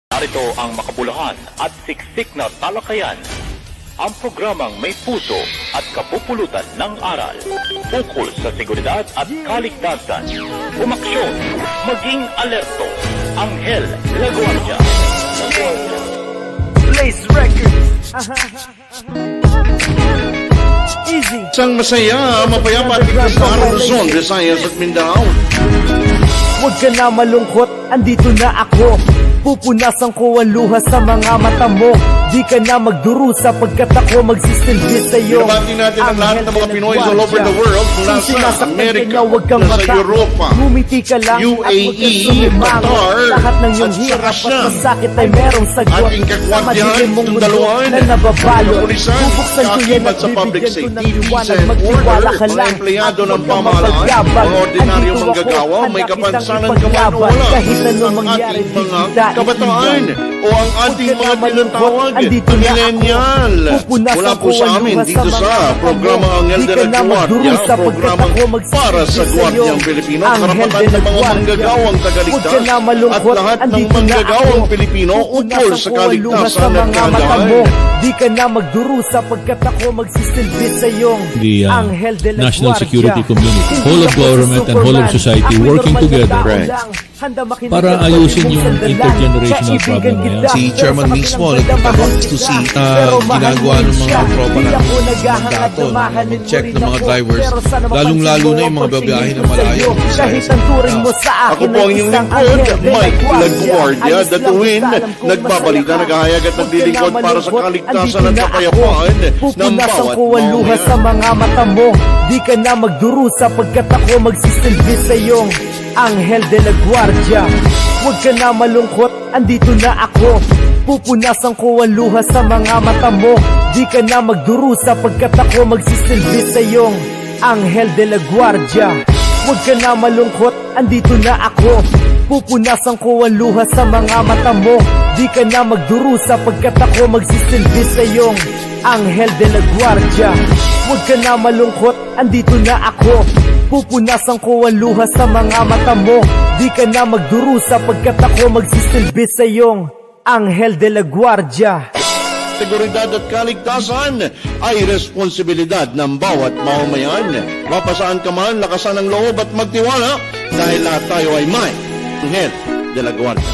Narito ang makabuluhan at siksik na talakayan. Ang programang may puso at kapupulutan ng aral ukol sa seguridad at kaligtasan. Umaksyon, maging alerto. Anghel de la Guardia. Blaze Records. Easy. Isang masaya, mapayapa at ligtas na araw Luzon, Visayas at Mindanao. Huwag ka na malungkot, andito na ako. Pupunasan ko ang luha sa mga mata mo. Di ka na magdurusa pagkat ako magsisilbi sa'yo. Binabati natin ang lahat ng mga Pinoy all over the world mula sa Amerika, nasa Europa, ngumiti ka lang UAE, Qatar, lahat ng iyong at hirap saka at masakit ay merong sagot. ating Sa madilim kagwardiyahan, mong mundo tundaluan, na nababalo. kapulisan, Bubuksan ko yan at kaakibat sa public bibigyan ko ng safety, peace liwanag. and Magtiwala order, ka mga lang empleyado at ng huwag kang pamahalaan, mapagyabang. mga ordinaryong Andito manggagawa, ako, may handa kapansanan kitang ka man o ipaglaban. wala, Kahit anong ang mangyari, ating mga di kita kabataan iiwan. o ang ating mga tinatawag na millennial. Mula po sa amin dito sa programa Anghel de la Guardia, programang para sa Guardiang Pilipino, karapatan ng mga manggagawang tagaligtas at lahat ng manggagawang Pilipino ukol sa kaligtasan at kahandaan. Di ka na magdurusa pagkat ako magsisilbi sa iyong The Anghel de la national Guardia. security community, Hindi whole of ako government and whole of Superman. society Ako'y working normal na together tao Right. lang. Handa makinig para at ayusin pwede yung mong sandalan. intergenerational Kaibigan problem na yan. kita, Si pero Chairman sa mismo kabilang nagtatanong mahal to kita. see Pero mahal ginagawa mo ng rin mga siya. tropa Di natin, ako naghahangad dato, na mahalin mo check rin ng mga ako. drivers, Pero sana lalong-lalo na mapansin yung mo mga ang babiyahe na pagsingil malayo. sa'yo. Kahit ang turing mo sa Ako akin po ang ay inyong isang lingkod, Anghel de la Mike Guardia. Laguardia, Ayos lang, DATUIN, basta alam kong nagbabalita, masaya ka. naghahayag at Huwag ka naglilingkod na para sa malungkot, kaligtasan andito at na kapayapaan ako. ng Pupunasan bawat ko ang luha mamamayan. sa mga mata mo. Di ka na magdurusa pagkat ako magsisilbi sa iyong Anghel de la Guardia. Huwag ka na malungkot, andito na ako. Pupunasan ko ang luha sa mga mata mo. Di ka na magdurusa pagkat ako magsisilbi sa iyong Anghel de la Guardia. Huwag ka na malungkot, andito na ako. Pupunasan ko ang luha sa mga mata mo. Di ka na magdurusa pagkat ako magsisilbi sa iyong Anghel de la Guardia. Huwag ka na malungkot, andito na ako. Pupunasan ko ang luha sa mga mata mo. Di ka na magdurusa pagkat ako magsisilbi sa iyong Anghel de la Guardia. Seguridad at kaligtasan ay responsibilidad ng bawat mamamayan. Mapasaan ka man, lakasan ang loob at magtiwala dahil lahat tayo ay may Anghel de la Guardia.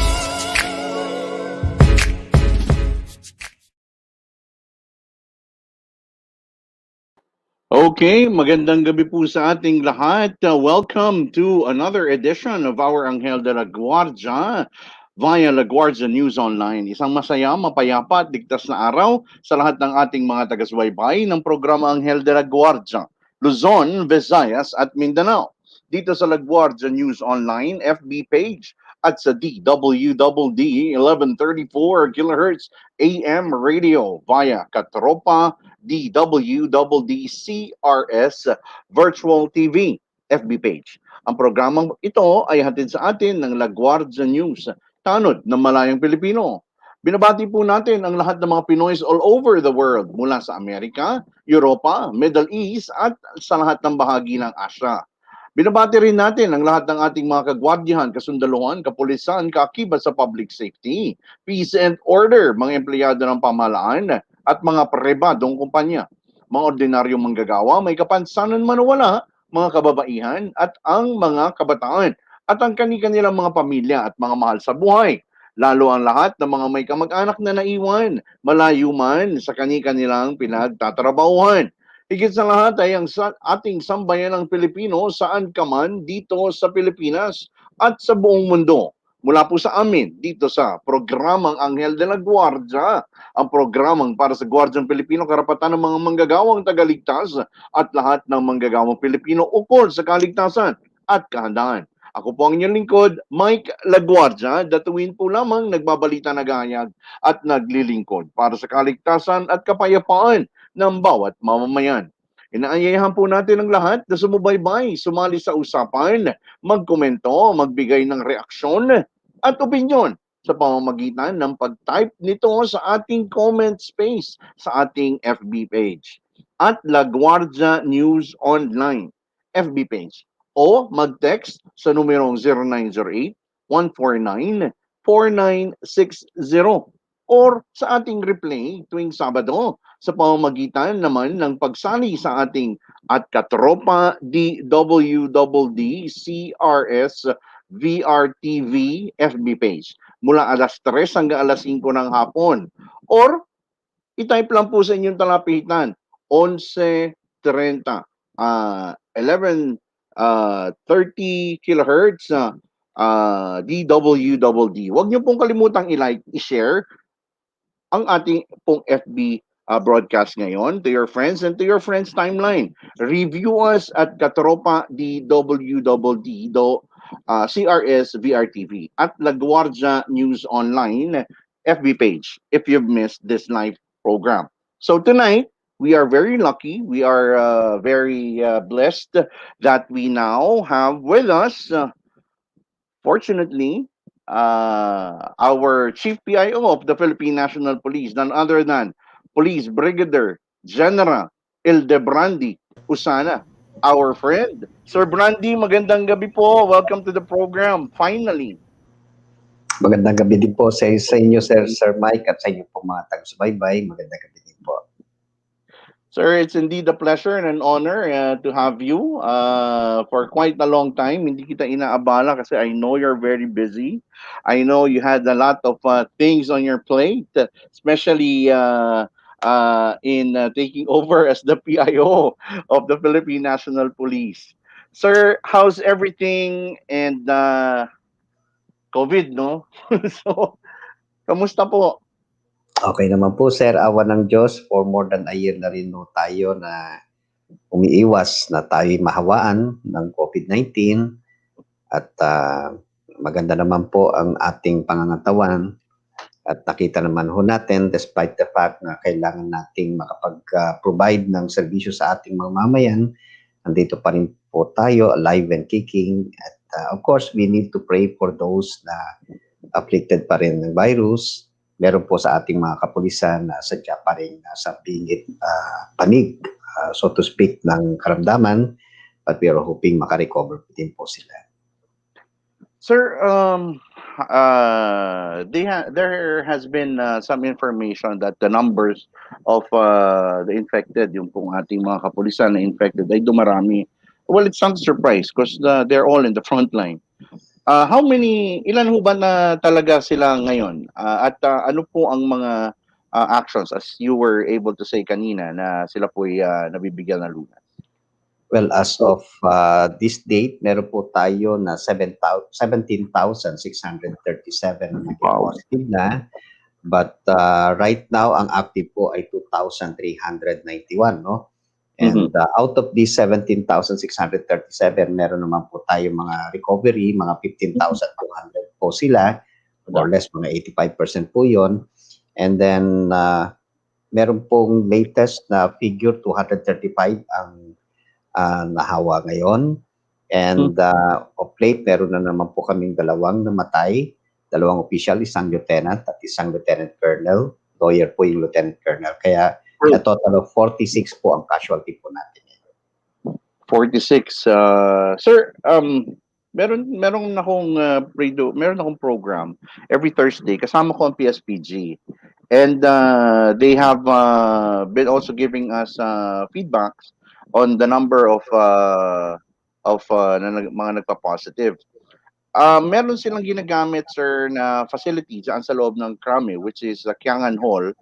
Okay, magandang gabi po sa ating lahat. Welcome to another edition of our Anghel de la Guardia via La Guardia News Online. Isang masaya, mapayapa at ligtas na araw sa lahat ng ating mga taga-subaybay ng programa Anghel de la Guardia, Luzon, Visayas at Mindanao. Dito sa La Guardia News Online FB page at sa DWDD 1134 kHz AM Radio via Katropa DWDD CRS Virtual TV FB page. Ang programang ito ay hatid sa atin ng La Guardia News, tanod ng malayang Pilipino. Binabati po natin ang lahat ng mga Pinoys all over the world mula sa Amerika, Europa, Middle East at sa lahat ng bahagi ng Asia. Binabati rin natin ang lahat ng ating mga kagwardiyahan, kasundaluhan, kapulisan, kaakibat sa public safety, peace and order, mga empleyado ng pamahalaan at mga pribadong kumpanya. Mga ordinaryong manggagawa, may kapansanan man o wala, mga kababaihan at ang mga kabataan at ang kanilang mga pamilya at mga mahal sa buhay. Lalo ang lahat ng mga may kamag-anak na naiwan, malayo man sa kanilang pinagtatrabahuhan. Higit sa lahat ay ang ating sambayanang Pilipino saan ka man dito sa Pilipinas at sa buong mundo. Mula po sa amin dito sa programang Anghel de la Guardia, ang programang para sa Guardiang Pilipino, karapatan ng mga manggagawang tagaligtas at lahat ng manggagawang Pilipino ukol sa kaligtasan at kahandaan. Ako po ang inyong lingkod, Mike Laguardia, DATUIN po lamang nagbabalita, nagahayag at naglilingkod para sa kaligtasan at kapayapaan ng bawat mamamayan. Inaayayahan po natin ang lahat na sumubaybay, sumali sa usapan, magkomento, magbigay ng reaksyon at opinyon sa pamamagitan ng pag-type nito sa ating comment space sa ating FB page at La Guardia News Online FB page. o mag-text sa numerong 0908-149-4960 or sa ating replay tuwing Sabado sa pamamagitan naman ng pagsali sa ating at Katropa DWDD CRS VRTV FB page mula alas 3 hanggang alas 5 ng hapon, or i-type lang po sa inyong talapitan 11:30 30 kilohertz DWDD. Huwag niyo pong kalimutang i-like, i-share ang ating pong FB broadcast ngayon to your friends and to your friends timeline. Review us at Katropa DWDD CRS VRTV at La Guardia News Online FB page if you've missed this live program. So tonight, we are very lucky. We are very blessed that we now have with us, fortunately, our Chief PIO of the Philippine National Police, none other than Police Brigadier General ILDEBRANDI, USANA, our friend. Sir Brandy, magandang gabi po. Welcome to the program, finally. Magandang gabi din po sa inyo, Sir Mike, at sa inyo po mga taga-subaybay. Magandang gabi din po. Sir, it's indeed a pleasure and an honor to have you for quite a long time. Hindi kita inaabala kasi I know you're very busy. I know you had a lot of things on your plate, especially in taking over as the PIO of the Philippine National Police. Sir, how's everything? And COVID, no? So, kamusta po? Okay naman po, Sir. Awa ng Diyos, for more than a year na rin no, tayo na umiiwas na tayo mahawaan ng COVID-19 at maganda naman po ang ating pangangatawan at nakita naman ho natin despite the fact na kailangan nating makapag-provide ng serbisyo sa ating mga mamayan, nandito pa rin po tayo alive and kicking at of course we need to pray for those na afflicted pa rin ng virus. Meron po sa ating mga kapulisan na sadya pa rin sa bingit panig, so to speak, ng karamdaman, but we are hoping makarecover din po sila. Sir, there has been some information that the numbers of the infected, yung pong ating mga kapulisan na infected, ay dumarami. Well, it's not a surprise because they're all in the front line. Ilan ho ba na talaga sila ngayon? At ano po ang mga actions as you were able to say kanina na sila po ay nabibigyan ng lunas? Well, as of this date, meron po tayo na 17,637 na positive na. But right now, ang active po ay 2,391, no? And out of these 17,637, meron naman po tayo mga recovery, mga 15,200 po sila, more or less mga 85% po yon. And then, meron pong latest na figure, 235 ang nahawa ngayon. And of late, meron na naman po kaming dalawang namatay, dalawang official, isang lieutenant at isang lieutenant colonel. Lawyer po yung lieutenant colonel. Kaya, a total of 46 po ang casualty po natin. 46. Sir, meron akong program every Thursday. Kasama ko ang PSPG. And they have been also giving us feedbacks on the number of mga nagpa-positive. Meron silang ginagamit, sir, na facility dyan sa loob ng Krame, which is Kiangan Hall.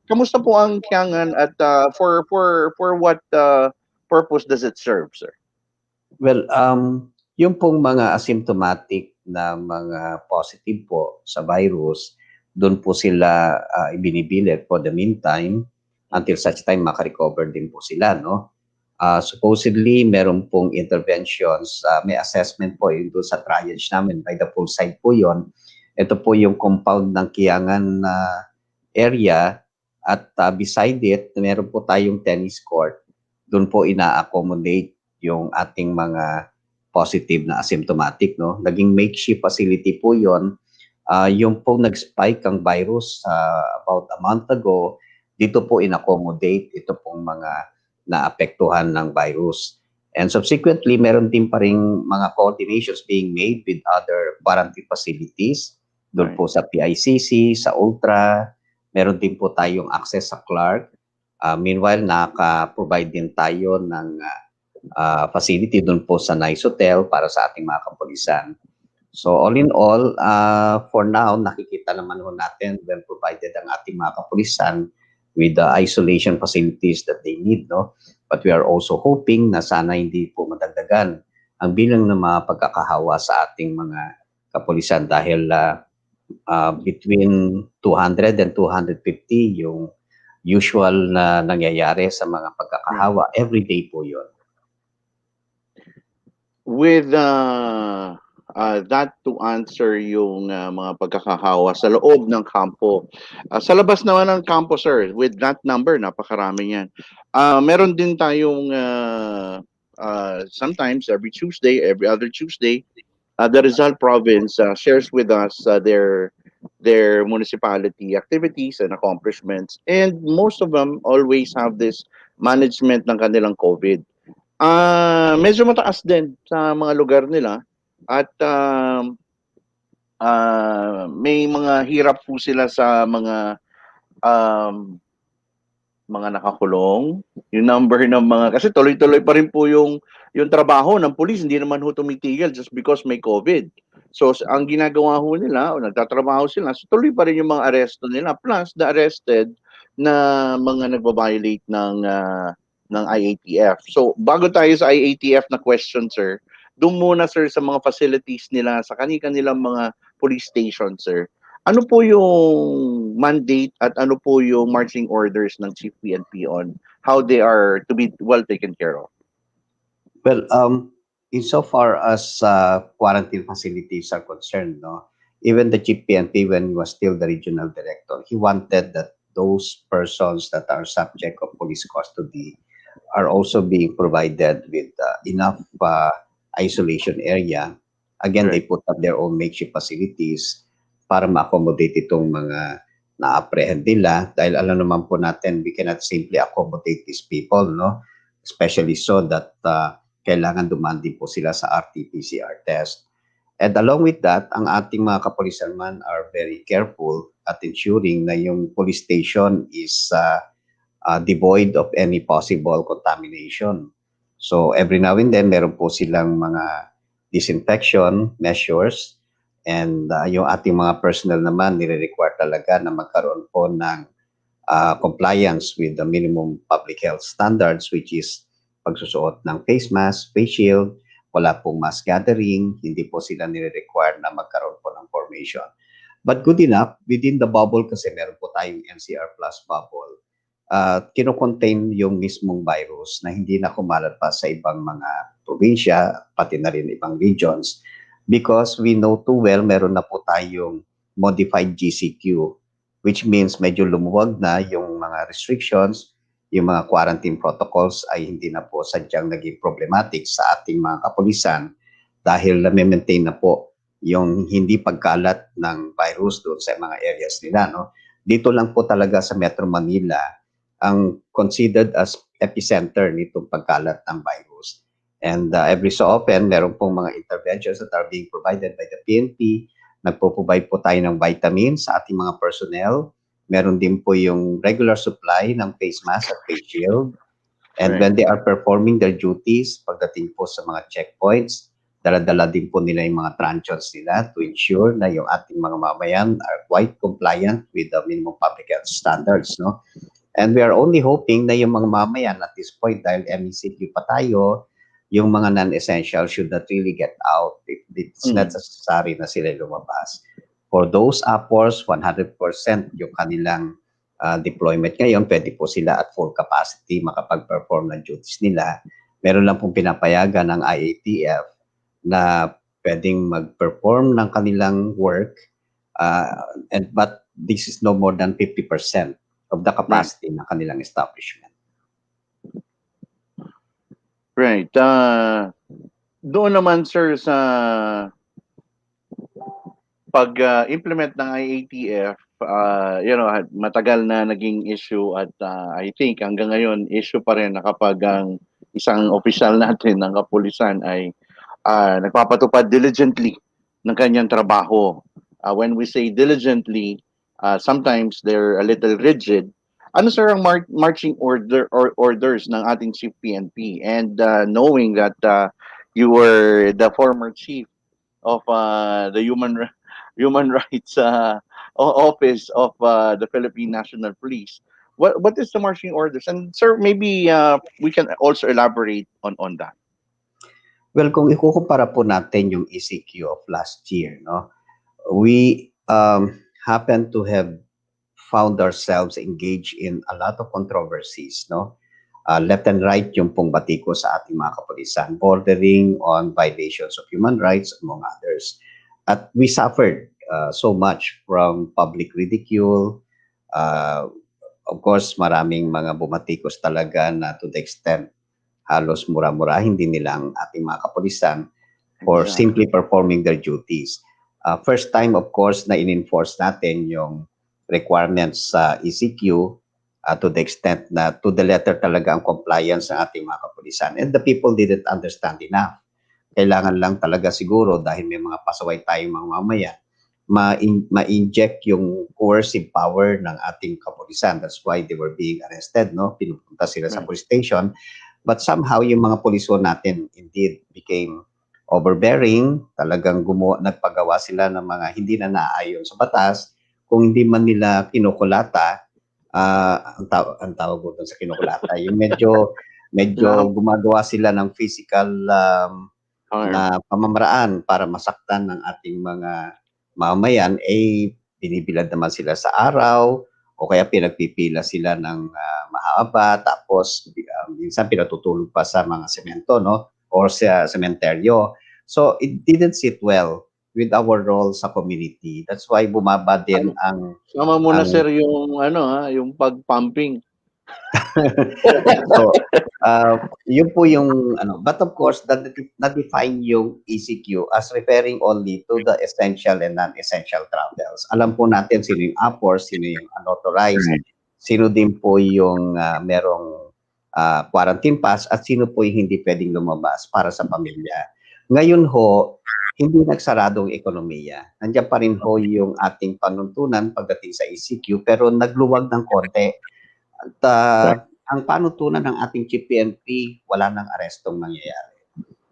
Kamusta po ang Kiangan at for what purpose does it serve, sir? Well, yung pong mga asymptomatic na mga positive po sa virus, doon po sila ibinibilit for the meantime until such time makarecover din po sila, no? Supposedly, meron pong interventions, may assessment po yung doon sa triage namin by the full site po yon. Ito po yung compound ng Kiangan area at beside it, meron po tayong tennis court. Doon po ina-accommodate yung ating mga positive na asymptomatic, no? Naging makeshift facility po yon. Yung po nag-spike ang virus about a month ago, dito po in-accommodate ito pong mga naapektuhan ng virus. And subsequently, meron din pa rin mga coordinations being made with other quarantine facilities. Doon po sa PICC, sa Ultra, meron din po tayong access sa Clark. Meanwhile, nakaka-provide din tayo ng facility doon po sa Nice Hotel para sa ating mga kapulisan. So all in all, for now, nakikita naman ho natin when provided ang ating mga kapulisan with the isolation facilities that they need, no? But we are also hoping na sana hindi po madagdagan ang bilang ng mga pagkakahawa sa ating mga kapulisan dahil between 200 and 250 yung usual na nangyayari sa mga pagkakahawa. Every day po yun. With that to answer yung mga pagkakahawa sa loob ng kampo. Sa labas naman ng kampo, sir, with that number, napakarami yan. Meron din tayong sometimes every Tuesday, every other Tuesday, the Rizal province shares with us their municipality activities and accomplishments, and most of them always have this management ng kanilang COVID. Medyo mataas din sa mga lugar nila at may mga hirap po sila sa mga nakakulong, yung number ng mga, kasi tuloy-tuloy pa rin po yung trabaho ng pulis, hindi naman ho tumitigil just because may COVID. So ang ginagawa ho nila o nagtatrabaho sila, so tuloy pa rin yung mga aresto nila plus the arrested na mga nagba-violate ng IATF. So bago tayo sa IATF na question, sir, doon muna, sir, sa mga facilities nila sa kanilang mga police station, sir. Ano po yung mandate at ano po yung marching orders ng Chief PNP on how they are to be well taken care of? Well, insofar as quarantine facilities are concerned, no, even the Chief PNP, when he was still the regional director, he wanted that those persons that are subject of police custody are also being provided with enough isolation area. Again, they put up their own makeshift facilities para ma-accommodate itong mga na-apprehend nila. Dahil alam naman po natin, we cannot simply accommodate these people, no? Especially so that kailangan dumaan din po sila sa RT-PCR test. And along with that, ang ating mga kapulisan man are very careful at ensuring na yung police station is devoid of any possible contamination. So every now and then, meron po silang mga disinfection measures, and yung ating mga personnel naman nire-require talaga na magkaroon po ng compliance with the minimum public health standards, which is pagsusuot ng face mask, face shield, wala pong mass gathering, hindi po sila nire-require na magkaroon po ng formation. But good enough, within the bubble, kasi meron po tayong NCR plus bubble, kino-contain yung mismong virus na hindi na kumalat pa sa ibang mga probinsya, pati na rin ibang regions. Because we know too well, meron na po tayong modified GCQ, which means medyo lumuwag na yung mga restrictions, yung mga quarantine protocols ay hindi na po sadyang naging problematic sa ating mga kapulisan dahil na-maintain na po yung hindi pagkalat ng virus doon sa mga areas nila, no? Dito lang po talaga sa Metro Manila ang considered as epicenter nitong pagkalat ng virus. And every so often, meron pong mga interventions that are being provided by the PNP. Nagpo-provide po tayo ng vitamins sa ating mga personnel. Meron din po yung regular supply ng face mask at face shield. And when they are performing their duties, pagdating po sa mga checkpoints, dala-dala din po nila yung mga truncheons nila to ensure na yung ating mga mamayan are quite compliant with the minimum public health standards, no? And we are only hoping na yung mga mamayan at this point, dahil MECQ pa tayo, yung mga non-essential should not really get out. It's not necessary na sila lumabas. For those upwards, 100% yung kanilang deployment ngayon, pwede po sila at full capacity makapag-perform ng duties nila. Meron lang pong pinapayagan ng IATF na pwedeng mag-perform ng kanilang work, but this is no more than 50% of the capacity ng kanilang establishment. Right. Doon naman, sir, sa pag-implement ng IATF, matagal na naging issue at I think hanggang ngayon issue pa rin na kapag ang isang opisyal natin ng kapulisan ay nagpapatupad diligently ng kanyang trabaho. When we say diligently, sometimes they're a little rigid. Ano sir ang marching order or orders ng ating Chief PNP? And knowing that you were the former chief of the human rights office of the Philippine National Police, what is the marching orders? And sir, maybe we can also elaborate on that. Well, kung ikukumpara po natin yung ECQ of last year, no, we happen to have found ourselves engaged in a lot of controversies, no? Left and right yung pong batiko sa ating mga kapulisan, bordering on violations of human rights, among others. At we suffered so much from public ridicule. Of course, maraming mga bumatikos talaga na to the extent halos mura-murahin din nila ang ating mga kapulisan for simply performing their duties. First time, of course, na in-enforce natin yung requirements sa ECQ to the extent na to the letter talaga ang compliance ng ating mga kapulisan. And the people didn't understand enough. Kailangan lang talaga siguro dahil may mga pasaway tayong mga mamaya, ma-inject yung coercive power ng ating kapulisan. That's why they were being arrested, no? Pinupunta sila sa police station. But somehow, yung mga puliso natin indeed became overbearing. Talagang nagpagawa sila ng mga hindi na naayon sa batas. Kung hindi man nila kinukulata, ang tawag ko sa kinukulata, yung medyo gumagawa sila ng physical na pamamaraan para masaktan ng ating mga mamamayan, binibilad naman sila sa araw, o kaya pinagpipila sila ng mahaba, tapos minsan pinatutulog pa sa mga semento, no? Or sa sementeryo. So it didn't sit well with our role sa community. That's why bumaba din ang... Sama mo na sir yung yung pag-pumping. So, yun po yung but of course, na-define yung ECQ as referring only to the essential and non-essential travels. Alam po natin sino yung upper, sino yung unauthorized, sino din po yung merong quarantine pass, at sino po yung hindi pwedeng lumabas para sa pamilya. Ngayon ho, hindi nagsaradong ekonomiya. Nandiyan pa rin ho yung ating panuntunan pagdating sa ECQ, pero nagluwag ng konti. At ang panutunan ng ating Chief PNP, wala nang arestong nangyayari.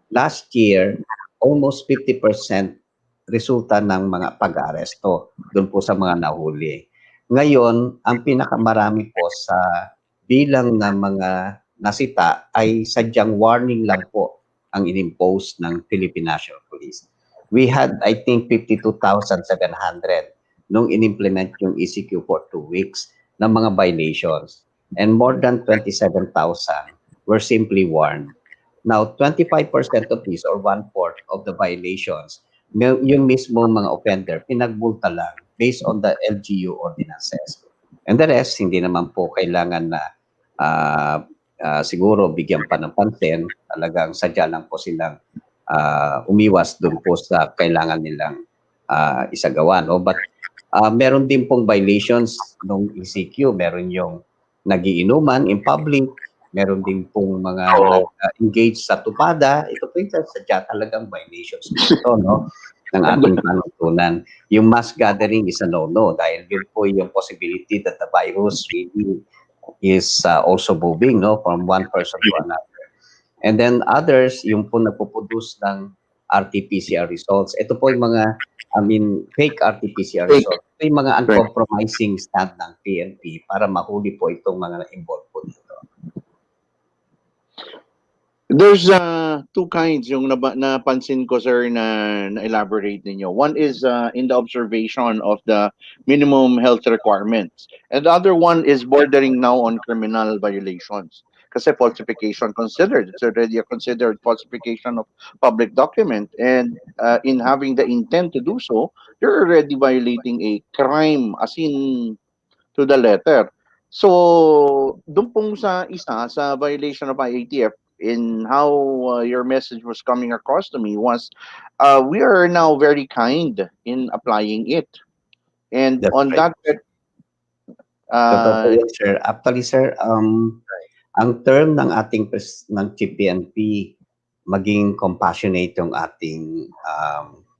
Last year, almost 50% resulta ng mga pag-aresto doon po sa mga nahuli. Ngayon, ang pinakamarami po sa bilang ng mga nasita ay sadyang warning lang po ang inimpose ng Philippine National Police. We had, I think, 52,700 nung inimplement yung ECQ for 2 weeks ng mga violations. And more than 27,000 were simply warned. Now, 25% of these, or 1/4 of the violations, yung mismo mga offender, pinagbulta lang based on the LGU ordinances. And the rest, hindi naman po kailangan na siguro bigyan pa ng pansin. Talagang sadya lang po silang umiwas doon po sa kailangan nilang isagawa. No? But meron din pong violations ng ECQ. Meron yung nagiinuman in public, meron din pong mga engaged sa tupada. Ito po yung sadya talagang violations dito, no? Ng ating panuntunan. Yung mass gathering is a no-no dahil yun po yung possibility that the virus really is also moving, no, from one person to another. And then others, yung po nagpo-produce ng RT-PCR results. Ito po yung mga, fake RT-PCR results. Ito yung mga uncompromising stand ng PNP para mahuli po itong mga involved po dito. There's two kinds yung napansin ko, sir, na elaborate ninyo. One is in the observation of the minimum health requirements. And the other one is bordering now on criminal violations. Kasi falsification considered. It's already a considered falsification of public document. And in having the intent to do so, you're already violating a crime as in to the letter. So, doon pong sa isa, sa violation of IATF, in how your message was coming across to me was, we are now very kind in applying it. And That's on right. that, Sir. Actually, sir, Ang term ng ating ng CPNP, maging compassionate yung ating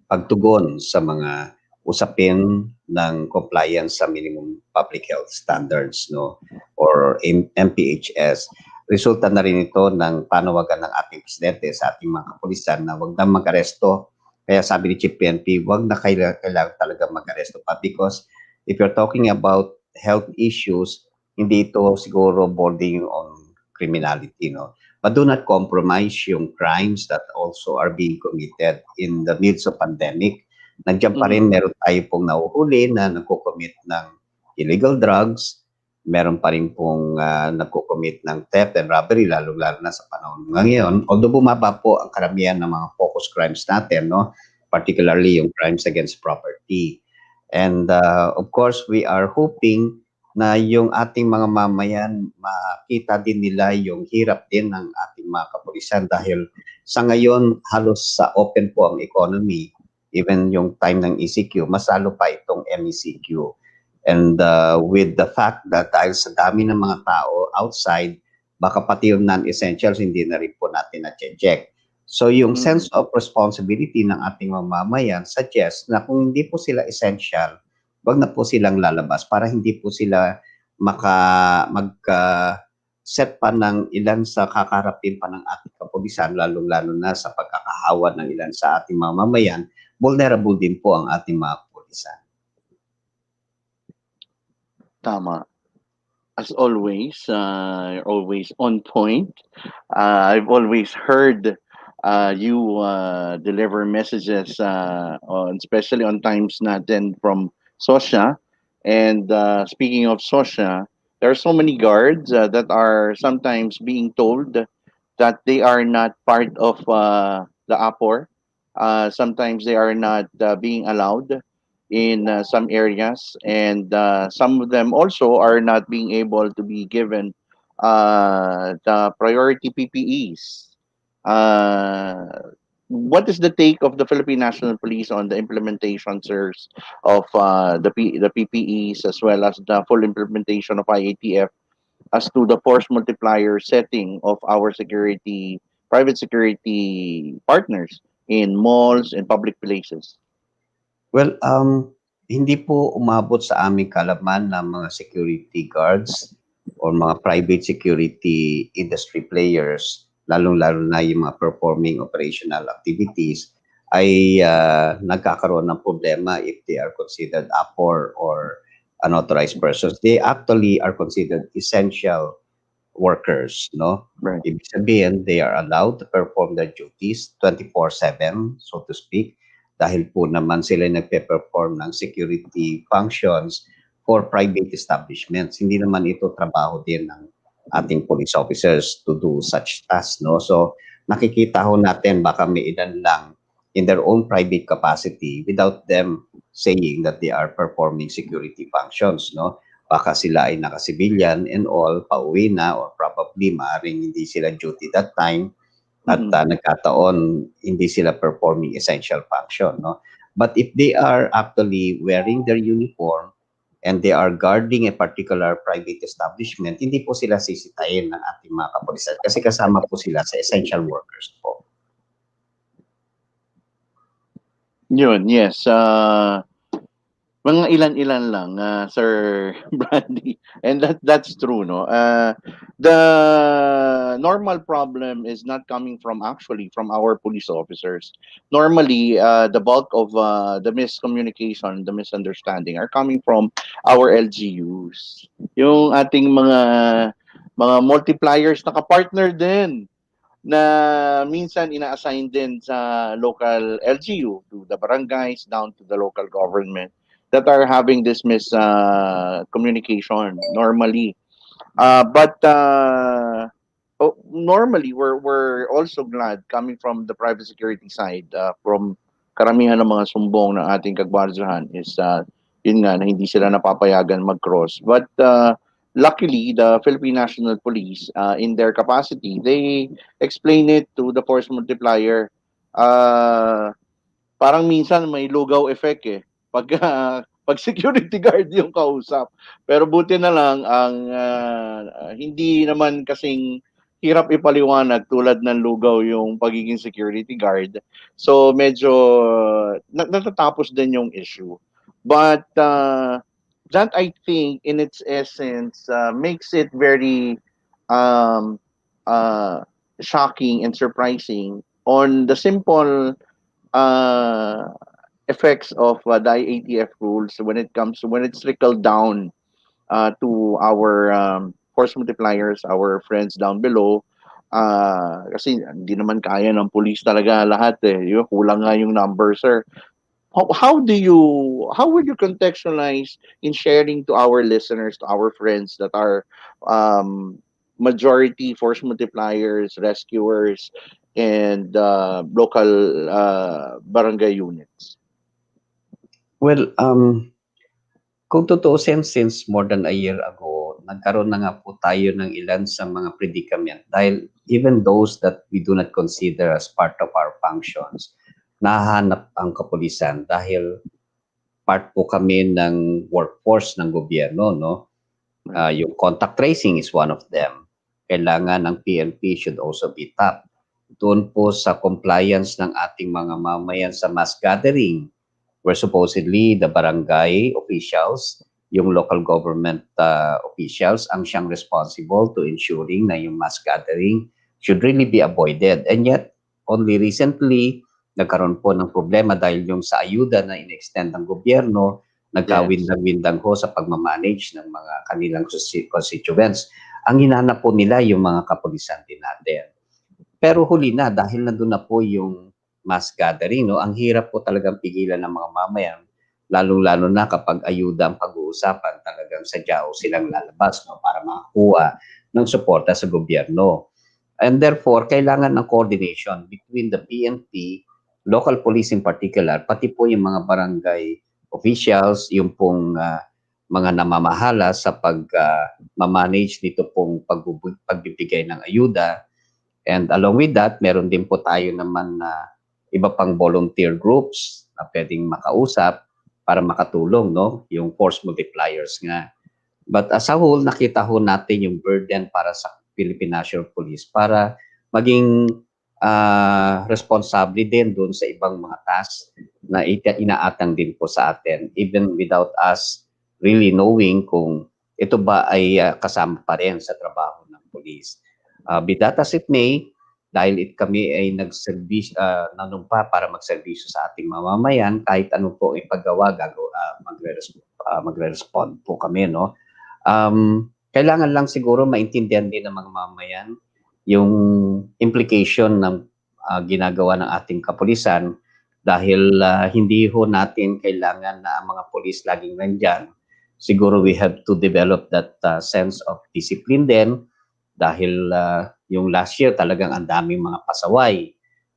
pagtugon sa mga usapin ng compliance sa minimum public health standards, no, or MPHS. Resulta na rin ito ng panawagan ng ating presidente sa ating mga kapulisan na wag na mag-aresto. Kaya sabi ni Chief PNP, wag na kailangan talaga mag-aresto pa, because if you're talking about health issues, hindi ito siguro bordering on criminality, no? But do not compromise yung crimes that also are being committed in the midst of pandemic. Nandiyan pa rin, meron tayo pong nahuhuli na nagko-commit ng illegal drugs, meron pa rin pong nagko-commit ng theft and robbery, lalo-lalo na sa panahon ngayon. Although bumaba po ang karamihan ng mga focus crimes natin, no? Particularly yung crimes against property. And of course, we are hoping na yung ating mga mamayan, makita din nila yung hirap din ng ating mga kapulisan, dahil sa ngayon halos sa open po ang economy, even yung time ng ECQ, mas lalo pa itong MECQ. And with the fact that dahil sa dami ng mga tao outside, baka pati yung non-essentials hindi na rin po natin na-check. So yung sense of responsibility ng ating mamamayan suggests na kung hindi po sila essential, wag na po silang lalabas para hindi po sila mag-set pa ng ilan sa kakarapin pa ng ating kapulisan, lalong-lalo na sa pagkakahawa ng ilan sa ating mamamayan. Vulnerable din po ang ating mga kapulisan. Tama. As always, you're always on point. I've always heard you deliver messages, especially on times natin from SOSHA. And speaking of SOSHA, there are so many guards that are sometimes being told that they are not part of the APOR. Sometimes they are not being allowed in some areas, and some of them also are not being able to be given the priority PPEs. What is the take of the Philippine National Police on the implementation, sirs, of the PPEs, as well as the full implementation of IATF as to the force multiplier setting of our private security partners in malls and public places? Well, hindi po umabot sa aming kalaman ng mga security guards or mga private security industry players, lalong-lalo na yung mga performing operational activities, ay nagkakaroon ng problema if they are considered APOR or unauthorized persons. They actually are considered essential workers, no? Right. Ibig sabihin, they are allowed to perform their duties 24/7, so to speak, dahil po naman sila nagpe-perform ng security functions for private establishments. Hindi naman ito trabaho din ng ating police officers to do such tasks, no? So nakikita ho natin baka may ilan lang in their own private capacity without them saying that they are performing security functions, no? Baka sila ay naka-civilian and all, pauwi na, or probably maaaring hindi sila duty that time at nagkataon hindi sila performing essential function, no? But if they are actually wearing their uniform and they are guarding a particular private establishment, hindi po sila sisitayin ng ating mga kapulisan kasi kasama po sila sa essential workers po. Yun, yes. Mga ilan-ilan lang, Sir Brandy. And that's true, no? The normal problem is not coming from our police officers. Normally, the bulk of the miscommunication, the misunderstanding are coming from our LGUs. Yung ating mga multipliers na kapartner din na minsan ina-assign din sa local LGU, to the barangays, down to the local government, that are having this communication normally. But normally, we're also glad coming from the private security side, from karamihan ng mga sumbong ng ating kagwardyahan is yun nga, na hindi sila napapayagan mag-cross. But luckily, the Philippine National Police, in their capacity, they explain it to the force multiplier. Parang minsan may lugaw effect eh. Pag pag security guard yung kausap. Pero buti na lang ang hindi naman kasing hirap ipaliwanag tulad ng lugaw yung pagiging security guard. So medyo natatapos din yung issue. But that I think in its essence makes it very um, shocking and surprising on the simple uh, effects of the ATF rules when it's trickled down to our force multipliers, our friends down below. Kasi hindi naman kaya ng police talaga lahat eh. Yung kulang nga yung numbers, sir. How would you contextualize in sharing to our listeners, to our friends that are majority force multipliers, rescuers, and local barangay units? Well, kung tutuusin, since more than a year ago, nagkaroon na nga po tayo ng ilan sa mga predicament dahil even those that we do not consider as part of our functions, nahanap ang kapulisan dahil part po kami ng workforce ng gobyerno, no? Yung contact tracing is one of them. Kailangan ng PNP should also be top. Doon po sa compliance ng ating mga mamayan sa mass gathering, where supposedly the barangay officials, yung local government officials, ang siyang responsible to ensuring na yung mass gathering should really be avoided. And yet, only recently, nagkaroon po ng problema dahil yung sa ayuda na in-extend ng gobyerno, nagkawindang-windang ho sa pagmamanage ng mga kanilang constituents. Ang hinanap po nila yung mga kapulisan din natin. Pero huli na, dahil nandun na po yung mass gathering, no, ang hirap po talagang pigilan ng mga mamayan, lalong-lalo na kapag ayuda ang pag-uusapan, talagang sadyao silang lalabas, no, para makakuha ng suporta sa gobyerno. And therefore, kailangan ng coordination between the PNP, local police in particular, pati po yung mga barangay officials, yung pong mga namamahala sa pag-manage nito pong pagbibigay ng ayuda. And along with that, meron din po tayo naman na iba pang volunteer groups na pwedeng makausap para makatulong, no? Yung force multipliers nga. But as a whole, nakita ho natin yung burden para sa Philippine National Police para maging responsable din doon sa ibang mga tasks na inaatang din po sa atin, even without us really knowing kung ito ba ay kasama pa rin sa trabaho ng police. Be that as it may, dahil kami ay nagservisyo, nanumpa para magserbisyo sa ating mamamayan, kahit ano po ipagawa, magre-respond po kami, no? Kailangan lang siguro maintindihan din ng mga mamamayan yung implication ng ginagawa ng ating kapulisan dahil hindi ho natin kailangan na ang mga pulis laging nandyan. Siguro we have to develop that sense of discipline din dahil yung last year talagang ang daming mga pasaway.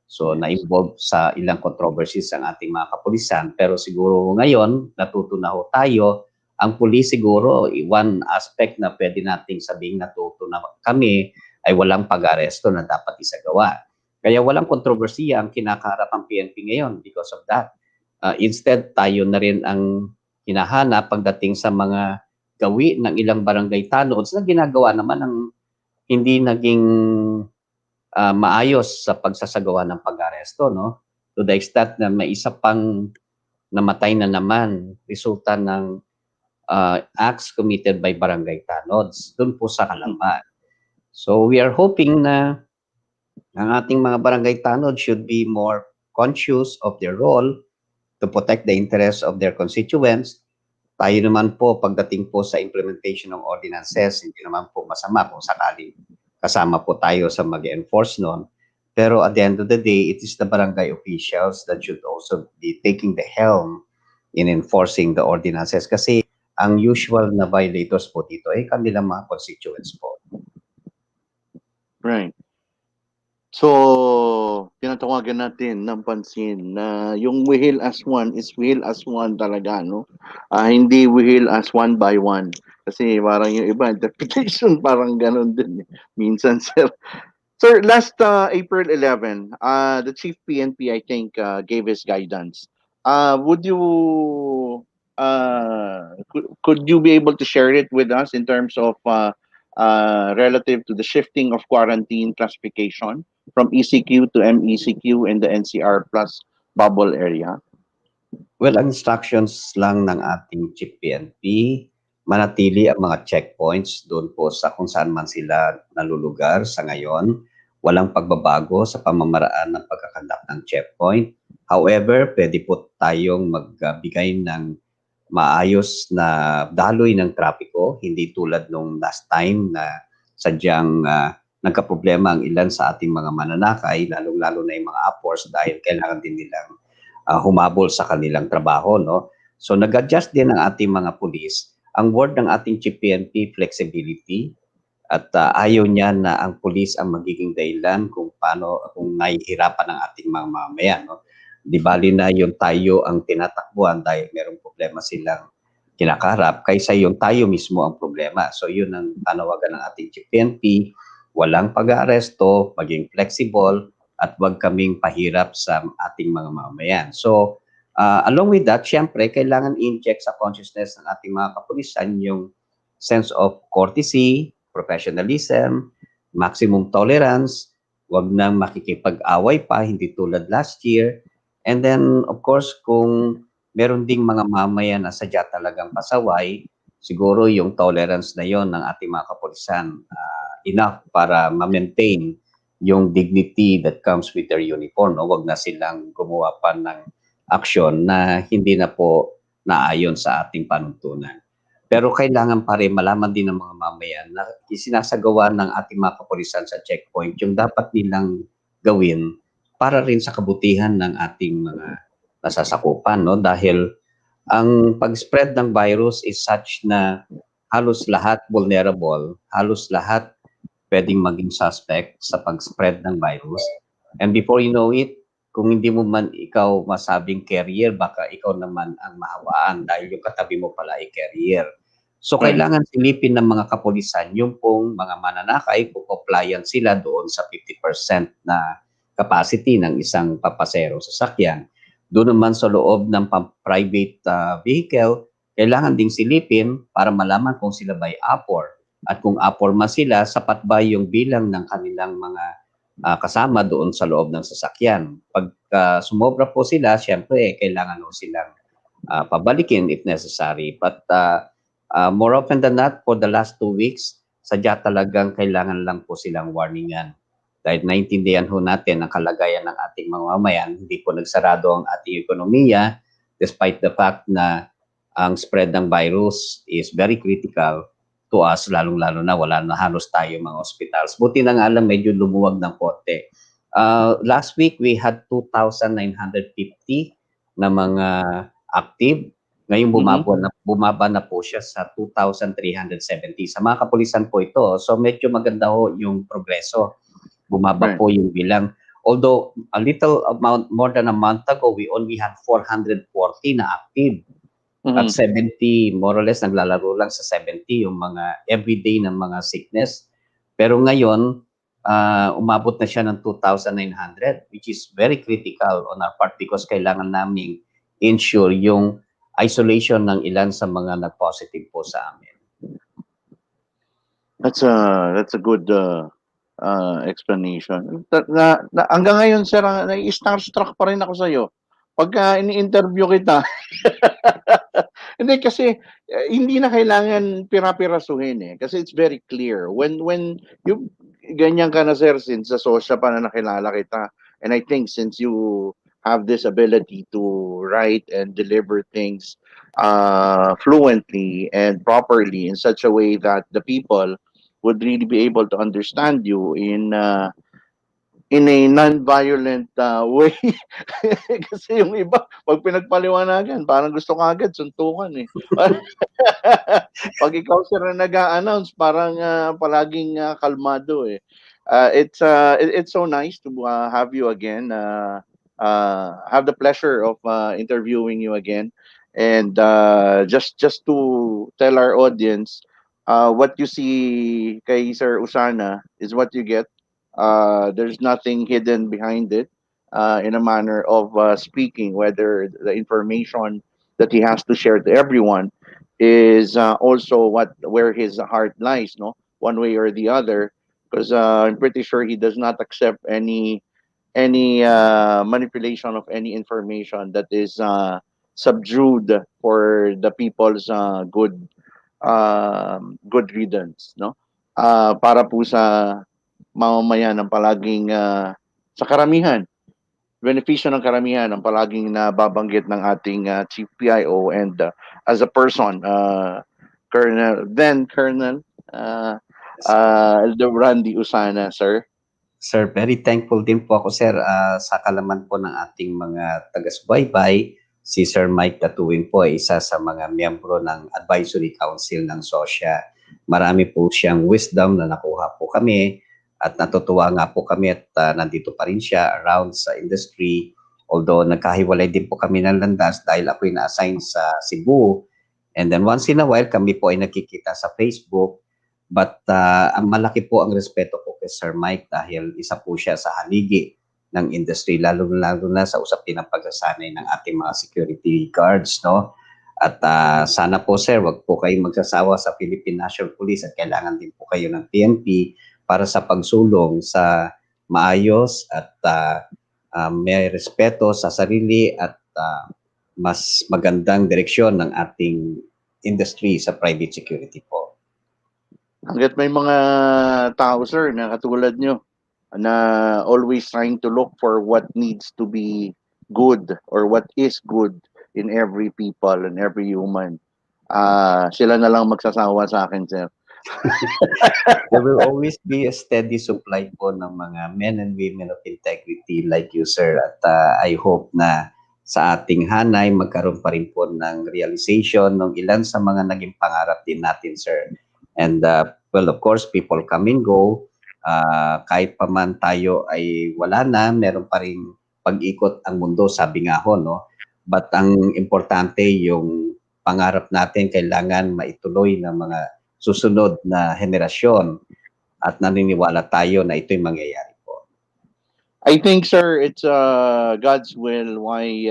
So na-involve sa ilang controversies ang ating mga kapulisan. Pero siguro ngayon, natuto na ho tayo. Ang pulis siguro, one aspect na pwede nating sabing natuto na kami ay walang pag-aresto na dapat isagawa. Kaya walang kontrobersiya ang kinakaharap ang PNP ngayon because of that. Instead, tayo na rin ang hinahanap pagdating sa mga gawi ng ilang barangay tanods na ginagawa naman ng hindi naging maayos sa pagsasagawa ng pag-aresto, no? To the extent na may isa pang namatay na naman resulta ng acts committed by barangay tanods doon po sa Kalaban. So we are hoping na ang ating mga barangay tanod should be more conscious of their role to protect the interests of their constituents. Tayo naman po, pagdating po sa implementation ng ordinances, hindi naman po masama kung sakaling kasama po tayo sa mag-enforce noon. Pero at the end of the day, it is the barangay officials that should also be taking the helm in enforcing the ordinances. Kasi ang usual na violators po dito ay kanilang mga constituents po. Right. So, tinatawagan natin ng pansin na yung we heal as one is we heal as one talaga, no? Hindi we heal as one by one. Kasi parang yung iba, interpretation parang ganun din. Minsan, sir. Sir, last April 11, the Chief PNP, I think, gave his guidance. Would you could you be able to share it with us in terms of relative to the shifting of quarantine classification from ECQ to MECQ in the NCR plus bubble area? Well, ang instructions lang ng ating Chief PNP, manatili ang mga checkpoints doon po sa kung saan man sila nalulugar sa ngayon. Walang pagbabago sa pamamaraan ng pagkakandak ng checkpoint. However, pwede po tayong magbigay ng maayos na daloy ng trapiko, hindi tulad nung last time na sadyang nagkaproblema ang ilan sa ating mga mananakay, lalong-lalo na yung mga appors dahil kailangan din nilang humabol sa kanilang trabaho, no? So nag-adjust din ang ating mga pulis. Ang word ng ating Chief PNP, flexibility, at ayaw niya na ang pulis ang magiging dahilan kung nahihirapan ang ating mga mamamayan, no? Di bali na yung tayo ang tinatakbuhan dahil merong problema silang kinakarap kaysa yung tayo mismo ang problema. So yun ang panawagan ng ating Chief PNP, walang pag-aaresto, maging flexible, at wag kaming pahirap sa ating mga mamamayan. So, along with that, syempre, kailangan i-inject sa consciousness ng ating mga kapulisan yung sense of courtesy, professionalism, maximum tolerance, wag nang makikipag-away pa, hindi tulad last year. And then, of course, kung meron ding mga mamamayan na sadya talagang pasaway, siguro yung tolerance na yon ng ating mga kapulisan enough para ma-maintain yung dignity that comes with their uniform, no? Wag na silang gumawa pa ng aksyon na hindi na po naayon sa ating panuntunan. Pero kailangan pa rin malaman din ng mga mamayan na isinasagawa ng ating mga kapulisan sa checkpoint yung dapat nilang gawin para rin sa kabutihan ng ating mga nasasakupan, no? Dahil ang pag-spread ng virus is such na halos lahat vulnerable, halos lahat pwedeng maging suspect sa pag-spread ng virus. And before you know it, kung hindi mo man ikaw masabing carrier, baka ikaw naman ang mahawaan dahil yung katabi mo pala ay carrier. So kailangan silipin ng mga kapulisan yung pong mga mananakay kung compliant sila doon sa 50% na capacity ng isang papasero sa sakyan. Doon naman sa loob ng private vehicle, kailangan ding silipin para malaman kung sila ba'y appor. At kung aporma sila, sapat ba yung bilang ng kanilang mga kasama doon sa loob ng sasakyan. Pag sumobra po sila, syempre, kailangan po silang pabalikin if necessary. But more often than not, for the last 2 weeks, sadya talagang kailangan lang po silang warningan. Dahil naintindihan ho natin ang kalagayan ng ating mga mamayan, hindi po nagsarado ang ating ekonomiya, despite the fact na ang spread ng virus is very critical to us, lalong-lalo na wala na halos tayo mga hospitals. Buti na nga lang medyo lumuwag ng konti. Last week, we had 2,950 na mga active. Ngayon bumaba na po siya sa 2,370. Sa mga kapulisan po ito. So medyo maganda ho yung progreso. Bumaba po yung bilang. Although a little amount, more than a month ago, we only had 440 na active. At 70, more or less, naglalaro lang sa 70 yung mga everyday ng mga sickness. Pero ngayon, umabot na siya ng 2,900, which is very critical on our part because kailangan namin ensure yung isolation ng ilan sa mga nag-positive po sa amin. That's a good explanation. Hanggang ngayon, sir, na-starstruck pa rin ako sa iyo. Pagka ini-interview kita, hindi kasi hindi na kailangan pira-pirasuhin eh. Kasi it's very clear. When you ganyan ka na, sir, since sa social pa na nakilala kita, and I think since you have this ability to write and deliver things fluently and properly in such a way that the people would really be able to understand you in a non-violent way. Kasi yung iba, pag pinagpaliwanagan, parang gusto ka agad, suntukan eh. Pag ikaw sir na nag-a-announce, parang palaging kalmado eh. It's so nice to have you again, have the pleasure of interviewing you again. And just to tell our audience, what you see kay Sir USANA is what you get. There's nothing hidden behind it in a manner of speaking, whether the information that he has to share to everyone is also where his heart lies, no, one way or the other, because I'm pretty sure he does not accept any manipulation of any information that is subdued for the people's good riddance, no? Para po sa mamamayan ng palaging sa karamihan, benepisyo ng karamihan ang palaging nababanggit ng ating Chief PIO, and as a person, Colonel Eldebrandi USANA, sir. Sir, very thankful din po ako, sir, sa kalaman po ng ating mga taga-subaybay. Si Sir Mike DATUIN po ay isa sa mga miyembro ng Advisory Council ng SOSYA. Marami po siyang wisdom na nakuha po kami at natutuwa nga po kami at nandito pa rin siya around sa industry. Although nagkahiwalay din po kami ng landas dahil ako'y na-assign sa Cebu. And then once in a while, kami po ay nakikita sa Facebook. But ang malaki po ang respeto ko kay Sir Mike dahil isa po siya sa haligi ng industry, lalo na sa usapin ng pagsasanay ng ating mga security guards, no? At sana po, sir, wag po kayong magsasawa sa Philippine National Police at kailangan din po kayo ng PNP para sa pagsulong sa maayos at may respeto sa sarili at mas magandang direksyon ng ating industry sa private security po. Hanggat may mga tao, sir, na katulad nyo, na always trying to look for what needs to be good or what is good in every people and every human, sila na lang magsasawa sa akin, sir. There will always be a steady supply po ng mga men and women of integrity like you, sir. At I hope na sa ating hanay magkaroon pa rin po ng realization ng ilan sa mga naging pangarap din natin, sir. And well, of course, people come and go. Kahit pa man tayo ay wala na, meron pa rin pag-ikot ang mundo, sabi nga ho, no? But ang importante, yung pangarap natin kailangan maituloy ng mga susunod na henerasyon at naniniwala tayo na ito'y mangyayari po. I think, sir, it's God's will why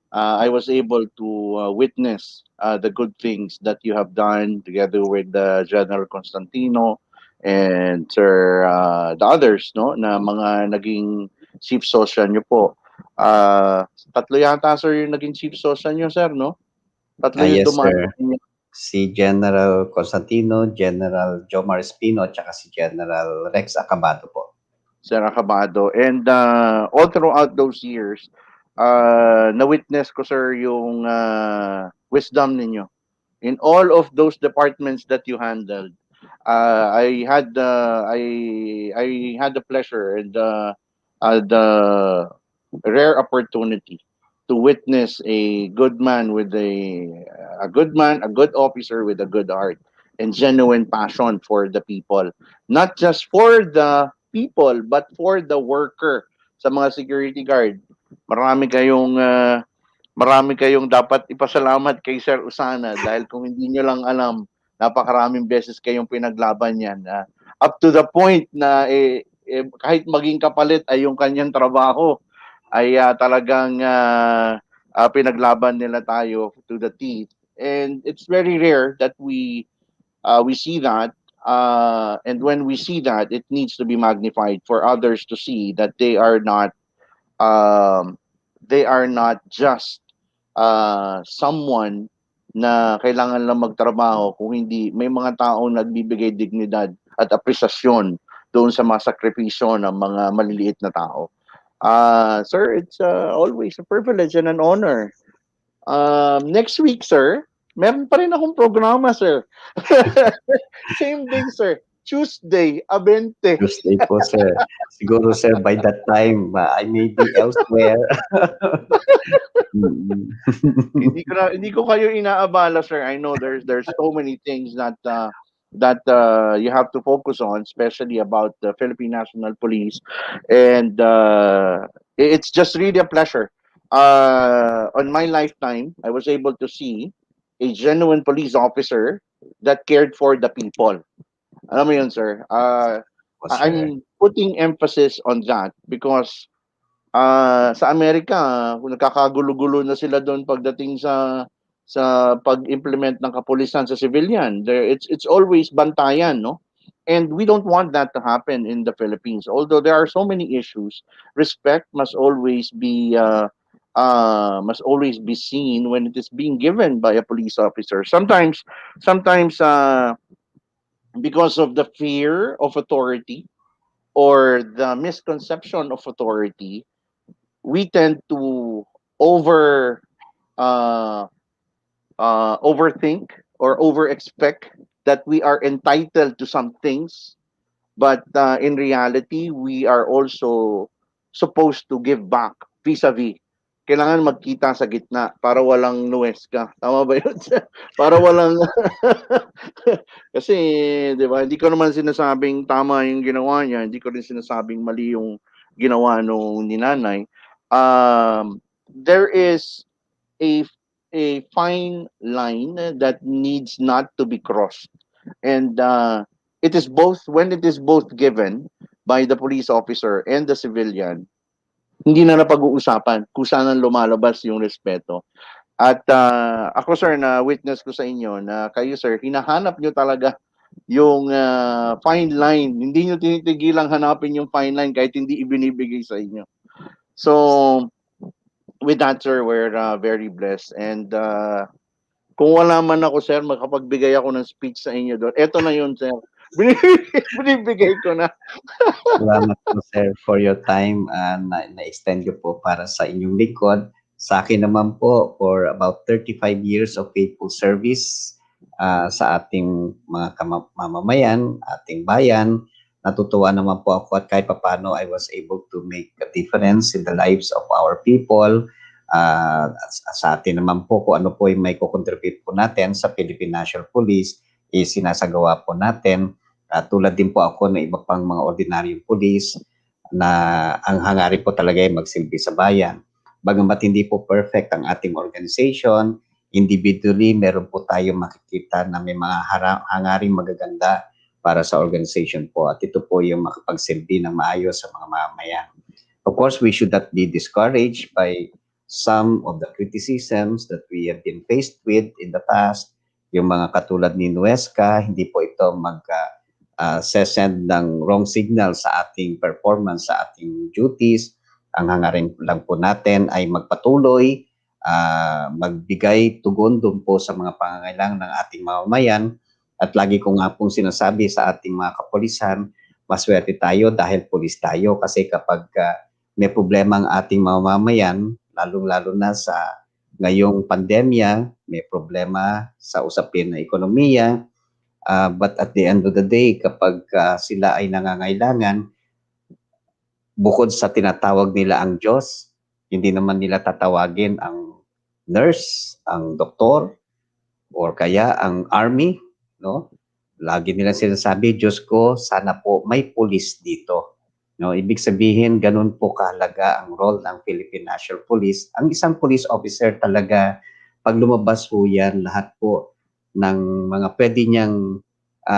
I was able to witness the good things that you have done together with General Constantino and Sir the others, no, na mga naging chief social nyo po. Tatlo yata, sir, yung naging chief social nyo, sir, no? Tatlo yung Yes, dumaan. sir. Si General Constantino, General Jomar Espino, at saka si General Rex Acabado po. Sir Acabado. And all throughout those years, na-witness ko, sir, yung wisdom ninyo. In all of those departments that you handled, I had the pleasure and the rare opportunity to witness a good man with a good officer with a good heart and genuine passion for the people, not just for the people but for the worker. Sa mga security guard, marami kayong dapat ipasalamat kay Sir USANA dahil kung hindi nyo lang alam, napakaraming beses kayong pinaglaban yan. Up to the point na kahit maging kapalit ay yung kanyang trabaho, ay talagang pinaglaban nila tayo to the teeth. And it's very rare that we see that. And when we see that, it needs to be magnified for others to see that they are not just someone na kailangan lang magtrabaho, kung hindi may mga taong nagbibigay dignidad at apresasyon doon sa mga sakripisyo ng mga maliliit na tao. Sir, it's always a privilege and an honor. Next week, sir, meron pa rin akong programa, sir. Same day, sir. Tuesday, 20. Tuesday po, sir. Siguro, sir, by that time, I may be elsewhere. Hindi ko kayo inaabala, sir. I know there's so many things that you have to focus on, especially about the Philippine National Police, and it's just really a pleasure. On my lifetime, I was able to see a genuine police officer that cared for the people. Alam mo yun, sir? I'm putting emphasis on that because sa Amerika, nagkakagulo-gulo na sila doon pagdating sa sa pag-implement ng kapulisan sa civilian. It's always bantayan, no? And we don't want that to happen in the Philippines. Although there are so many issues, respect must always be seen when it is being given by a police officer. Sometimes because of the fear of authority or the misconception of authority, we tend to over uh, overthink or over expect that we are entitled to some things, but in reality we are also supposed to give back vis-a-vis. Kailangan magkita sa gitna para walang nuwes ka. Tama ba yun? Para walang kasi 'di ba, hindi ko naman sinasabing tama yung ginawa niya, hindi ko rin sinasabing mali yung ginawa nung ninanay. There is a fine line that needs not to be crossed, and it is both when it is both given by the police officer and the civilian, hindi na napag-uusapan kung saan lumalabas yung respeto. At ako sir, na witness ko sa inyo na kayo sir, hinahanap nyo talaga yung fine line. Hindi nyo tinitigilang hanapin yung fine line kahit hindi ibinibigay sa inyo. So with that sir, we're very blessed. And kung wala man ako sir, makapagbigay ako ng speech sa inyo doon. Eto na yun sir. Binibigay ko na. Salamat po sir for your time na-extend ko po para sa inyong likod. Sa akin naman po, for about 35 years of faithful service sa ating mga mamamayan, ating bayan, natutuwa naman po ako at kahit papano I was able to make a difference in the lives of our people. Sa atin naman po kung ano po yung may kukontribute po natin sa Philippine National Police, sinasagawa po natin. Tulad din po ako ng iba pang mga ordinaryong pulis na ang hangarin po talaga ay magsilbi sa bayan. Bagamat hindi po perfect ang ating organization, individually meron po tayong makikita na may mga hangaring magaganda para sa organization po. At ito po yung makapagsilbi ng maayos sa mga mamamayan. Of course, we should not be discouraged by some of the criticisms that we have been faced with in the past. Yung mga katulad ni Nuesca, hindi po ito sesend ng wrong signal sa ating performance, sa ating duties. Ang hangarin lang po natin ay magpatuloy, magbigay tugon doon po sa mga pangangailangan ng ating mamamayan. At lagi ko nga pong sinasabi sa ating mga kapulisan, maswerte tayo dahil pulis tayo. Kasi kapag may problema ang ating mamamayan, lalong-lalo na sa ngayong pandemya, may problema sa usapin na ekonomiya, but at the end of the day, kapag sila ay nangangailangan, bukod sa tinatawag nila ang Diyos, hindi naman nila tatawagin ang nurse, ang doktor, or kaya ang army, no? Lagi nila sinasabi, Diyos ko, sana po may pulis dito. No, ibig sabihin, ganun po kahalaga ang role ng Philippine National Police. Ang isang police officer talaga, pag lumabas po yan, lahat po ng mga pwede niyang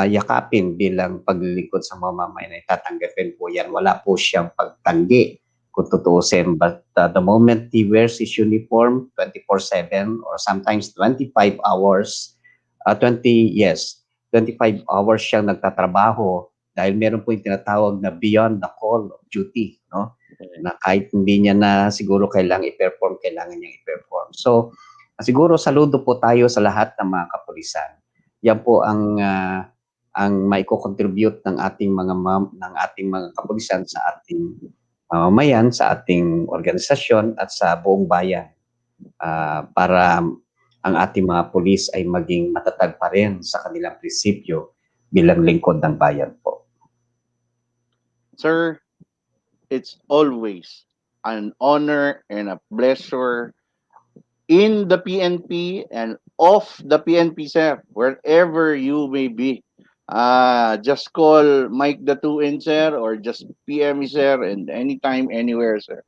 yakapin bilang paglilingkod sa mamamayan ay tatanggapin po yan. Wala po siyang pagtanggi kung tutuusin. But the moment he wears his uniform 24/7 or sometimes 25 hours, 25 hours siyang nagtatrabaho dahil meron po yung tinatawag na beyond the call of duty, no? Na kahit hindi niya na siguro kailangan niyang i-perform. So, siguro saludo po tayo sa lahat ng mga kapulisan. Yan po ang maiko-contribute ng ating mga kapulisan sa ating mamamayan, sa ating organisasyon at sa buong bayan para ang ating mga pulis ay maging matatag pa rin sa kanilang prinsipyo bilang lingkod ng bayan po. Sir, it's always an honor and a pleasure in the PNP and off the PNP, sir, wherever you may be. Just call Mike DATUIN, sir, or just PM me, sir, and anytime, anywhere, sir.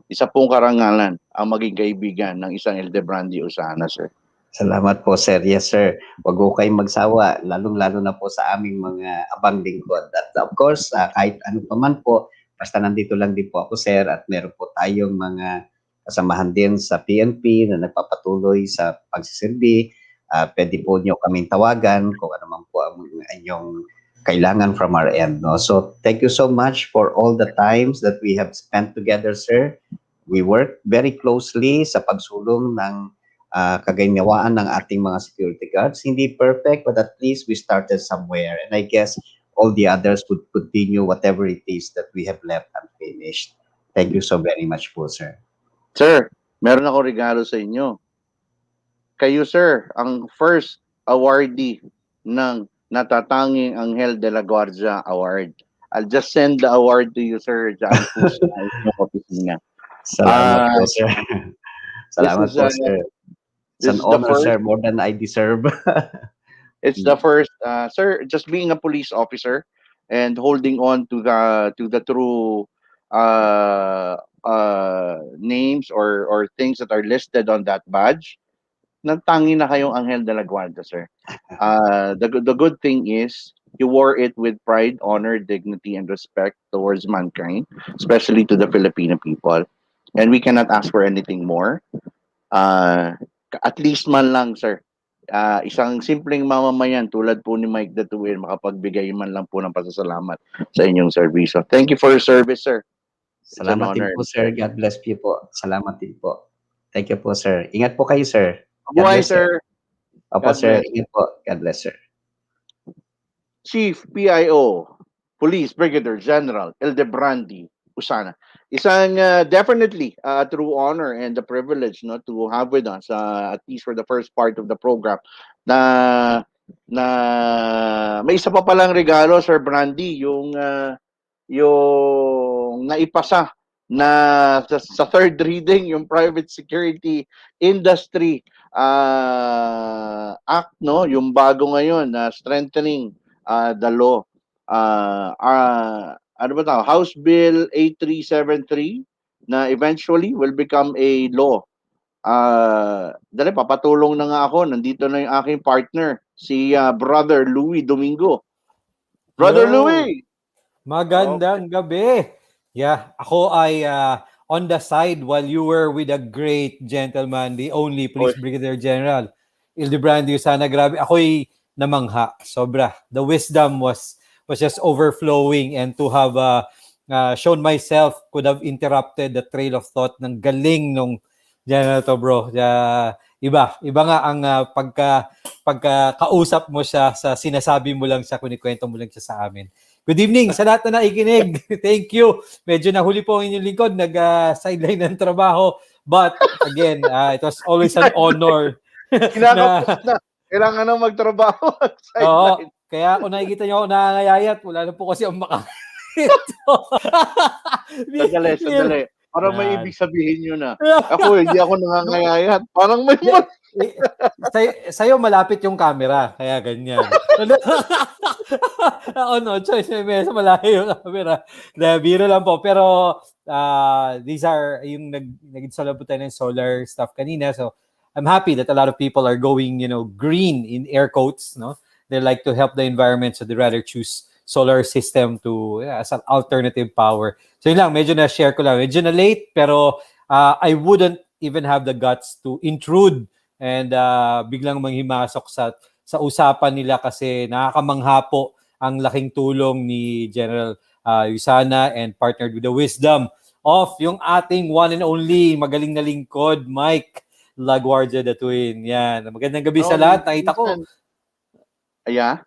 Isa pong karangalan ang maging kaibigan ng isang ILDEBRANDI USANA, sir. Salamat po, sir. Yes, sir. Huwag ko kayong magsawa, lalong-lalo na po sa aming mga abang lingkod. At of course, kahit ano pa man po, basta nandito lang din po ako, sir, at meron po tayong mga kasamahan din sa PNP na nagpapatuloy sa pagsisilbi. Pwede po niyo kaming tawagan kung ano man po ang inyong kailangan from our end. No? So thank you so much for all the times that we have spent together, sir. We work very closely sa pagsulong ng kaganyawaan ng ating mga security guards. Hindi perfect, but at least we started somewhere. And I guess all the others would continue whatever it is that we have left unfinished. Thank you so very much po, sir. Sir, meron ako regalo sa inyo. Kayo, sir, ang first awardee ng natatanging Anghel de la Guardia Award. I'll just send the award to you, sir. Diyan po sa inyong opisina. Salamat po, sir. Salamat po, sir. It's an honor, sir, more than I deserve. It's the first, sir, just being a police officer and holding on to the true names or things that are listed on that badge, nagtangi na kayong Anghel de la Guardia, sir. The good thing is you wore it with pride, honor, dignity, and respect towards mankind, especially to the Filipino people. And we cannot ask for anything more. At least man lang, sir. Isang simpleng mamamayan tulad po ni Mike DATUIN makapagbigay man lang po ng pasasalamat sa inyong serbisyo. Thank you for your service, sir. Salamat din po, sir. God bless you po. Salamat din po. Thank you po, sir. Ingat po kayo, sir. Buhay, sir. Opo, sir. Ingat po. God bless, sir. Chief PIO, Police Brigadier General ILDEBRANDI, USANA. Isang definitely true honor and the privilege no to have with us at least for the first part of the program na may isa pa palang regalo, Sir Brandy, yung naipasa na sa third reading yung Private Security Industry Act, no, yung bago ngayon na strengthening the law. Ano ba tawag? House Bill A3723 na eventually will become a law. Dali, papatulong na nga ako. Nandito na yung aking partner, si Brother Louie Domingo. Brother Louie! Magandang gabi. Yeah, ako ay on the side while you were with a great gentleman, the only Police Brigadier General, ILDEBRANDI, USANA. Grabe, ako'y namangha. Sobra. The wisdom was just overflowing, and to have shown myself could have interrupted the trail of thought ng galing nung General to, bro. Iba nga ang pagkakausap mo siya sa sinasabi mo lang sa kunikwento mo lang siya sa amin. Good evening sa lahat na naikinig. Thank you. Medyo nahuli po ang inyong lingkod, nag-sideline ng trabaho. But again, it was always an honor. Kailangan na magtrabaho. Oo, kaya kung nakikita nyo ako nakangayayat, wala na po kasi ang Sadali. Para may ibig sabihin yun na. Ako, hindi ako nangangayayat. Parang may Sa'yo malapit yung camera, kaya ganyan. Ako no choice, may malayo yung camera. Biro lang po. Pero these are yung nag-install po tayo ng solar stuff kanina. So I'm happy that a lot of people are going, green in air quotes, no? They like to help the environment, so they rather choose solar system to as an alternative power. So yun lang, medyo na-share ko lang. Medyo na late, pero I wouldn't even have the guts to intrude and biglang manghimasok sa usapan nila kasi nakakamangha po ang laking tulong ni General USANA and partnered with the wisdom of yung ating one and only magaling na lingkod, Mike Guardia DWDD. Yan. Magandang gabi sa lahat. Nakita ko. Yeah.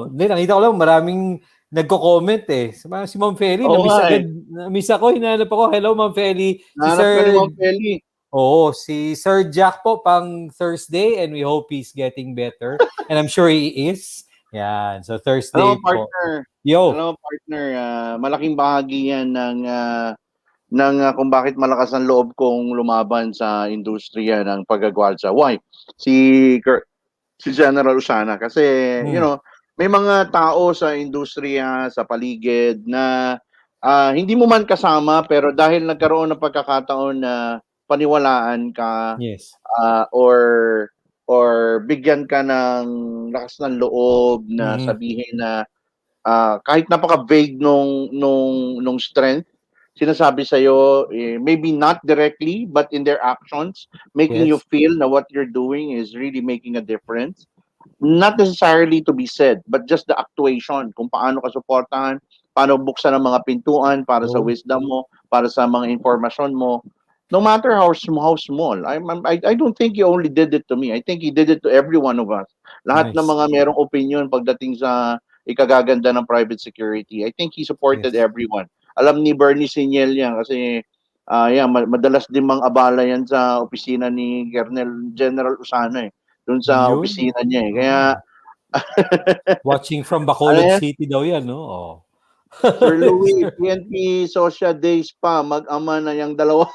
Nakita ko lang maraming nagko-comment eh. Si Ma'am Feli, na-miss ako, hinanap ako. Hello, Ma'am Feli. Si Sir Jack po pang Thursday, and we hope he's getting better. And I'm sure he is. Yan. So Thursday Hello, partner. Yo. Hello, partner. Malaking bahagi yan ng kung bakit malakas ang loob kong lumaban sa industriya ng paggagwalsa. Why? Si General USANA. Kasi, may mga tao sa industriya, sa paligid na hindi mo man kasama pero dahil nagkaroon ng pagkakataon na paniwalaan ka or bigyan ka ng lakas ng loob na sabihin na kahit napaka-vague nung strength sinasabi sa'yo, maybe not directly, but in their actions, making you Yes. feel na what you're doing is really making a difference. Not necessarily to be said, but just the actuation, kung paano ka suportahan, paano buksan ang mga pintuan para sa Oh, wisdom mo, para sa mga informasyon mo. No matter how small. I don't think he only did it to me. I think he did it to every one of us. Lahat ng nice. mga merong opinion pagdating sa ikagaganda ng private security. I think he supported Yes. everyone. Alam ni Bernie Siniel yan kasi madalas din mang abala yan sa opisina ni General Usana doon sa Yun. opisina niya Kaya Watching from ano Bacolod yan, City daw yan, no? Oh. Sir Louie, PNP Social Days pa, mag-ama na yung dalawa.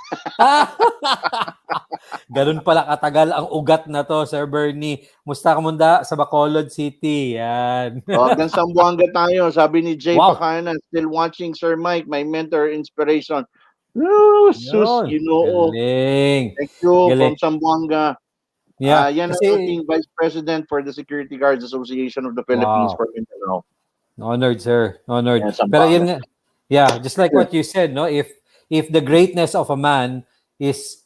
Ganun pala katagal ang ugat na to, Sir Bernie. Musta ka munda sa Bacolod City? Yan. Hanggang Sambuanga tayo. Sabi ni Jay Wow. Pacana, still watching Sir Mike, my mentor, inspiration. Oh, sus, Yun. Ginoo. Galing. Thank you Galing. from Sambuanga. Yeah. Yan ang Kasi, ating Vice President for the Security Guards Association of the Philippines wow. for Mindanao. Honored, sir. Honored. Yan, Sambuanga. Pero yun nga, yeah, just like what you said, no? If the greatness of a man is,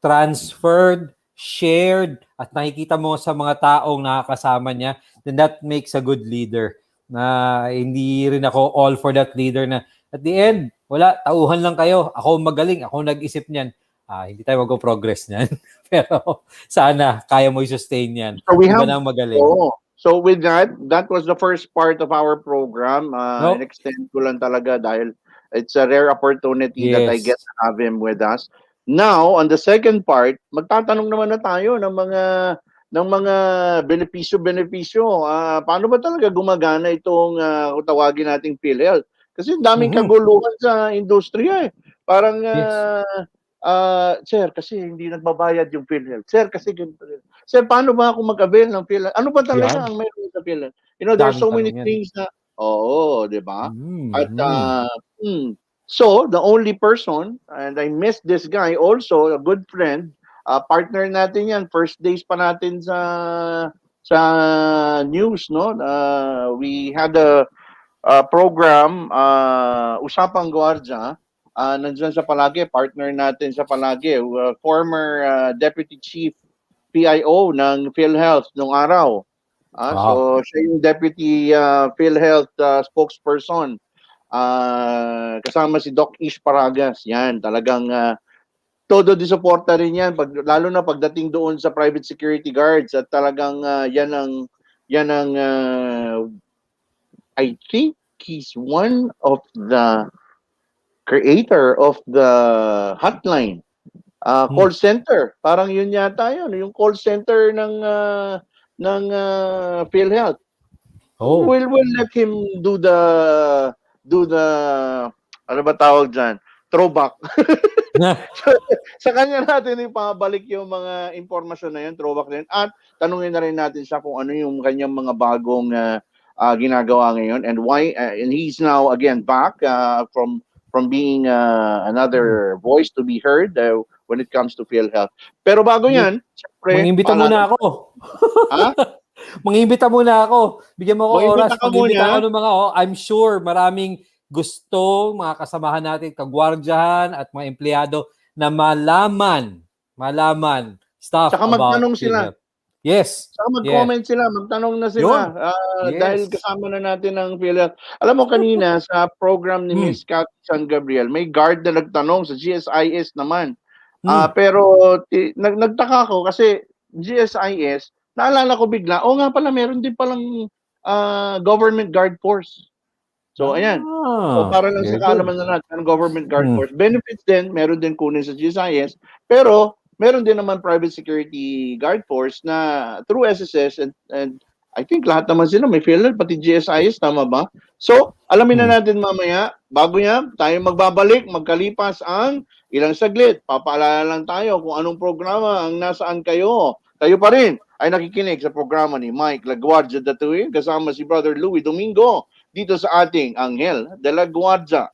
transferred, shared, at nakikita mo sa mga taong nakakasama niya, then that makes a good leader. Na hindi rin ako all for that leader na at the end, wala, tauhan lang kayo. Ako magaling, ako nag-isip niyan. Hindi tayo mag-progress niyan. Pero sana kaya mo i-sustain yan. So we Iba have, nang magaling. So with that was the first part of our program. Nope. In-extend ko lang talaga dahil it's a rare opportunity that I Yes. get to have him with us. Now, on the second part, magtatanong naman na tayo ng mga benepisyo. Paano ba talaga gumagana itong kung tawagin nating PhilHealth? Kasi daming kaguluhan sa industriya Parang sir, kasi hindi nagbabayad yung PhilHealth. Sir, kasi sir, paano ba ako mag-avail ng PhilHealth? Ano ba talaga ang meron sa PhilHealth? There's so many things na, di ba? At, so, the only person, and I miss this guy also, a good friend, partner natin yan, first days pa natin sa news, no? We had a program, Usapang Guardia, nandiyan sa Palagi, partner natin sa Palagi, former Deputy Chief PIO ng PhilHealth nung araw. So, siya yung Deputy PhilHealth spokesperson. Kasama si Doc Ish Paragas. Yan, talagang todo di suporta rin yan, lalo na pagdating doon sa private security guards. At talagang yan ang I think he's one of the creator of the hotline call center. Parang yun yata yun, yung call center ng PhilHealth. We'll let him do the ano ba tawag dyan? Throwback. Sa kanya natin ipabalik yung mga informasyon na yun, throwback na yun. At tanungin na rin natin siya kung ano yung kanyang mga bagong ginagawa ngayon and why and he's now again back from being another voice to be heard when it comes to PhilHealth. Pero bago yan, siyempre, Mangimbita muna ako. Ha? Mangimbita muna ako. Bigyan mo ako oras. Mangimbita ako ng mga, I'm sure maraming gusto, mga kasamahan natin, kagwardyahan at mga empleyado na malaman stuff Saka about magtanong sila. PhilHealth. Yes. Saka mag-comment sila, magtanong na sila. Yes. Dahil kasama na natin ang PhilHealth. Alam mo kanina sa program ni Miss Cathy San Gabriel, may guard na nagtanong sa GSIS naman. Pero nagtaka ko kasi GSIS, naalala ko bigla, nga pala meron din palang government guard force. So ayan. So para lang sa kaalaman na natin ang government guard force. Benefits din, meron din kunin sa GSIS, pero meron din naman private security guard force na through SSS and I think lahat naman sila may PhilHealth, pati GSIS, tama ba? So, alamin na natin mamaya, bago yan, tayo magbabalik, magkalipas ang ilang saglit. Papaalala lang tayo kung anong programa ang nasaan kayo. Tayo pa rin ay nakikinig sa programa ni Mike Laguardia DATUIN kasama si Brother Louie Domingo dito sa ating Anghel de la Guardia.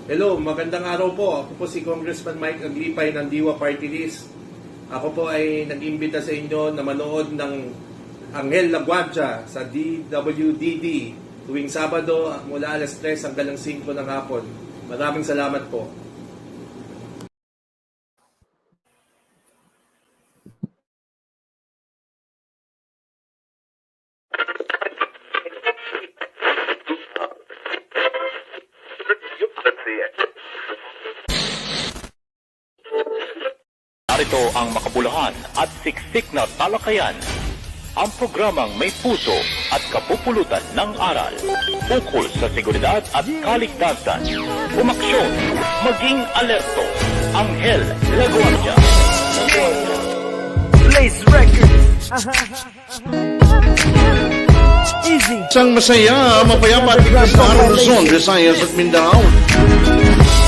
Hello, magandang araw po. Ako po si Congressman Mike Aglipay ng DIWA Party List. Ako po ay nag-imbita sa inyo na manood ng Anghel la Guardia sa DWDD tuwing Sabado mula alas 3 hanggang 5 ng hapon. Maraming salamat po. Narito ang makabuluhan at siksik na talakayan. Ang programang may puso at kapupulutan ng aral. Ukol sa seguridad at kaligtasan. Umaksyon, maging alerto. Anghel la Guardia. Place Records. Easy. Isang masaya, mapayapa at ligtas na araw Luzon, Visayas at Mindanao.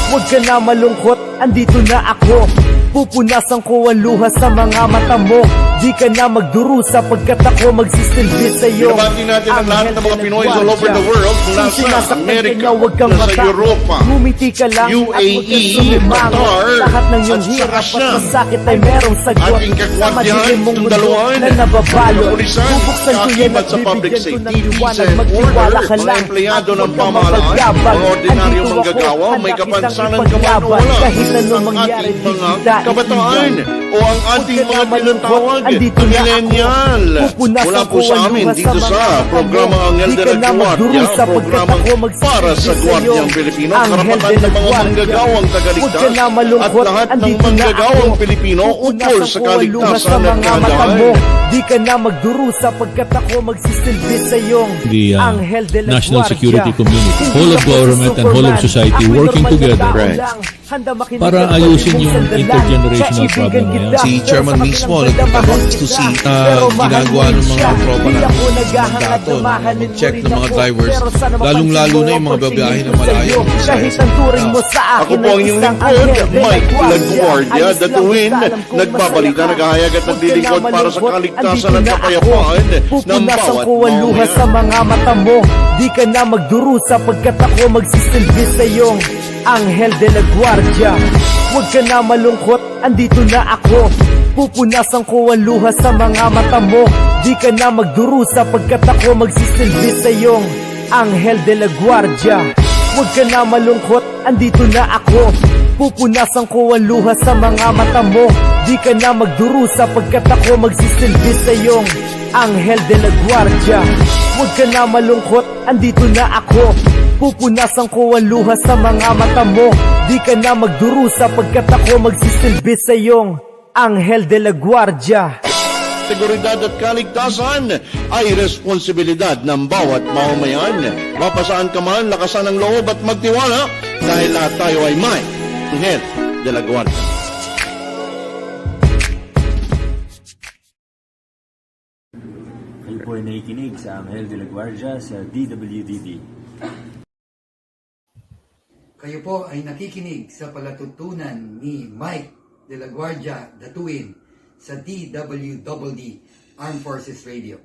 Huwag ka na malungkot, andito na ako. Pupunasan ko ang luha sa mga mata mo. Di ka na magdurusa pagkat ako magsisilbi sa'yo. Binabati natin ang lahat ng mga Pinoy all over the world mula sa Amerika, sa Europa, Ngumiti ka lang UAE, Qatar, lahat ng iyong at sa hirap at Russia. masakit ay merong sagot. Ating Sa kagwardyahan, madilim mong mundo Daluan, na nababalo. kapulisan, Bubuksan ko yan at kaakibat sa public bibigyan ko ng safety, liwanag. peace and Magtiwala order, ka mga lang empleyado at ng huwag kang pamahalaan, mapagyabang. mga ordinaryong Andito manggagawa, ako, may handa kapansanan kitang ka man o ipaglaban. wala, Kahit anong ang mangyari, ating mga di kita kabataan iiwan. o ang ating Huwag ka mga na malungkot, tinatawag andito na na ako. millennial. Pupunasan Mula po ko sa ang amin luha dito sa sa mga programang mata mo. Anghel Di de ka la na Guardia, magdurusa pagkat programang ako magsisilbi para sa sa'yo. Guardiang Pilipino, Anghel karapatan de la ng mga Guardia. manggagawang Huwag tagaligtas ka na at malungkot, lahat ng andito na manggagawang ako. Pilipino ukol Pupunasan sa ko ang luha sa kaligtasan at mga mata kahandaan. mo. Di ka na magdurusa pagkat ako magsisilbi sa'yo. The Anghel de la national Guardia. security community, Hindi whole of ako government and whole of Superman. society Ako'y working normal na together tao Right. lang. Handa makinig para at ayusin pwede mong yung sandalan. intergenerational Kaibigan problem na yan. kita, Si pero Chairman sa mismo kabilang nagtatanong banda, to see pero mahal ginagawa mo ng siya. mga tropa Di ng ako naghahangad dato, na mahalin mo mag-check rin ng mga ako. drivers, Pero sana lalong-lalo mapansin na yung mo mga ang babiyahe na pagsingil malayo. sa'yo. Kahit ang turing mo sa Ako akin po ay ang inyong isang lingkod, Anghel de la Mike Guardia. Laguardia, Ayos lang DATUIN, basta alam kong nagbabalita, masaya ka. naghahayagat, Huwag ka naglilingkod na para sa malungkot, kaligtasan andito at na kapayapaan ako. ng Pupunasan bawat ko ang luha mamamayan. sa mga mata mo. Di ka na magdurusa pagkat ako magsisilbi sa'yo. Anghel de la Guardia. Huwag ka na malungkot, andito na ako. Pupunasan ko ang luha sa mga mata mo. Di ka na magdurusa pagkat ako magsisilbi sa'yo. Anghel de la Guardia. Huwag ka na malungkot, andito na ako. Pupunasan ko ang luha sa mga mata mo. Di ka na magdurusa pagkat ako magsisilbi sa'yo. Anghel de la Guardia. Huwag ka na malungkot, andito na ako. Pupunasan ko ang luha sa mga mata mo. Di ka na magdurusa pagkat ako magsisilbi sa'yo. Anghel de la Guardia. Seguridad at kaligtasan ay responsibilidad ng bawat mamamayan. Mapasaan ka man, lakasan ang loob at magtiwala dahil lahat tayo ay may Anghel de la Guardia. Kayo po ay nakikinig sa Anghel de la Guardia sa DWDD. Kayo po ay nakikinig sa palatuntunan ni Mike de la Guardia, DATUIN, sa DWDD Armed Forces Radio.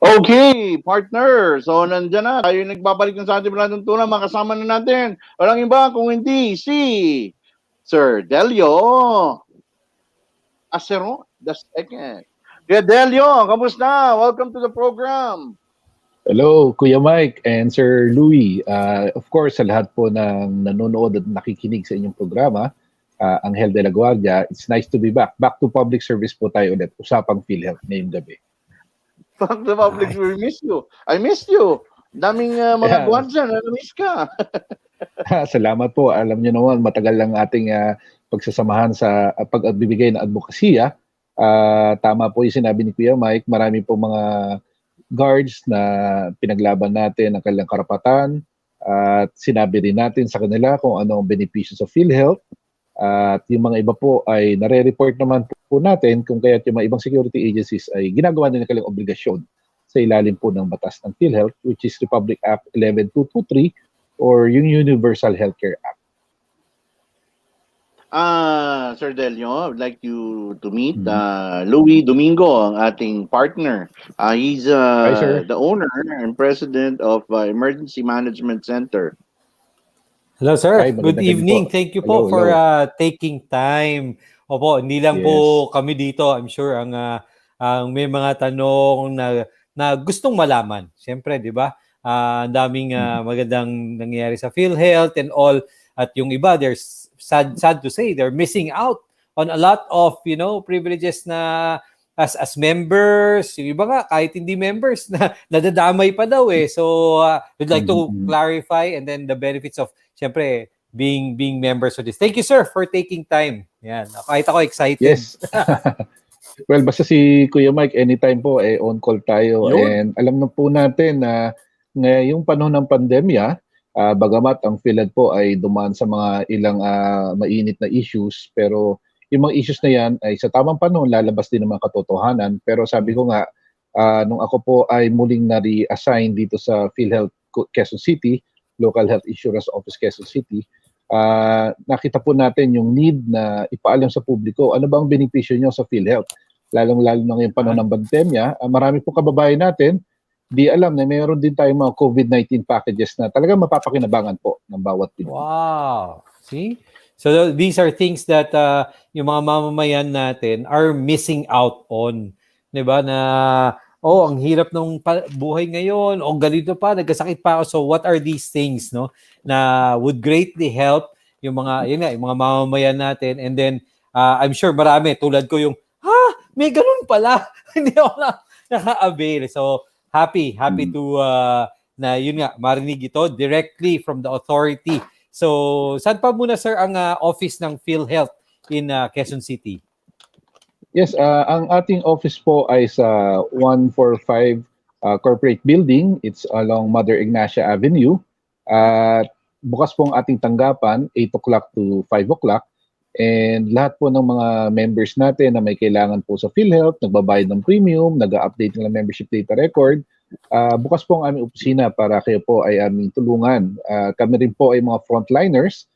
Okay, partner. So, nandyan na. Tayo nagbabalik na sa ating palatuntunan. Makasama na natin. Walang iba kung hindi si Sir DELIO ASERON the second. Kuya DELIO, kamusta? Welcome to the program. Hello, Kuya Mike and Sir Louie. Of course, sa lahat po ng nanonood at nakikinig sa inyong programa, Anghel de la Guardia, it's nice to be back. Back to public service po tayo ulit. Usapang PhilHealth ngayong gabi. Back to public, we miss you. I miss you. Daming mga guardia na na-miss ka. Salamat po. Alam niyo naman, matagal lang ating pagsasamahan sa pagbibigay ng advokasya. Tama po yung sinabi ni Kuya Mike. Marami po mga guards na pinaglaban natin ang kanilang karapatan at sinabi rin natin sa kanila kung ano ang benepisyo sa PhilHealth at yung mga iba po ay nare-report naman po natin kung kaya't yung mga ibang security agencies ay ginagawa nila kanilang obligasyon sa ilalim po ng batas ng PhilHealth, which is Republic Act 11223 or yung Universal Healthcare Act. Sir Delio, I would like you to meet Louie Domingo, ang ating partner. He's Hi, sir. the owner and president of Emergency Management Center. Hello, sir. Hi, Good magandang gabi evening. po. Thank you Hello, po for hello. taking time. Opo, hindi lang Yes. po kami dito. I'm sure ang may mga tanong na gustong malaman. Siyempre, di ba? Ang daming magandang nangyayari sa PhilHealth and all. At yung iba, they're sad to say, they're missing out on a lot of, privileges na as members. Yung iba nga, kahit hindi members, nadadamay pa daw eh. So, we'd like to clarify and then the benefits of, siyempre, being members of this. Thank you, sir, for taking time. Yan. Kahit ako excited. Yes. Well, basta si Kuya Mike, anytime po, on call tayo. Yun. And alam na po natin na ngayong panahon ng pandemya, bagamat ang PhilHealth po ay dumaan sa mga ilang mainit na issues, pero yung mga issues na yan ay sa tamang panahon lalabas din ng mga katotohanan. Pero sabi ko nga, nung ako po ay muling na-reassign dito sa PhilHealth Quezon City, Local Health Insurance Office Quezon City, nakita po natin yung need na ipaalam sa publiko ano bang benepisyo nyo sa PhilHealth. Lalong-lalo na ngayong panahon ng pandemya, marami po kababayan natin di alam na mayroon din tayong mga COVID-19 packages na talagang mapapakinabangan po ng bawat Pinoy. Wow. See? So these are things that yung mga mamamayan natin are missing out on. 'Di ba? Na ang hirap ng buhay ngayon, ganito pa, nagkasakit pa ako. So what are these things, no? Na would greatly help yung mga yung mga mamamayan natin. And then I'm sure marami tulad ko yung may ganun pala. Hindi ako naka-avail. So happy to na yun nga marinig ito directly from the authority. So saan pa muna, sir, ang office ng PhilHealth in Quezon City? Yes, ang ating office po ay sa 145 Corporate Building. It's along Mother Ignacia Avenue. Bukas po ang ating tanggapan 8 o'clock to 5 o'clock. And lahat po ng mga members natin na may kailangan po sa PhilHealth, nagbabayad ng premium, nag-update ng membership data record, bukas po ang aming opisina para kayo po ay aming tulungan. Kami rin po ay mga frontliners.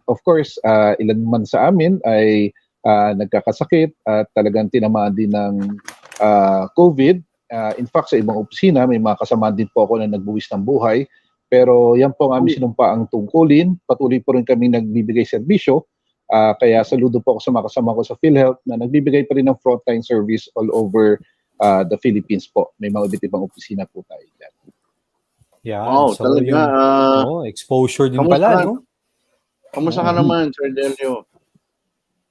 Of course, ilan man sa amin ay nagkakasakit at talagang tinamaan din ng COVID. In fact, sa ibang opisina, may mga kasama din po ako na nagbuwis ng buhay. Pero yan po ang aming sinumpaang tungkulin. Patuloy po rin kami nagbibigay serbisyo. Kaya saludo po ako sa mga kasama ko sa PhilHealth na nagbibigay pa rin ng frontline service all over the Philippines po. May mga iba't ibang opisina po tayo dyan. Yeah, Wow, so talaga. exposure din pala, no? Kamusta ka naman, Sir Delio?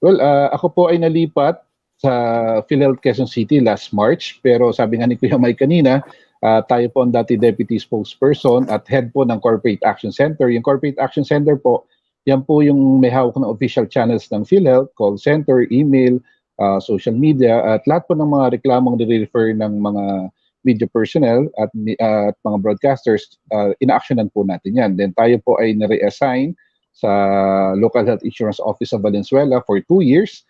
Well, ako po ay nalipat sa PhilHealth Quezon City last March. Pero sabi nga ni Kuya Mike kanina, tayo po ang dati deputy spokesperson at head po ng Corporate Action Center. Yung Corporate Action Center po, yan po yung may hawak ng official channels ng PhilHealth, call center, email, social media, at lahat po ng mga reklamong nire-refer ng mga media personnel at mga broadcasters, ina-actionan po natin yan. Then tayo po ay na-reassign sa Local Health Insurance Office of Valenzuela for 2 years.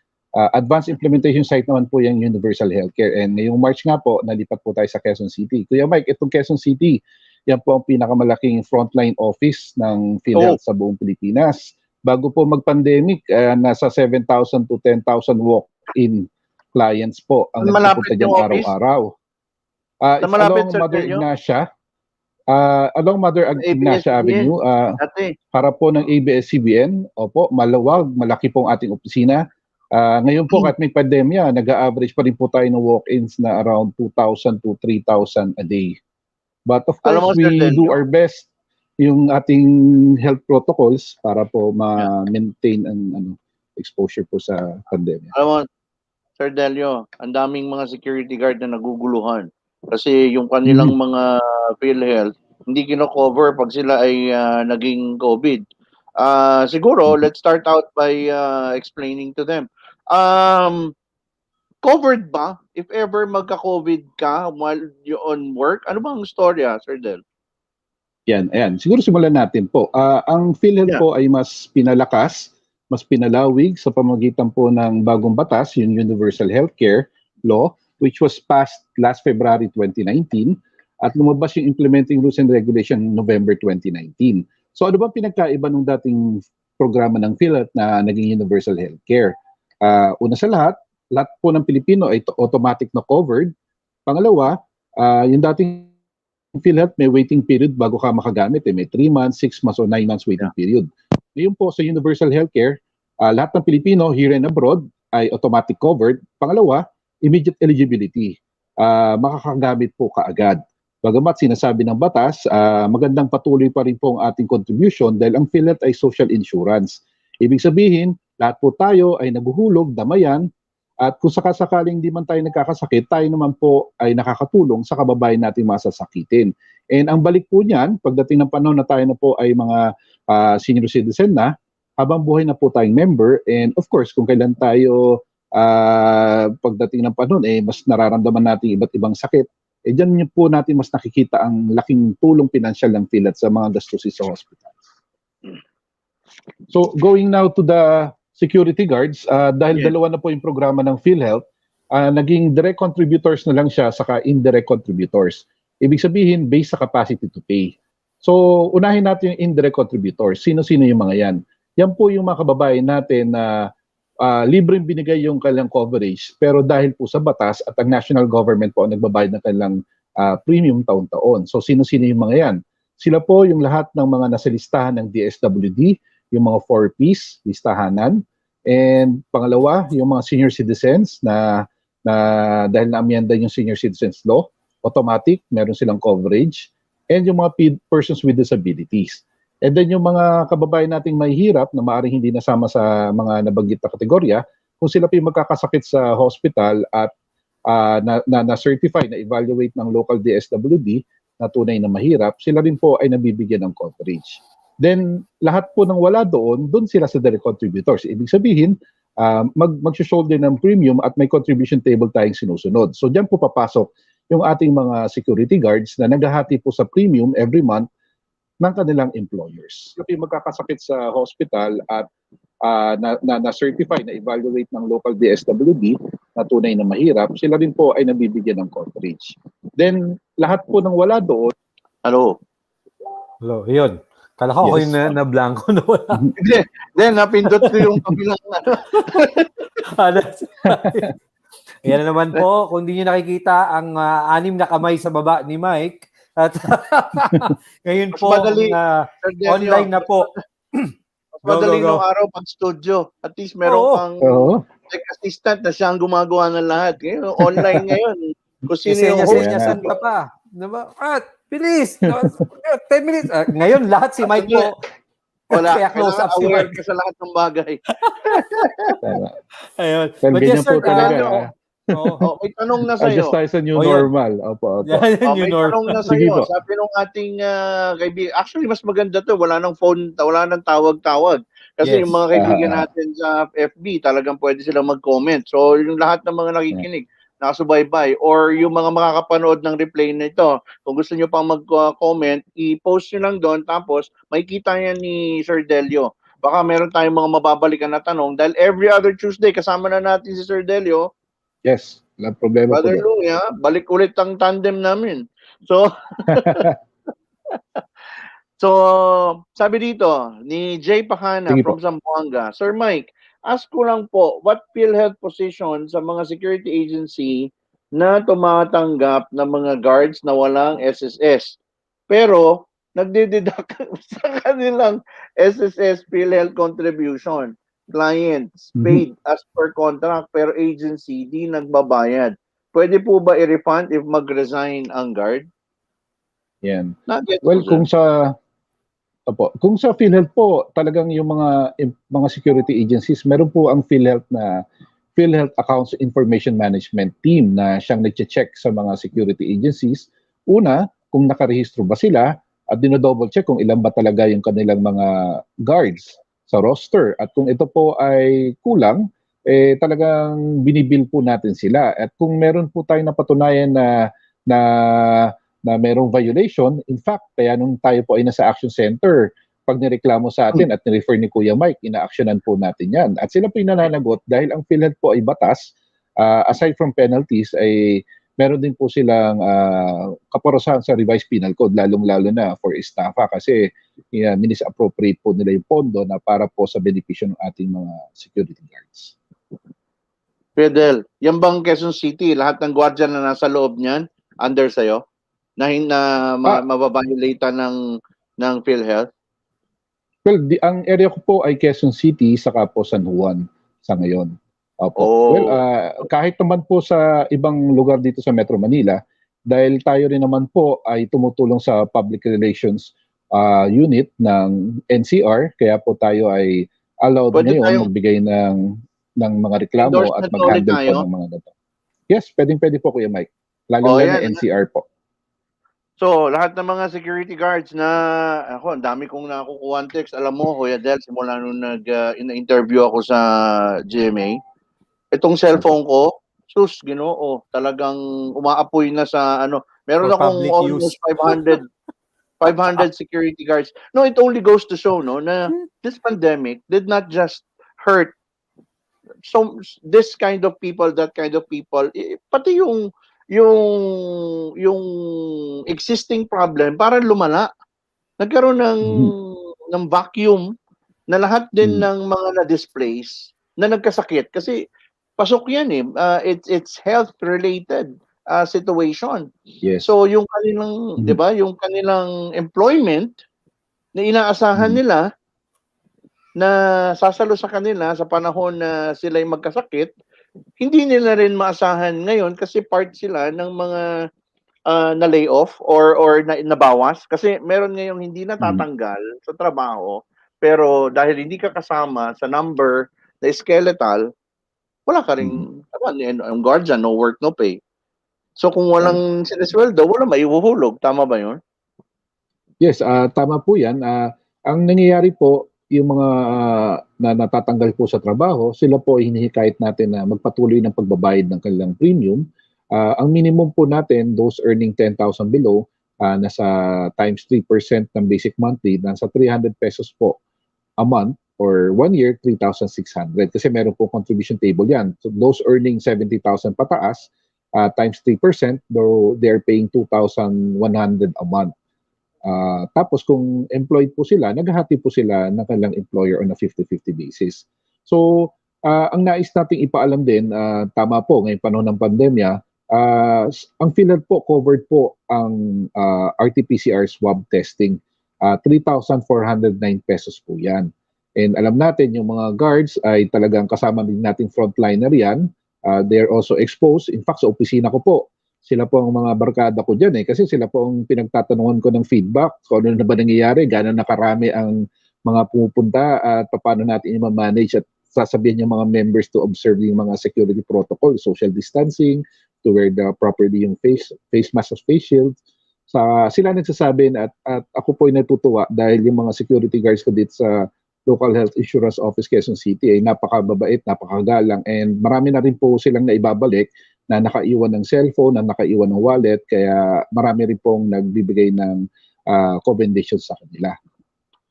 Advanced implementation site naman po yung Universal Healthcare. And ngayong March nga po, nalipat po tayo sa Quezon City. Kuya Mike, itong Quezon City, yan po ang pinakamalaking frontline office ng PhilHealth sa buong Pilipinas. Bago po mag-pandemic, nasa 7,000 to 10,000 walk-in clients po ang nagpupunta dyan araw-araw. Along Mother Ignacia, along Mother Ignacia Avenue, para po ng ABS-CBN, opo, malawag, malaki pong ating opisina. Ngayon po, kahit may pandemya, nag-a-average pa rin po tayo ng walk-ins na around 2,000 to 3,000 a day. But of course, we do our best yung ating health protocols para po ma-maintain ang exposure po sa pandemya. Alam mo, Sir Delio, ang daming mga security guard na naguguluhan kasi yung kanilang mga PhilHealth hindi kino-cover pag sila ay naging COVID. Siguro, let's start out by explaining to them. Covered ba if ever magka-COVID ka while you're on work? Ano bang storya, Sir Del? Yan, ayan. Siguro simulan natin po. Ang PhilHealth po ay mas pinalakas, mas pinalawig sa pamamagitan po ng bagong batas, yung Universal Healthcare Law, which was passed last February 2019 at lumabas yung implementing rules and regulation November 2019. So ano ba pinagkaiba ng dating programa ng PhilHealth na naging universal healthcare. Una sa lahat po ng Pilipino ay automatic na covered. Pangalawa, yung dating PhilHealth may waiting period bago ka makagamit. May 3 months, 6 months, o 9 months waiting period. Ngayon po sa universal healthcare, lahat ng Pilipino here and abroad ay automatic covered. Pangalawa, immediate eligibility. Makakagamit po kaagad. Bagamat sinasabi ng batas, magandang patuloy pa rin po ang ating contribution dahil ang PhilHealth ay social insurance. Ibig sabihin, lahat po tayo ay naguhulog, damayan, at kung sakasakaling di man tayo nagkakasakit, tayo naman po ay nakakatulong sa kababayan natin masasakitin. And ang balik po niyan, pagdating ng panahon na tayo na po ay mga senior citizen na, habang buhay na po tayong member, and of course, kung kailan tayo pagdating ng panahon, mas nararamdaman natin iba't ibang sakit, dyan niyo po natin mas nakikita ang laking tulong pinansyal ng PhilHealth sa mga gastusin sa hospital. So, going now to the security guards, dahil dalawa na po yung programa ng PhilHealth, naging direct contributors na lang siya saka indirect contributors. Ibig sabihin, based sa capacity to pay. So, unahin natin yung indirect contributors. Sino-sino yung mga yan? Yan po yung mga kababayan natin na libreng binigay yung kanilang coverage, pero dahil po sa batas at ang national government po ang nagbabayad ng kanilang premium taon-taon. So sino-sino yung mga yan? Sila po yung lahat ng mga nasa listahan ng DSWD, yung mga 4Ps, listahanan, and pangalawa, yung mga senior citizens na dahil na-amyenda yung senior citizens law, automatic, meron silang coverage, and yung mga persons with disabilities. And then yung mga kababayan nating mahihirap na maaaring hindi nasama sa mga nabanggit na kategorya, kung sila pa yung magkakasakit sa hospital at na-certify, na-evaluate ng local DSWD na tunay na mahirap, sila rin po ay nabibigyan ng coverage. Then lahat po ng wala doon sila sa direct contributors. Ibig sabihin, mag-shoulder ng premium at may contribution table tayong sinusunod. So diyan po papasok yung ating mga security guards na naghahati po sa premium every month ng kanilang employers. Kapag magkakasakit sa hospital at na-certify, na-evaluate ng local DSWD na tunay na mahirap, sila rin po ay nabibigyan ng coverage. Then, lahat po ng wala doon. Hello? Hello, yun. Kala ko Yes. yung na-blanco na wala. Then, napindot ko yung kabilang Ayan na naman po, kung di nyo nakikita ang 6 na kamay sa baba ni Mike, at ngayon po, online na po. Madaling nung araw pag studio. At least meron pang tech assistant na siyang gumagawa ng lahat. Ngayon, online ngayon. Kung sino yung host. Saan ka pa? Diba? Bilis! 10 minutes. Ngayon, lahat si Mike po. Wala. Kaya close up si aware Mike. ka sa lahat ng bagay. Ayun. But yes, sir, po talaga. May tanong na sa'yo. Adjust tayo sa new normal. Opo. May tanong na sa'yo. Sabi nung ating kaibigan, actually mas maganda to, wala nang phone, wala nang tawag-tawag. Kasi yung mga kaibigan natin sa FB, talagang pwede silang mag-comment. So yung lahat ng mga nakikinig, nakasubaybay, or yung mga makakapanood ng replay na ito, kung gusto nyo pang mag-comment, i-post nyo lang doon, tapos makikita yan ni Sir DELIO. Baka meron tayong mga mababalikan na tanong, dahil every other Tuesday, kasama na natin si Sir DELIO. Yes, walang problema Brother po. LOUIE, balik ulit ang tandem namin. So, sabi dito, ni Jay Pahana from Zamboanga, Sir Mike, ask ko lang po, what PhilHealth position sa mga security agency na tumatanggap ng mga guards na walang SSS, pero nagdideduct sa kanilang SSS PhilHealth contribution? Clients paid as per contract pero agency di nagbabayad. Pwede po ba i-refund if mag-resign ang guard? Yan. Well, kung sa PhilHealth po, talagang yung mga security agencies, meron po ang PhilHealth na PhilHealth Accounts Information Management Team na siyang nagche-check sa mga security agencies. Una, kung nakarehistro ba sila at dino-double check kung ilan ba talaga yung kanilang mga guards sa roster. At kung ito po ay kulang, talagang binibill po natin sila. At kung meron po tayong napatunayan na merong violation, in fact, kaya nung tayo po ay nasa action center, pag nireklamo sa atin at nirefer ni Kuya Mike, ina-actionan po natin yan. At sila po yung nananagot dahil ang PhilHealth po ay batas, aside from penalties, ay meron din po silang kaparusahan sa revised penal code, lalong-lalo na for estafa kasi minisappropriate po nila yung pondo na para po sa benepisyo ng ating mga security guards. Fidel, yan bang Quezon City, lahat ng gwardiya na nasa loob niyan, under sa'yo? Na mababiolate ng PhilHealth? Well, ang area ko po ay Quezon City, saka po San Juan sa ngayon. Opo. Well, kahit naman po sa ibang lugar dito sa Metro Manila, dahil tayo rin naman po ay tumutulong sa public relations unit ng NCR, kaya po tayo ay allowed ngayon magbigay ng mga reklamo at mag-handle po ng mga data. Yes, pwedeng-pwede po Kuya Mike. Lalo na NCR po. So, lahat ng mga security guards na, ang dami kong nakukuha text. Alam mo, Kuya Del, simula nung in-interview ako sa GMA, itong cellphone ko, sus, Ginoo, talagang umaapoy na sa meron akong almost 500 security guards. No, it only goes to show, na this pandemic did not just hurt this kind of people, that kind of people, pati yung existing problem parang lumala. Nagkaroon ng vacuum na lahat din ng mga na-displace na nagkasakit kasi pasok yan it's health related situation. Yes. So yung kanilang 'di ba, yung kanilang employment na inaasahan nila na sasalo sa kanila sa panahon na sila ay magkasakit, hindi nila rin maasahan ngayon kasi part sila ng mga na layoff or nabawas kasi meron ngayong hindi natatanggal sa trabaho pero dahil hindi ka kasama sa number na skeletal, wala ka ring ang guardian, no work, no pay. So kung walang sinesweldo, wala maihuhulog. Tama ba yun? Yes, tama po yan. Ang nangyayari po, yung mga na natatanggal po sa trabaho, sila po ay hinihikayat natin na magpatuloy ng pagbabayad ng kanilang premium. Ang minimum po natin, those earning 10,000 below, nasa times 3% ng basic monthly, nasa 300 pesos po a month or 1 year, 3,600. Kasi meron po contribution table yan. So those earning 70,000 pataas, times 3%, though they're paying 2,100 a month. Tapos kung employed po sila, naghahati po sila ng kanilang employer on a 50-50 basis. So, ang nais nating ipaalam din, tama po, ngayong panahon ng pandemya, ang PhilHealth po covered po ang RT-PCR swab testing. 3,409 pesos po yan. And alam natin, yung mga guards ay talagang kasama din nating frontliner yan. They're also exposed. In fact, sa opisina ko po, sila po ang mga barkada ko dyan kasi sila po ang pinagtatanungan ko ng feedback. So ano na ba nangyayari? Gano'n nakarami ang mga pumupunta at paano natin i-manage at sasabihin yung mga members to observe yung mga security protocol, social distancing, to wear properly yung face mask or face shield. Sila nagsasabi at ako po ay natutuwa dahil yung mga security guards ko dito sa Local Health Insurance Office Quezon City ay napakababait, napakagalang and marami na rin po silang naibabalik na nakaiwan ng cellphone, na nakaiwan ng wallet, kaya marami rin pong nagbibigay ng commendations sa kanila.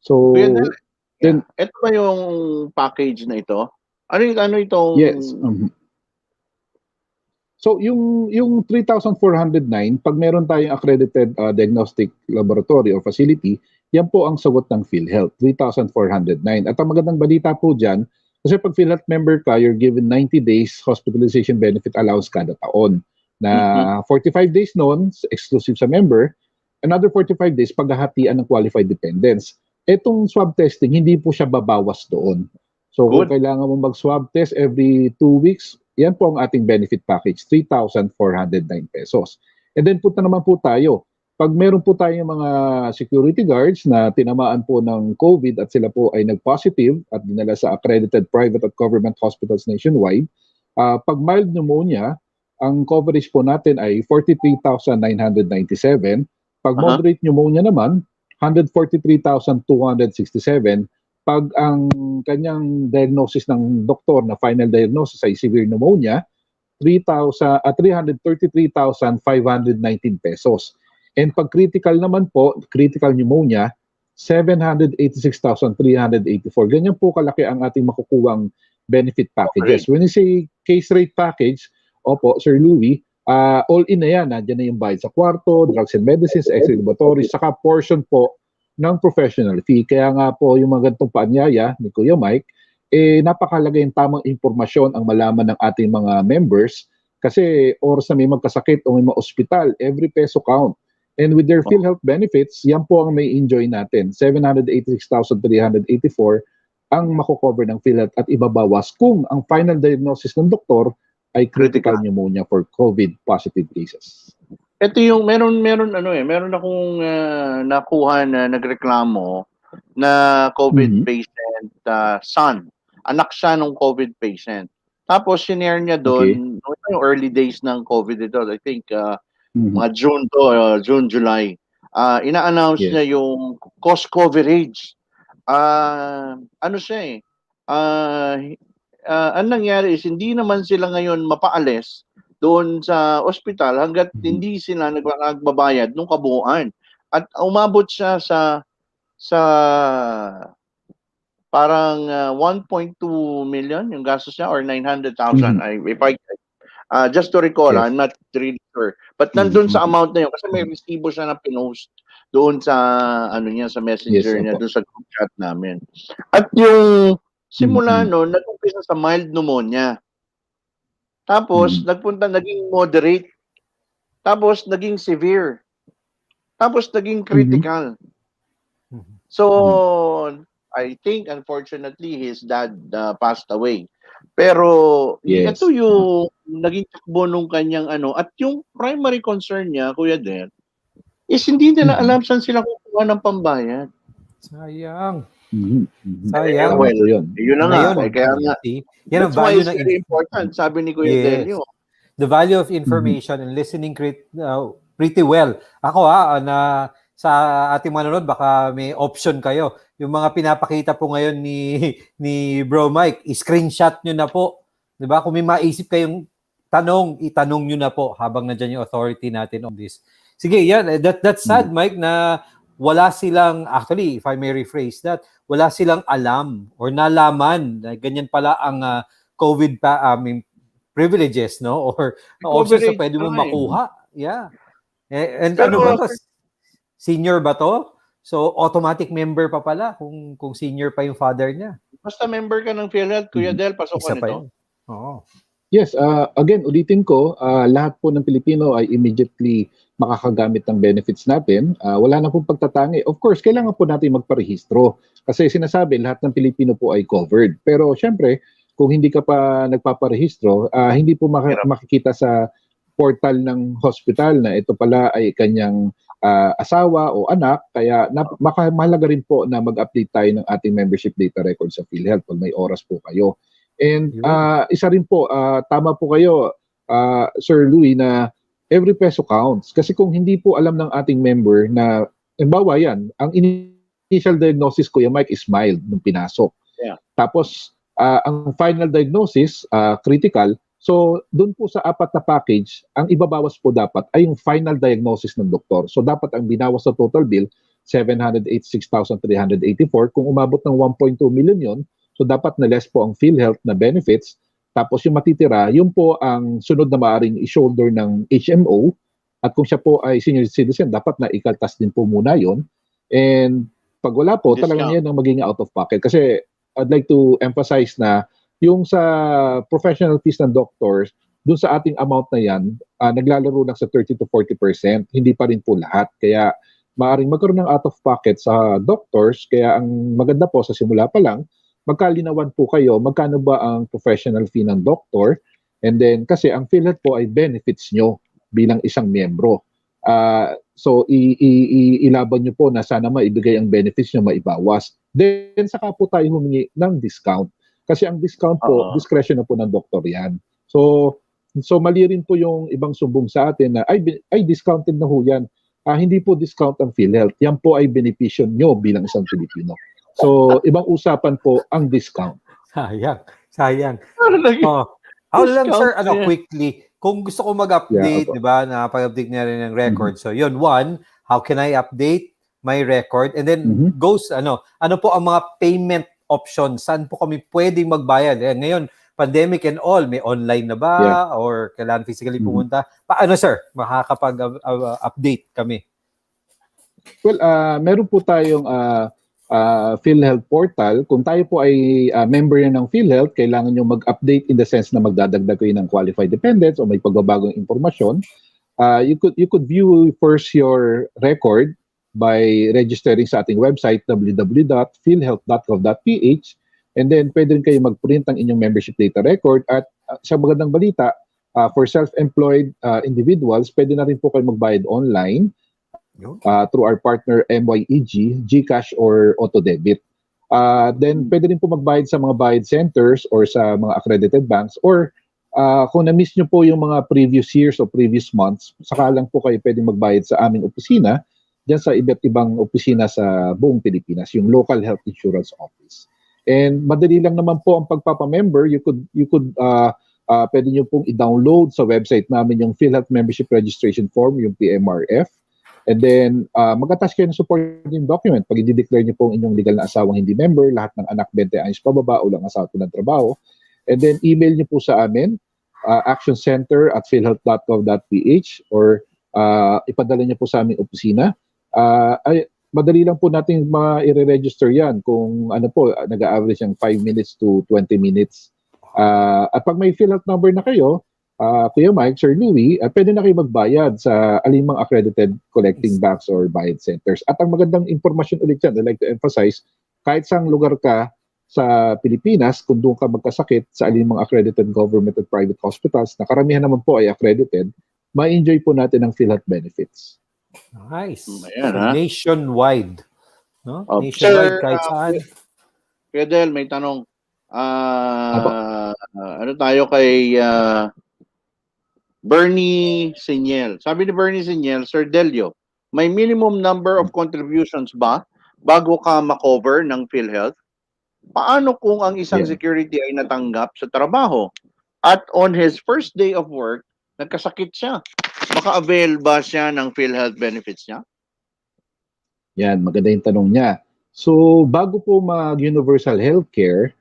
So, then, ito ba yung package na ito? Ano itong... Yes. So, yung 3,409, pag meron tayong accredited diagnostic laboratory or facility, yan po ang sagot ng PhilHealth, 3,409. At ang magandang balita po dyan, kasi pag PhilHealth member ka, you're given 90 days hospitalization benefit allowance kada taon. Na 45 days noon, exclusive sa member, another 45 days paghahatian ng qualified dependents. Etong swab testing, hindi po siya babawas doon. So kung kailangan mo mag-swab test every 2 weeks, yan po ang ating benefit package, 3,409 pesos. And then punta naman po tayo. Pag meron po tayong mga security guards na tinamaan po ng COVID at sila po ay nag-positive at dinala sa accredited private at government hospitals nationwide, pag mild pneumonia, ang coverage po natin ay 43,997. Pag moderate pneumonia naman, 143,267. Pag ang kanyang diagnosis ng doktor na final diagnosis ay severe pneumonia, 333,519 pesos. And pag critical naman po, critical pneumonia, 786,384. Ganyan po kalaki ang ating makukuwang benefit packages. When you say case rate package, opo, Sir Louie, all in na yan. Nandiyan na yung bayad sa kwarto, drugs and medicines, extra laboratories, saka portion po ng professional fee. Kaya nga po yung mga ganitong paanyaya ni Kuya Mike, napakalaga yung tamang impormasyon ang malaman ng ating mga members kasi oras na may magkasakit o may ma-ospital, every peso count. And with their PhilHealth benefits, yan po ang may enjoy natin. 786,384 ang mako-cover ng PhilHealth at ibabawas kung ang final diagnosis ng doktor ay critical pneumonia for COVID positive cases. Ito yung meron akong nakuha na nagreklamo na COVID patient son. Anak siya ng COVID patient. Tapos sinare niya doon yung early days ng COVID ito. I think mga June, July. Ina-announce niya yung cost coverage. Ano siya ang nangyari is hindi naman sila ngayon mapaalis doon sa ospital hanggat hindi sila nagbabayad ng kabuuan. At umabot siya sa parang 1.2 million yung gastos niya or 900,000. Just to recall, I'm not really sure. But nandun sa amount na yun kasi may resibo siya na pinost doon sa sa messenger niya, doon sa group chat namin. At yung simula noon, nag-umpisa sa mild pneumonia. Tapos naging moderate. Tapos naging severe. Tapos naging critical. So I think unfortunately his dad passed away. Pero ito yung naging takbo nung kanyang at yung primary concern niya, Kuya Del, is hindi nila alam saan sila kukuha ng pambayad. Sayang. Sayang. Well, yun na nga. Kaya nga, that's why it's very important, sabi ni Kuya Delio. The value of information and listening pretty well. Ako na sa ating manonood, baka may option kayo. Yung mga pinapakita po ngayon ni Bro Mike, i-screenshot nyo na po. Diba? Kung may maisip kayong tanong, itanong nyo na po habang nandiyan yung authority natin on this. Sige, yan. That's sad, Mike, na wala silang, actually, if I may rephrase that, wala silang alam or nalaman na ganyan pala ang COVID privileges, no? Or options na pwede mo makuha. Yeah. And ano ba to? Senior ba to? So, automatic member pa pala kung senior pa yung father niya. Basta member ka ng PhilHealth, Kuya Del, pasok ka nito. Oo. Yes, again, ulitin ko, lahat po ng Pilipino ay immediately makakagamit ng benefits natin. Wala na pong pagtatangi. Of course, kailangan po natin magparehistro. Kasi sinasabi, lahat ng Pilipino po ay covered. Pero syempre, kung hindi ka pa nagpaparehistro, hindi po makikita sa portal ng hospital na ito pala ay kanyang asawa o anak, kaya mahalaga rin po na mag-update tayo ng ating membership data record sa PhilHealth pag may oras po kayo. And isa rin po, tama po kayo, Sir Louie, na every peso counts. Kasi kung hindi po alam ng ating member na, bawa yan, ang initial diagnosis, Kuya Mike, is mild nung pinasok. Yeah. Tapos, ang final diagnosis, critical. So, doon po sa apat na package, ang ibabawas po dapat ay yung final diagnosis ng doktor. So, dapat ang binawas sa total bill, 786,384. Kung umabot ng 1.2 million yon, so dapat na less po ang PhilHealth na benefits. Tapos yung matitira, yun po ang sunod na maaaring i-shoulder ng HMO. At kung siya po ay senior citizen, dapat na ikaltas din po muna yon. And pag wala po, talagang yan ang magiging out of pocket. Kasi I'd like to emphasize na yung sa professional fees ng doctors, dun sa ating amount na yan, naglalaro lang sa 30 to 40%, hindi pa rin po lahat. Kaya maaaring magkaroon ng out of pocket sa doctors, kaya ang maganda po sa simula pa lang, magkalinawan po kayo, magkano ba ang professional fee ng doctor, and then kasi ang PhilHealth po ay benefits nyo bilang isang miyembro. So ilaban nyo po na sana maibigay ang benefits nyo, maibawas. Then saka po tayo humingi ng discount. Kasi ang discount po, discretion na po ng doktor yan. So mali rin po yung ibang sumbong sa atin na ay discounted na ho yan. Hindi po discount ang PhilHealth. Yan po ay benepisyo nyo bilang isang Pilipino. So ibang usapan po ang discount. Sayang. How lang sir, quickly, kung gusto ko mag-update, di ba, napag-update na rin ng record. So yun, one, how can I update my record? And then goes, ano po ang mga payment options, saan po kami pwedeng magbayad? Ngayon, pandemic and all, may online na ba? Yeah. Or kailangan physically pumunta? Paano, sir? Makakapag-update kami? Well, meron po tayong PhilHealth portal. Kung tayo po ay member na ng PhilHealth, kailangan nyo mag-update in the sense na magdadagdag kayo ng qualified dependents o may pagbabagong impormasyon. You could view first your record by registering sa ating website www.philhealth.gov.ph, and then pwede rin kayo mag-print ng inyong membership data record. At sa magandang balita, for self-employed individuals, pwede na rin po kayo magbayad online through our partner MYEG, GCash or Auto-Debit. Then pwede rin po magbayad sa mga bayad centers or sa mga accredited banks, or kung na-miss nyo po yung mga previous years o previous months, saka lang po kayo pwede magbayad sa aming opisina, dyan sa iba't ibang opisina sa buong Pilipinas, yung local health insurance office. And madali lang naman po ang pagpapamember. You could pwede nyo pong i-download sa website namin yung PhilHealth Membership Registration Form, yung PMRF. And then, mag-attach kayo ng supporting document. Pag i-declare nyo pong inyong legal na asawang hindi member, lahat ng anak 20 anyos pababa o lang asawa po ng trabaho. And then, email nyo po sa amin, actioncenter@philhealth.gov.ph, or ipadala nyo po sa aming opisina. Madali lang po natin ma-i-register yan kung ano po, nag-average yung 5 minutes to 20 minutes. At pag may PhilHealth number na kayo, Kuya Mike, Sir Louie, pwede na kayo magbayad sa alimang accredited collecting banks or bayad centers. At ang magandang impormasyon ulit yan, I'd like to emphasize, kahit saang lugar ka sa Pilipinas, kung doon ka magkasakit sa alimang accredited government at private hospitals, na karamihan naman po ay accredited, ma-enjoy po natin ang PhilHealth benefits. Nice. Ayan, So, nationwide. No? Nationwide, Sir, kahit saan. Kuya Del, may tanong. Ano tayo kay Bernie Siniel? Sabi ni Bernie Siniel, Sir DELIO, may minimum number of contributions ba bago ka makover ng PhilHealth? Paano kung ang isang security ay natanggap sa trabaho at on his first day of work, nagkasakit siya? Maka-avail ba siya ng PhilHealth benefits niya? Yan, maganda yung tanong niya. So, bago po mag-universal healthcare,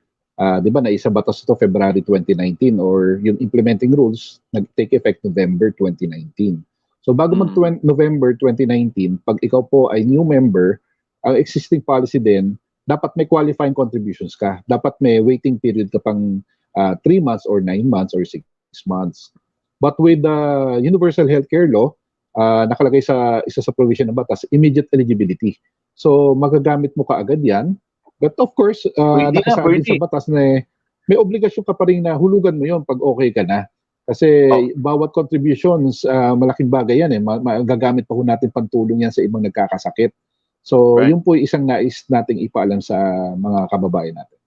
di ba, naisa batas ito February 2019, or yung implementing rules nag-take effect November 2019. So, bago mag-November 2019, pag ikaw po ay new member, ang existing policy din, dapat may qualifying contributions ka. Dapat may waiting period ka pang 3 months or 9 months or 6 months. But with the Universal Healthcare Law, nakalagay sa isa sa provision ng batas, immediate eligibility. So, magagamit mo kaagad yan. But of course, nakasabi sa batas na may obligasyon ka pa rin na hulugan mo yon pag okay ka na. Kasi bawat contributions, malaking bagay yan. Magagamit pa po natin pantulong yan sa ibang nagkakasakit. So, yun po isang nais nating ipaalam sa mga kababayan natin.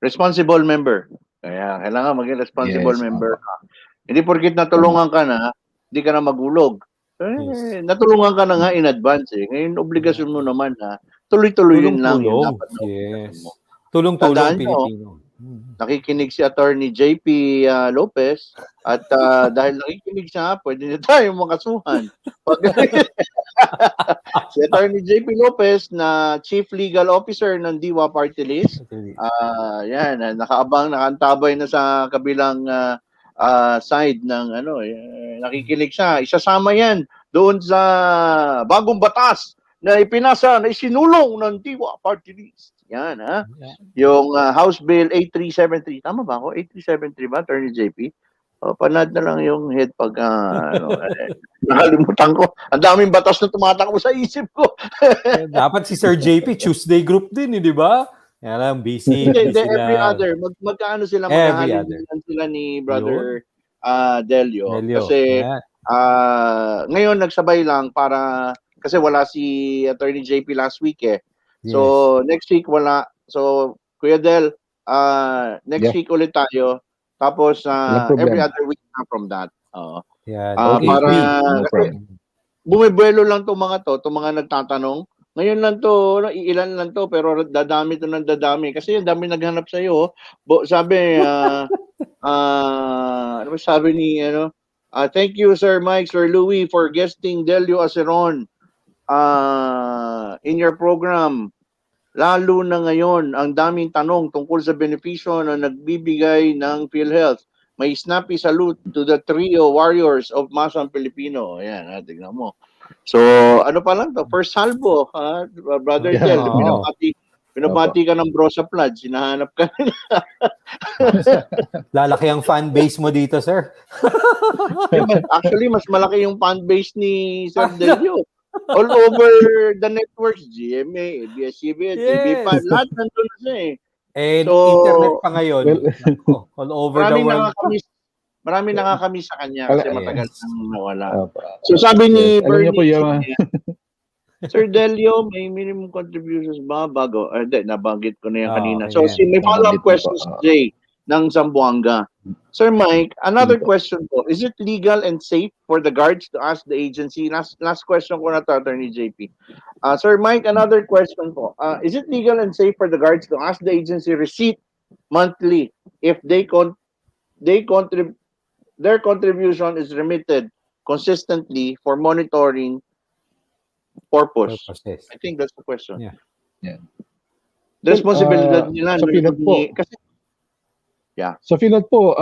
Responsible member. Kaya kailangan maging responsible member ka. Hindi porkit natulungan ka na, hindi ka na magulog. Natulungan ka na nga in advance. Ngayon, obligasyon mo naman na tuloy-tuloyin lang yung dapat na obligasyon mo. Tulong-tulong Pilipino. Nakikinig si Attorney JP Lopez at dahil nakikinig siya, pwede na tayong makasuhan. Si Attorney JP Lopez na Chief Legal Officer ng DIWA Partylist. Yan, nakaantabay na sa kabilang side ng nakikinig siya. Isasama yan doon sa bagong batas na ipinasa, na isinulong ng DIWA Partylist. Yan, ha? Yung House Bill 8373. Tama ba ako? 8373 ba, Attorney JP? Panad na lang yung head pag nakalimutan ko. Ang daming batas na tumatakbo sa isip ko. Dapat si Sir JP, Tuesday group din, di ba? Yan lang, busy. Every other. Magkaano sila, magkahalin sila ni Brother Delio. Kasi ngayon nagsabay lang para, kasi wala si Attorney JP last week eh. So, next week wala. So, Kuya Del, next week ulit tayo. Tapos, every other week na from that. Para, bumibuelo lang itong mga to, itong mga nagtatanong. Ngayon lang to, iilan lang to, pero dadami to ng dadami. Kasi yung dami naghanap sa iyo. Sabi, ano sabi ni, thank you, Sir Mike, Sir Louie, for guesting DELIO ASERON in your program. Lalo na ngayon, ang daming tanong tungkol sa benepisyo na nagbibigay ng PhilHealth. May snappy salute to the trio warriors of Masang Pilipino. Ayan, tignan mo. So, ano pa lang to? First salvo, ha? Brother Yeah, Del, oo. pinabati ka ng Brosa Plad, sinahanap ka. Lalaki ang fan base mo dito, sir. Actually, mas malaki yung fan base ni Sir DELIO. All over the networks, GMA, ABS-CBN, TV5, Yes. lahat nandun na siya eh. And So, internet pa ngayon. well, Nako, all over the world. Marami nakakamiss sa kanya kasi Yes. matagal nang nawala. Opo. So sabi ni Yes. Alam niyo po Bernie, yung Sir DELIO, may minimum contributions ba bago? Hindi, nabanggit ko na yan kanina. So ayan. may follow-up Nabanggit na po, questions, Jay, ng Zamboanga. Sir Mike, another Sige po. question po. Is it legal and safe for the guards to ask the agency? Last question ko na to, Attorney JP. Sir Mike, another question po. Is it legal and safe for the guards to ask the agency receipt monthly if their contribution is remitted consistently for monitoring purpose? Purposes. I think that's the question. Yeah. Yeah. The responsibility nila. sa PhilHealth po, Kasi, Sa PhilHealth po,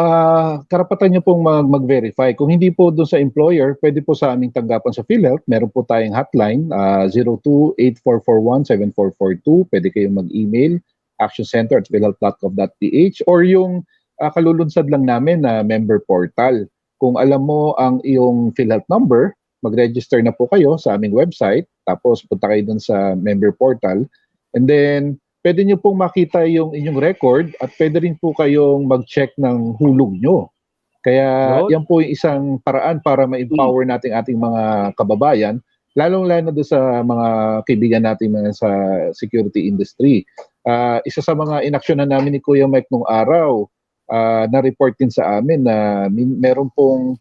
karapatan niyo pong mag-verify. Kung hindi po doon sa employer, pwede po sa aming tanggapan sa PhilHealth. Meron po tayong hotline, 02-8441-7442. Pwede kayong mag-email, actioncenter@philhealth.gov.ph, or yung kalulunsad lang namin na member portal. Kung alam mo ang iyong PhilHealth number, mag-register na po kayo sa aming website, tapos punta kayo dun sa member portal, and then pwede nyo pong makita yung inyong record at pwede rin po kayong mag-check ng hulog nyo. Kaya yan po yung isang paraan para ma-empower natin ating mga kababayan, lalong-lalo doon sa mga kaibigan natin mga sa security industry. Isa sa mga inaksyonan namin ni Kuya Mike nung araw, na-report din sa amin na meron pong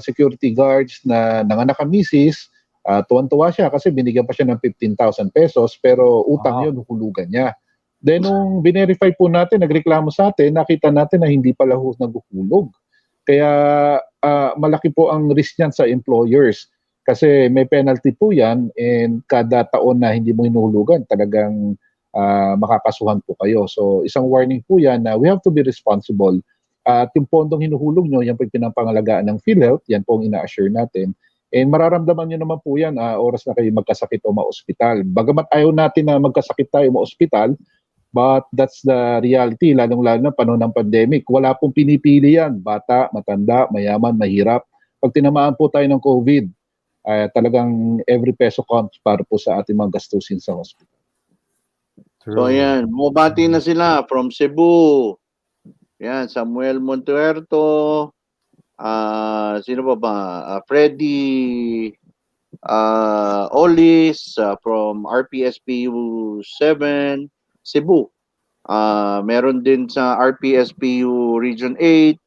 security guards na nanganakamisis. Tuwan-tuwa siya kasi binigyan pa siya ng 15,000 pesos pero utang yun, hulugan niya. Then nung binerify po natin, nagreklamo sa atin, nakita natin na hindi pala naghuhulog. Kaya malaki po ang risk niyan sa employers kasi may penalty po yan, and kada taon na hindi mo hinuhulugan, talagang makakasuhan po kayo. So isang warning po yan na we have to be responsible. At yung pondong hinuhulog nyo, yan po yung pinapangalagaan ng PhilHealth, yan po ang ina-assure natin. And mararamdaman nyo naman po yan oras na kayo magkasakit o ma-ospital. Bagamat ayaw natin na magkasakit tayo o ma-ospital, but that's the reality, lalong-lalo na panahon ng pandemic. Wala pong pinipili yan, bata, matanda, mayaman, mahirap. Pag tinamaan po tayo ng COVID, talagang every peso counts para po sa ating mga gastusin sa hospital. so yan, bumabati na sila from Cebu. Yan, Samuel Montuerto, sino ba? Freddy Olis from RPSPU 7 Cebu. Meron din sa RPSPU Region 8.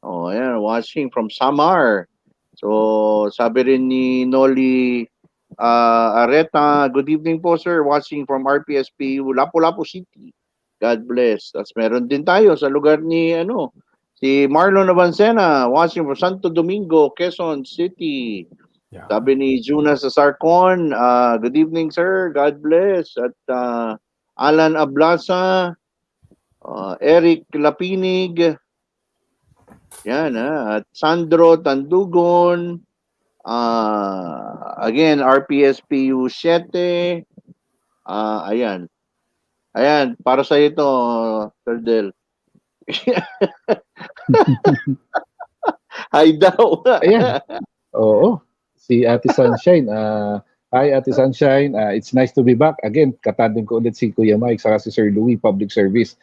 Oh, ayan, watching from Samar. So, sabi rin ni Noli Areta, good evening po sir, watching from RPSPU Lapu-Lapu City. God bless. Tapos meron din tayo sa lugar ni si Marlon Avancena, watching from Santo Domingo, Quezon City. Yeah. Sabi ni Jonas Sarcon, good evening sir, God bless. At Alan Ablasa, Eric Lapinig, yan at Sandro Tandugon, again RPSPU 7, ayan, para sa ito, Sir Del. Ay daw. Ayan. Oo. Si Ate Sunshine. Hi, Ate Sunshine. It's nice to be back. Again, katandem ko ulit si Kuya Mike saka si Sir Louie, Public Service.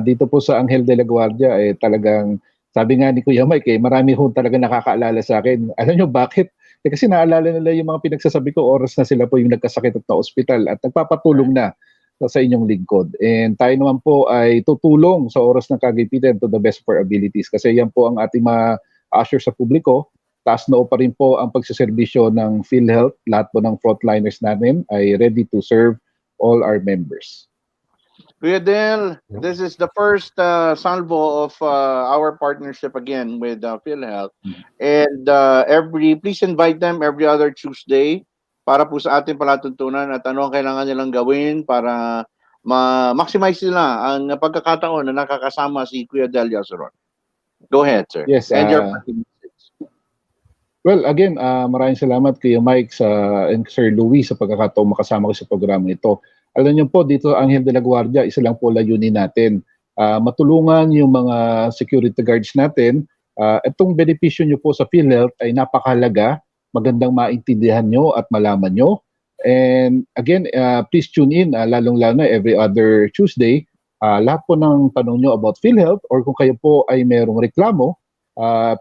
Dito po sa Anghel de la Guardia, talagang, sabi nga ni Kuya Mike, marami ho talaga nakakaalala sa akin. Alam nyo bakit? Kasi naalala nila yung mga pinagsasabi ko, oras na sila po yung nagkasakit at na ospital at nagpapatulong na sa inyong lingkod. And tayo naman po ay tutulong sa oras ng kagipitan to the best of our abilities. Kasi yan po ang ating ma-assure sa publiko. Taas noo pa rin po ang pagsiservisyo ng PhilHealth. Lahat po ng frontliners namin ay ready to serve all our members. Kuya Del, this is the first salvo of our partnership again with PhilHealth. And please invite them every other Tuesday para po sa ating palatuntunan at ano ang kailangan nilang gawin para ma-maximize nila ang pagkakataon na nakakasama si Kuya Delio ASERON. Go ahead, sir. Yes, And your well, again, maraming salamat kay Mike and Sir Louie sa pagkakataong makasama ko sa programa ito. Alam niyo po, dito Anghel de la Guardia, isa lang po layunin natin. Matulungan yung mga security guards natin. Itong benepisyo nyo po sa PhilHealth ay napakahalaga. Magandang maintindihan nyo at malaman nyo. And again, please tune in, lalong-lalo na every other Tuesday. Lahat po ng tanong nyo about PhilHealth or kung kayo po ay merong reklamo,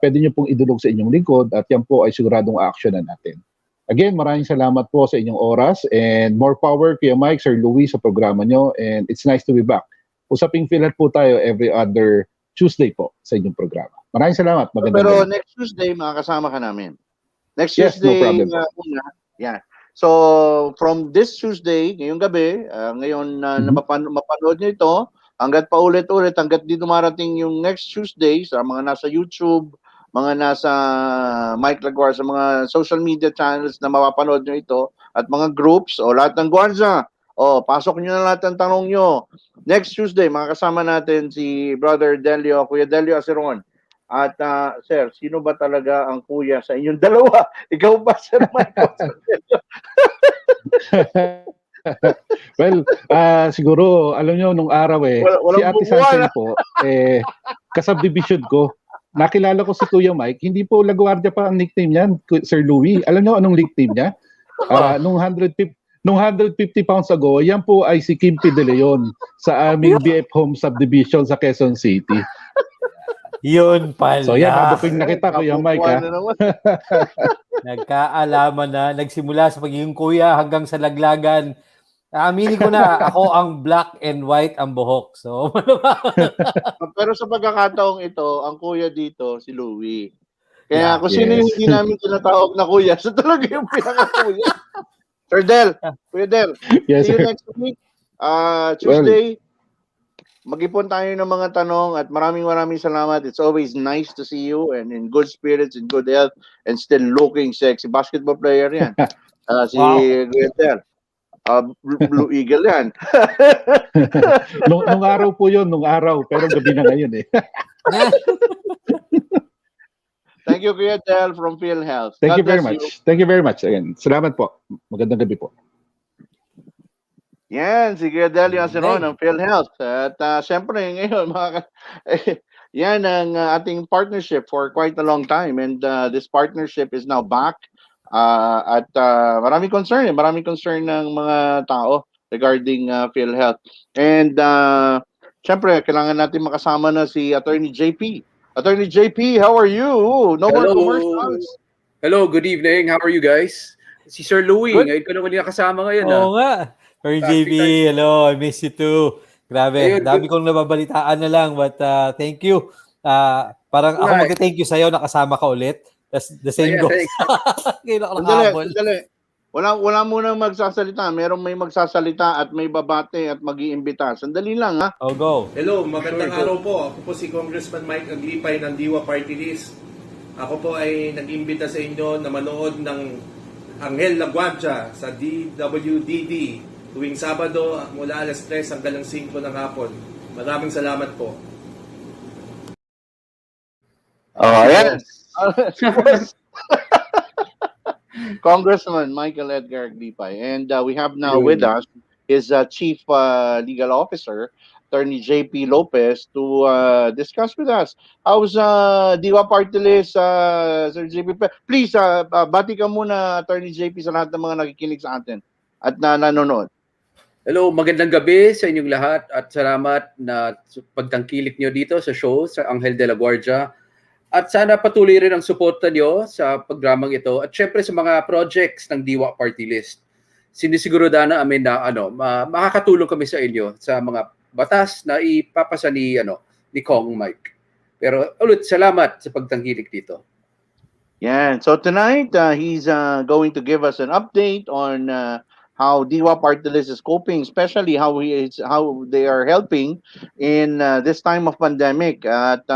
pwede nyo pong idulog sa inyong lingkod at yan po ay siguradong actionan natin. Again, maraming salamat po sa inyong oras and more power kay Mike, Sir Louie sa programa nyo and it's nice to be back. Usaping PhilHealth po tayo every other Tuesday po sa inyong programa. Maraming salamat. Pero next Tuesday, makakasama ka namin. Next Yes, Tuesday, no problem. yeah. So, from this Tuesday, ngayong gabi, ngayon mapanood nyo ito, hanggat paulit-ulit, hanggat di dumarating yung next Tuesday sa mga nasa YouTube, mga nasa Mike Laguar, sa mga social media channels na mapapanood nyo ito, at mga groups, o lahat ng Guardia, pasok nyo na lahat ng tanong nyo. Next Tuesday, makakasama natin si Brother Delio, Kuya Delio ASERON. At sir, sino ba talaga ang kuya sa inyong dalawa? Ikaw ba, Sir Michael? Well, siguro, alam nyo, nung araw si Ate Sansen po, kasubdivision ko. Nakilala ko si Kuya Mike, hindi po Laguardia pa ang nickname niya, Sir Louie. Alam nyo anong nickname niya? Nung 150 pounds ago, yan po ay si Kimpi De Leon sa aming BF Home Subdivision sa Quezon City. Yun pala. So yan, habang nakita ko yung Mike, nagkaalaman na, nagsimula sa pagiging kuya hanggang sa laglagan. Aminin ko na, ako ang black and white ang buhok. So, pero sa pagkakataong ito, ang kuya dito, si Louie. Kaya kung sino yung hindi namin tinatawag na kuya, so talaga yung pinaka-kuya. Sir Del, Kuya Del, yes, see you sir. next week. Tuesday, mag-ipon tayo ng mga tanong at maraming salamat. It's always nice to see you and in good spirits, in good health, and still looking sexy. Basketball player yan. Si Kuya Del. Blue Eagle yan. nung araw po yun, nung araw. Pero gabi na ngayon eh. Thank you, Kuya Del from PhilHealth. Thank you very much. Thank you very much. Again, salamat po. Magandang gabi po. Yan, si Kuya Delio ASERON ng PhilHealth. At siyempre, ngayon, yan ang ating partnership for quite a long time. And this partnership is now back. At maraming concern ng mga tao regarding PhilHealth. And siyempre, kailangan natin makasama na si Attorney JP. Attorney JP, how are you? No more commercials. Hello, good evening. How are you guys? Si Sir Louie, ngayon ko naman yung kasama ngayon. Oo nga. Attorney JP, hello. I miss you too. Grabe, ayun, dami kong nababalitaan na lang. But thank you. Parang ako mag-thank you sa'yo, nakasama ka ulit. The same goes. Sandali. Wala muna magsasalita. May magsasalita at may babate at mag-iimbita. Sandali lang, ha? Oh, go. Hello, magandang araw po. Ako po si Congressman Mike Aglipay ng DIWA PARTYLIST. Ako po ay nag-imbita sa inyo na manood ng Anghel la Guardia sa DWDD tuwing Sabado mula alas 3 hanggang 5 ng hapon. Maraming salamat po. Yes. Congressman Michael Edgar Aglipay. And we have now with us his Chief Legal Officer, Attorney JP Lopez, to discuss with us. How's DIWA PARTYLIST, Sir JP? Please, bati ka muna, Attorney JP, sa lahat ng mga nakikinig sa atin at nanonood. Hello, magandang gabi sa inyong lahat at salamat na pagtangkilik nyo dito sa show sa Anghel de la Guardia. At sana patuloy rin ang suporta nyo sa programang ito at syempre sa mga projects ng DIWA PARTYLIST. Sinisigurado na amin na makakatulong kami sa inyo sa mga batas na ipapasa ni Kong Mike. Pero ulit, salamat sa pagtangkilik dito. Yeah, so tonight he's going to give us an update on how DIWA PARTYLIST is coping, especially how they are helping in this time of pandemic. At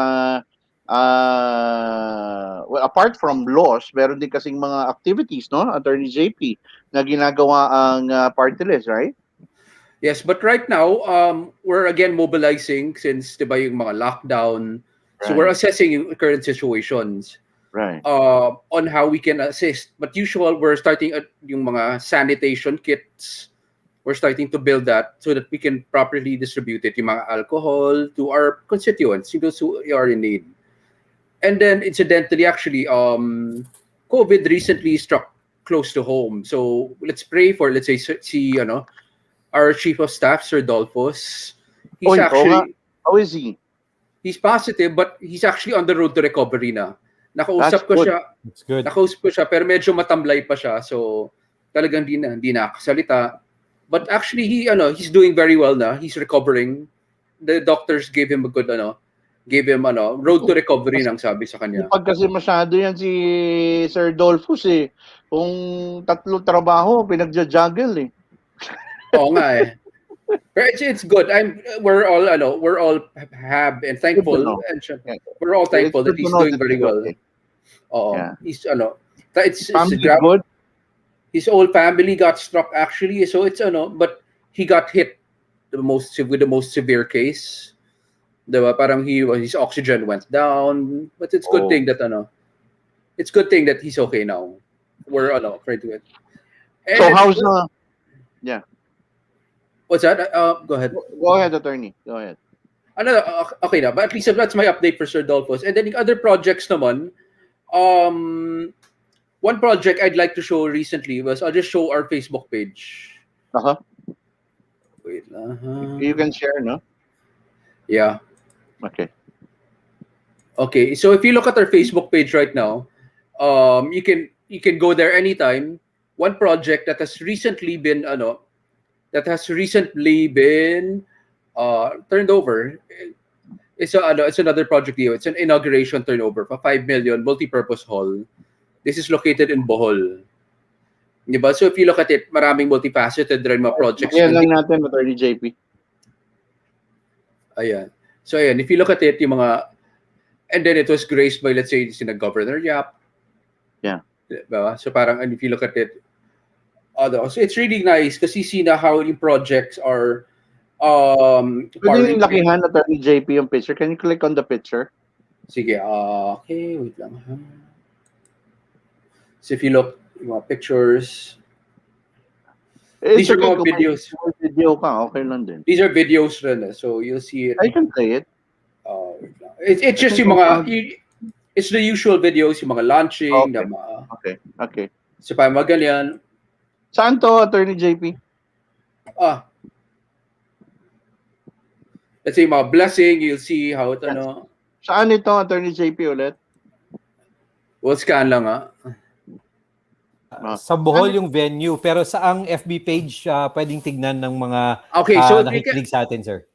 well, apart from laws, meron din kasing mga activities, no, Attorney JP, na ginagawa ang party list, right? Yes, but right now, we're again mobilizing since diba yung mga lockdown. So we're assessing yung current situations. Right. On how we can assist. But usual, we're starting at yung mga sanitation kits. We're starting to build that so that we can properly distribute it, yung mga alcohol, to our constituents, those who are in need. And then, incidentally, actually, COVID recently struck close to home. So let's pray for, let's say, our Chief of Staff, Sir Dolphus. He's actually... How is he? He's positive, but he's actually on the road to recovery na. Nakausap ko siya. That's good. Nakausap ko siya, pero medyo matamlay pa siya. So, talagang hindi nakasalita. But actually, he's doing very well na. He's recovering. The doctors gave him a good, road to recovery nang sabi sa kanya. Pag kasi masyado yan si Sir Dolphus eh. Kung 3 trabaho, pinagja-juggle eh. Oo nga eh. But it's good. We're all have and thankful, and we're all thankful that he's doing very well. Yeah. He's it's good. His whole family got struck actually, so it's but he got hit with the most severe case. Diba? Parang his oxygen went down, but it's good thing that it's good thing that he's okay now. We're afraid to it. So how's yeah. What's that? Go ahead. Go ahead, attorney. Go ahead. Okay na. But at least that's my update for Sir Dolphus. And then the other projects naman, one project I'd like to show recently was, I'll just show our Facebook page. Wait. You can share, no? Yeah. Okay. Okay. So if you look at our Facebook page right now, you can go there anytime. One project that has recently been turned over. It's another project here. It's an inauguration turnover for 5 million multi-purpose hall. This is located in Bohol. Diba? So if you look at it, maraming multifaceted rin mga projects. Ayan lang natin, Attorney JP. Ayan. So ayan, if you look at it, yung mga, and then it was graced by, let's say, sina Governor Yap. Yeah. Diba? So parang, and if you look at it, so it's really nice kasi you see na how yung projects are Pwede yung lakihan, Attorney JP, yung picture. Can you click on the picture? Sige, okay, wait lang. So if you look, yung mga pictures, these are mga videos. Video ka, okay lang din. These are videos rin, so you'll see it. I can play it. Wait lang. It's just yung mga, it's the usual videos, yung mga launching, Okay. na mga, Okay. so parang mga ganyan. Saan to, Attorney JP? Let's say mga blessing, you'll see how it, Saan ito, Attorney JP ulit? We'll scan lang, Sa Bohol yung venue, pero sa ang FB page, pwedeng tignan ng mga so nakikinig sa atin, sir.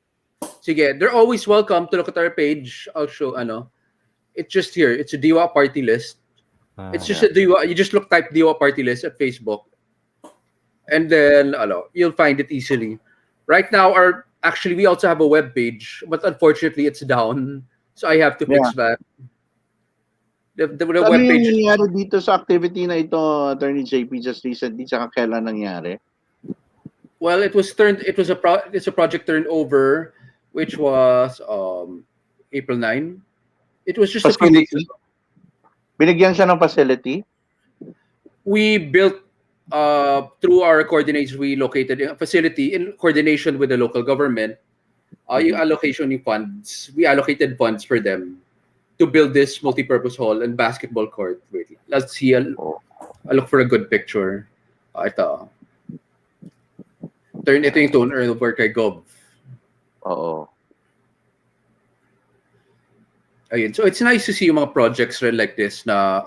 Sige, they're always welcome to look at our page. I'll show, it's just here. It's a DIWA party list. It's just a DIWA. You just type DIWA party list at Facebook. And then, you'll find it easily. Right now, actually, we also have a web page, but unfortunately, it's down. So I have to fix that. The web page. Ano nangyari dito sa activity na ito, Attorney JP, just recently, tsaka kailan nangyari? Well, it's a project turnover, which was April 9. It was just a few days ago. Binigyan siya ng facility? We built, through our coordinators, we located a facility in coordination with the local government. Yung allocation ng funds, we allocated funds for them to build this multi-purpose hall and basketball court. Wait, let's see. I'll look for a good picture. Ito. Ito yung turnover kay Gov. Oo. Ayun. So it's nice to see yung mga projects like this na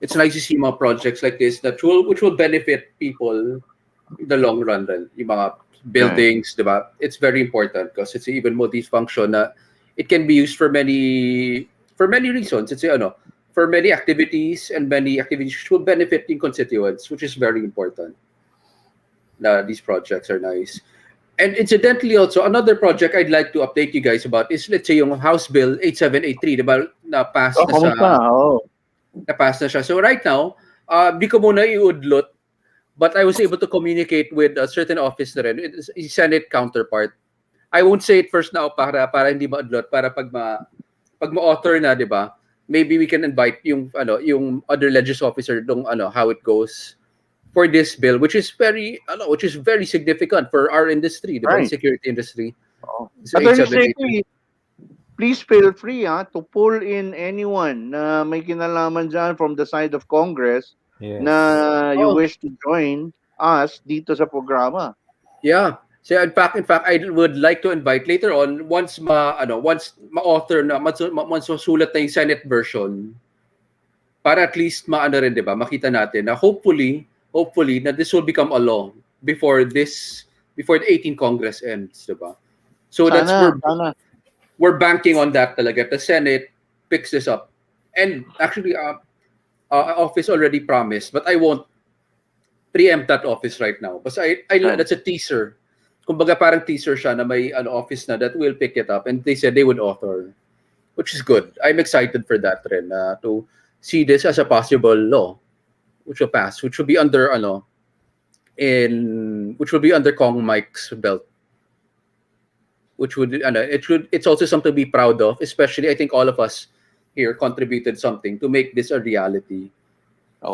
it's nice to see mga projects like this which will benefit people in the long run. Yung mga buildings, diba? It's very important because it's even multifunction na it can be used for many reasons. It's for many activities and many activities which will benefit in constituents, which is very important. These projects are nice. And incidentally, also another project I'd like to update you guys about is, let's say, yung House Bill 8783, diba? Na-pass na siya. So right now, di ko muna iudlot, But I was able to communicate with a certain office na rin, it's a Senate counterpart. I won't say it first now para hindi maadlot, para pag ma-author na, di ba? Maybe we can invite yung other legis officer dong how it goes for this bill, which is very significant for our industry, the Right. security industry. So Attorney 878. JP, please feel free to pull in anyone na may kinalaman dyan from the side of Congress Yes. na you wish to join us dito sa programa. Yeah. So in fact, I would like to invite later on once ma-author na once masulat na yung Senate version para at least rin, 'di ba? Makita natin na hopefully na this will become a law before the 18th Congress ends, 'di ba? So Sana. we're banking on that talaga. The Senate picks this up. And actually office already promised, but I won't preempt that office right now. Because that's a teaser. Kumbaga parang teaser siya na may office na that will pick it up, and they said they would author, which is good. I'm excited for that rin, to see this as a possible law which will pass, which will be under Kong Mike's belt, it's also something to be proud of, especially I think all of us here contributed something to make this a reality.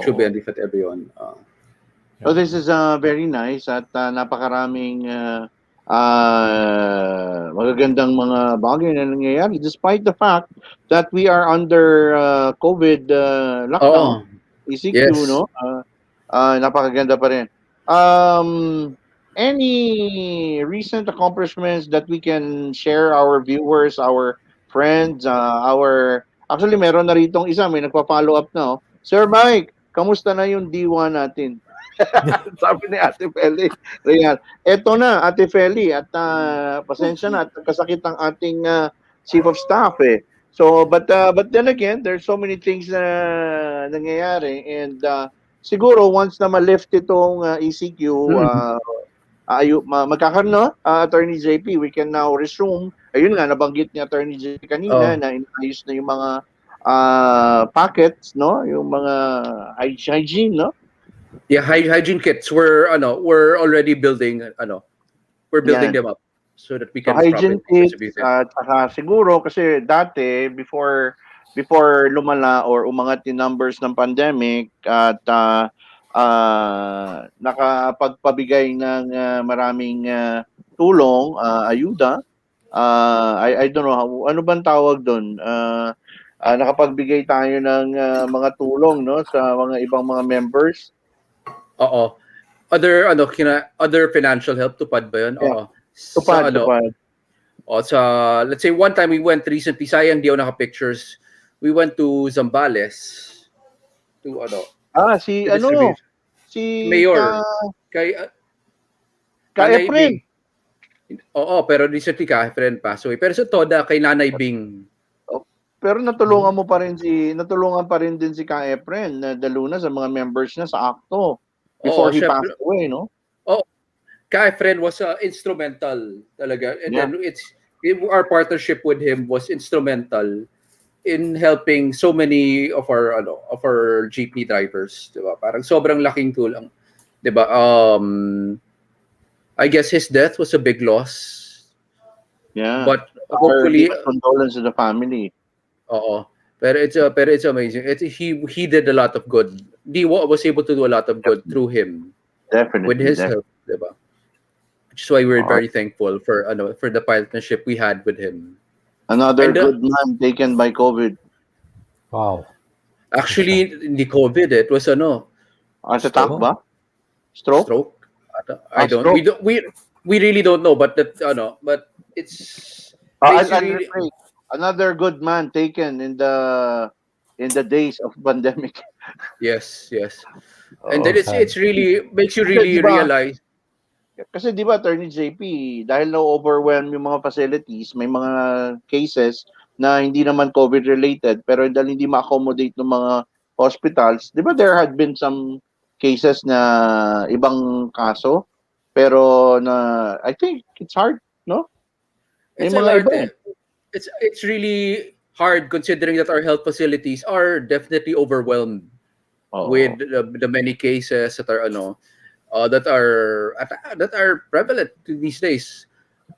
Should benefit everyone. So this is very nice at napakaraming magagandang mga bagay na nangyayari despite the fact that we are under COVID lockdown. ECQ, yes. No? Napakaganda pa rin. Any recent accomplishments that we can share our viewers, our friends, actually meron na ritong isa, may nagpa-follow up na. Sir Mike, kamusta na yung DIWA natin? Sabi ni Ate Feli. Real. Eto na, Ate Feli, at pasensya na at kasakit ang ating chief of staff So, but then again, there's so many things na nangyayari, and siguro once na ma-lift itong ECQ, magkakaroon, no? Attorney JP, we can now resume. Ayun nga, nabanggit ni Attorney JP kanina na inayos na yung mga packets, no? Yung mga hygiene, no? Yeah, hygiene kits. We're already building we're building them up so that we can hygiene properly kits at siguro kasi dati before lumala or umangat yung numbers ng pandemic at nakapagpabigay ng maraming tulong, ayuda, I don't know ano bang tawag doon, nakapagbigay tayo ng mga tulong, no, sa mga ibang mga members. Other financial help, tupad ba yun? Yeah. Tupad. Tupad. Let's say one time we went recently, sayang di ako naka-pictures. We went to Zambales to si Mayor kay Efren. Pero recently Efren passed away. Pero sa Toda kay Nanay Bing. Pero natulungan pa rin din si Efren na Daluna sa mga members niya sa ACTO before he passed away, no? Efren was instrumental talaga, and then our partnership with him was instrumental in helping so many of our jeepney drivers, 'di ba? Parang sobrang laking tulong, 'di ba? I guess his death was a big loss. Yeah. But hopefully condolence to the family. Pero it's amazing. He did a lot of good. DIWA was able to do a lot of good through him. Definitely. With his help, 'di ba? Which is why we're very thankful for the partnership we had with him. Another good man taken by COVID. Wow. Actually, hindi COVID, it was attack ba? Stroke? I don't. Stroke. We really don't know, but but it's really another good man taken in the days of pandemic. Yes. And then it's really makes you really realize. Kasi di ba, Attorney JP, dahil na-overwhelm yung mga facilities, may mga cases na hindi naman COVID-related, pero dahil hindi ma-accommodate ng mga hospitals, di ba there had been some cases na ibang kaso, pero na, I think it's hard, no? It's really hard considering that our health facilities are definitely overwhelmed with the many cases that are that are prevalent these days.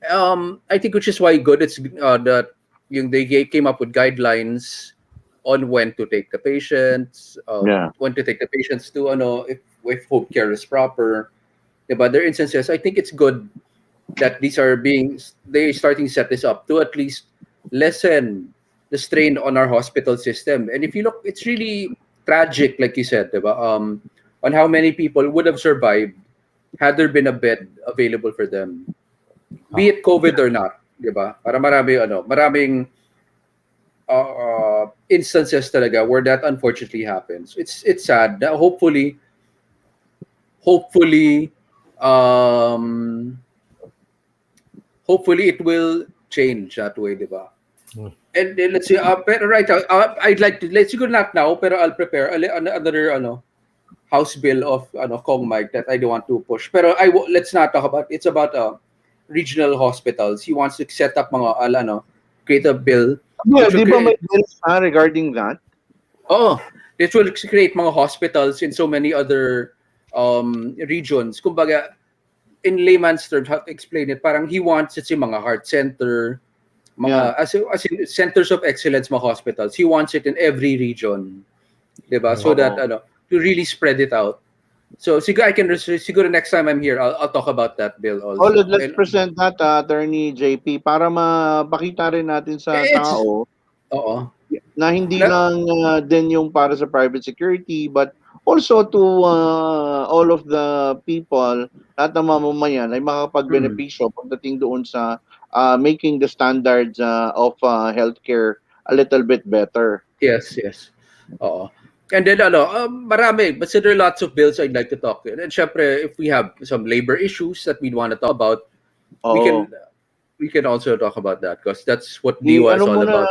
I think which is why good it's that they came up with guidelines on when to take the patients, when to take the patients to if home care is proper. But there are instances, I think it's good that they're starting to set this up to at least lessen the strain on our hospital system. And if you look, it's really tragic, like you said, on how many people would have survived had there been a bed available for them, be it COVID or not, Para maraming instances talaga where that unfortunately happens. It's sad. Hopefully, it will change that way, And then let's see, pero right now, I'd like to, let's go not now, pero I'll prepare another House bill of Kong Mike that I don't want to push. Pero let's not talk about, it's about regional hospitals. He wants to set up create a bill. Yeah, di ba may bills regarding that? Oh, this will create mga hospitals in so many other regions. Kumbaga, in layman's terms, how to explain it, parang he wants it yung mga heart center, as in centers of excellence, mga hospitals. He wants it in every region, diba? So that to really spread it out. So siguro next time I'm here, I'll talk about that bill also. Let's present that, Attorney JP, para mapakita rin natin sa tao na hindi lang din yung para sa private security, but also to all of the people, lahat ng mamamayan ay makakapag-benepisyo pagdating doon sa making the standards of healthcare a little bit better. Yes. And then marami, but there are lots of bills I'd like to talk to. And syempre, if we have some labor issues that we'd want to talk about, we can also talk about that because that's what DIWA is all about.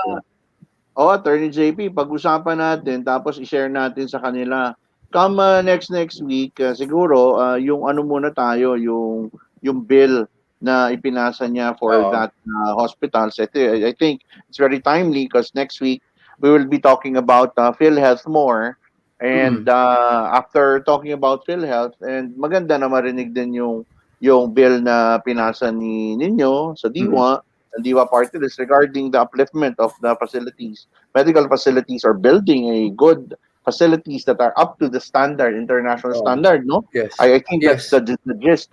Attorney JP, pag-usapan natin tapos i-share natin sa kanila. Come next week, siguro yung muna tayo, yung bill na ipinasa niya for that hospitals. I think it's very timely because next week we will be talking about PhilHealth more. And after talking about PhilHealth, and maganda na marinig din yung bill na pinasa ninyo sa DIWA, DIWA PARTYLIST regarding the upliftment of the facilities. Medical facilities are building a good facilities that are up to the standard, international standard, no? Yes. I think that's the gist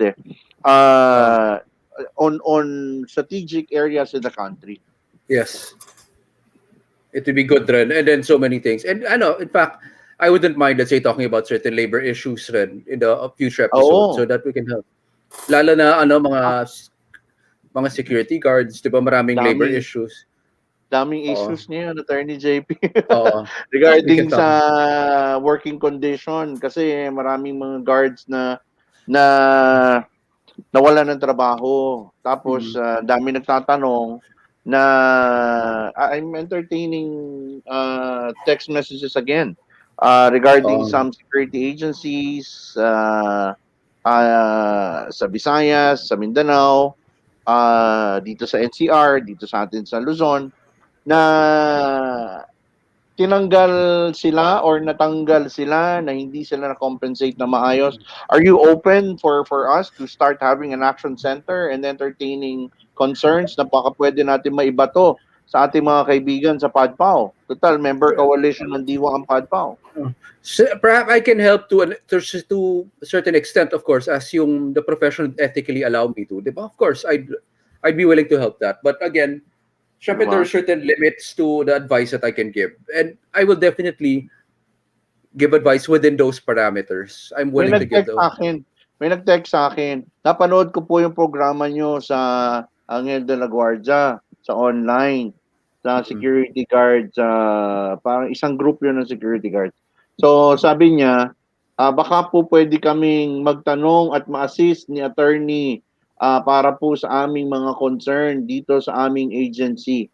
on strategic areas in the country. Yes. It would be good rin. And then so many things. And in fact, I wouldn't mind, let's say, talking about certain labor issues rin in the future episode so that we can help. Lalo na mga security guards, di ba maraming labor issues. Daming issues niya, Attorney JP. Regarding sa working condition, kasi maraming mga guards na nawala ng trabaho. Tapos dami nagtatanong na I'm entertaining text messages again regarding some security agencies sa Visayas, sa Mindanao, dito sa NCR, dito sa atin sa Luzon, na tinanggal sila or natanggal sila na hindi sila na-compensate na maayos. Are you open for us to start having an action center and entertaining concerns na baka pwede natin maibato sa ating mga kaibigan sa PADPAO? Total, member coalition ng DIWA ang PADPAO. So, perhaps I can help to a certain extent, of course, as the profession ethically allow me to. Diba? Of course, I'd be willing to help that. But again, syempre, there are certain limits to the advice that I can give. And I will definitely give advice within those parameters. I'm willing to give those. May nag-text sa akin. Napanood ko po yung programa nyo sa Anghel de la Guardia, sa online, sa security guards. Parang isang group yun ng security guards. So sabi niya, baka po pwede kaming magtanong at ma-assist ni attorney para po sa aming mga concern dito sa aming agency.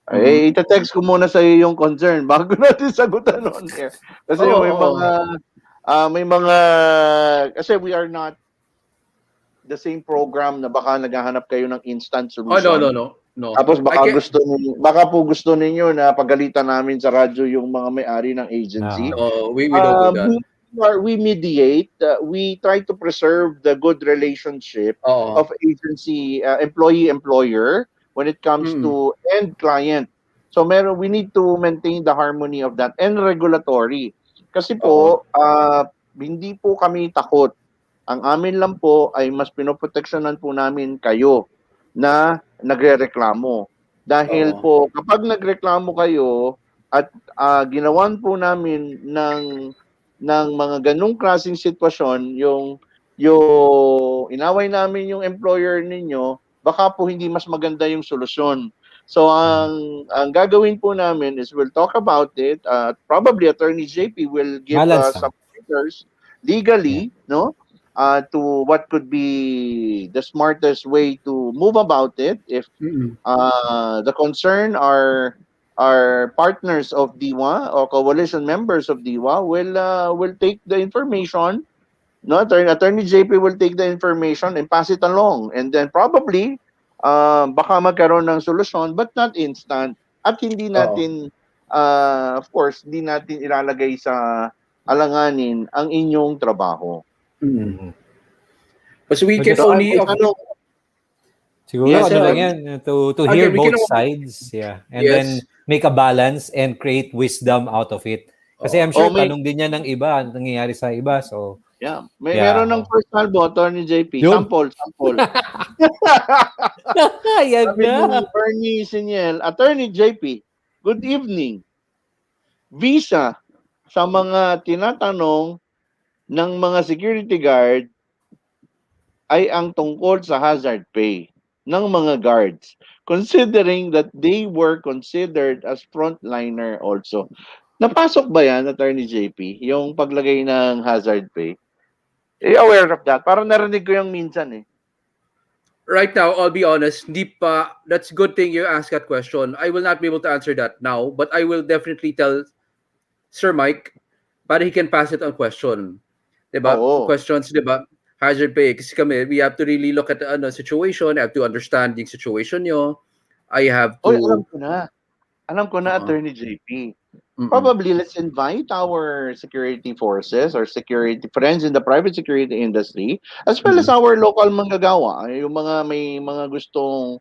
Ita-text ko muna sa iyo yung concern bago natin sagutan on air. Kasi may mga kasi we are not the same program na baka naghahanap kayo ng instant solution. No. Tapos baka po gusto ninyo na pagalitan namin sa radyo yung mga may-ari ng agency. We don't do that. we mediate, we try to preserve the good relationship Oo. of agency, employee-employer when it comes Mm. to end client. So we need to maintain the harmony of that and regulatory. Kasi po, hindi po kami takot. Ang amin lang po ay mas pinoproteksyonan po namin kayo na nagrereklamo. Dahil po, kapag nagreklamo kayo at ginawan po namin ng mga ganung klaseng sitwasyon, yung inaway namin yung employer ninyo, baka po hindi mas maganda yung solusyon. So ang gagawin po namin is we'll talk about it. Probably Attorney JP will give Balance some pointers legally, no? To what could be the smartest way to move about it if the concern are partners of DIWA or coalition members of DIWA will take the information. No, Attorney JP will take the information and pass it along, and then probably baka magkaroon ng solusyon but not instant, at hindi natin of course hindi natin ilalagay sa alanganin ang inyong trabaho. But we can Okay, so only siguro Yes, ano sir. lang yan, to Okay, hear we both can- sides, and Yes. then make a balance and create wisdom out of it. Kasi I'm sure tanong din yan ng iba, ano nangyayari sa iba. So, Yeah. Yeah. Meron ng first salvo, Attorney JP. Yun. Sample. yan Sabi na. ni Bernie Siniel, Attorney JP, good evening. Visa sa mga tinatanong ng mga security guard ay ang tungkol sa hazard pay ng mga guards, considering that they were considered as frontliner also. Napasok ba yan, Attorney JP, yung paglagay ng hazard pay? Aware of that? Parang narinig ko yung minsan eh. right now, I'll be honest, hindi pa, that's a good thing you asked that question. I will not be able to answer that now, but I will definitely tell Sir Mike para he can pass it on question. Diba? Oo. Questions, diba? Hazard pay. Kasi kami, we have to really look at the situation. I have to understand yung situation nyo. I have to... Oy, alam ko na, Attorney JP. Probably let's invite our security forces or security friends in the private security industry, as well as our local manggagawa, yung mga may mga gustong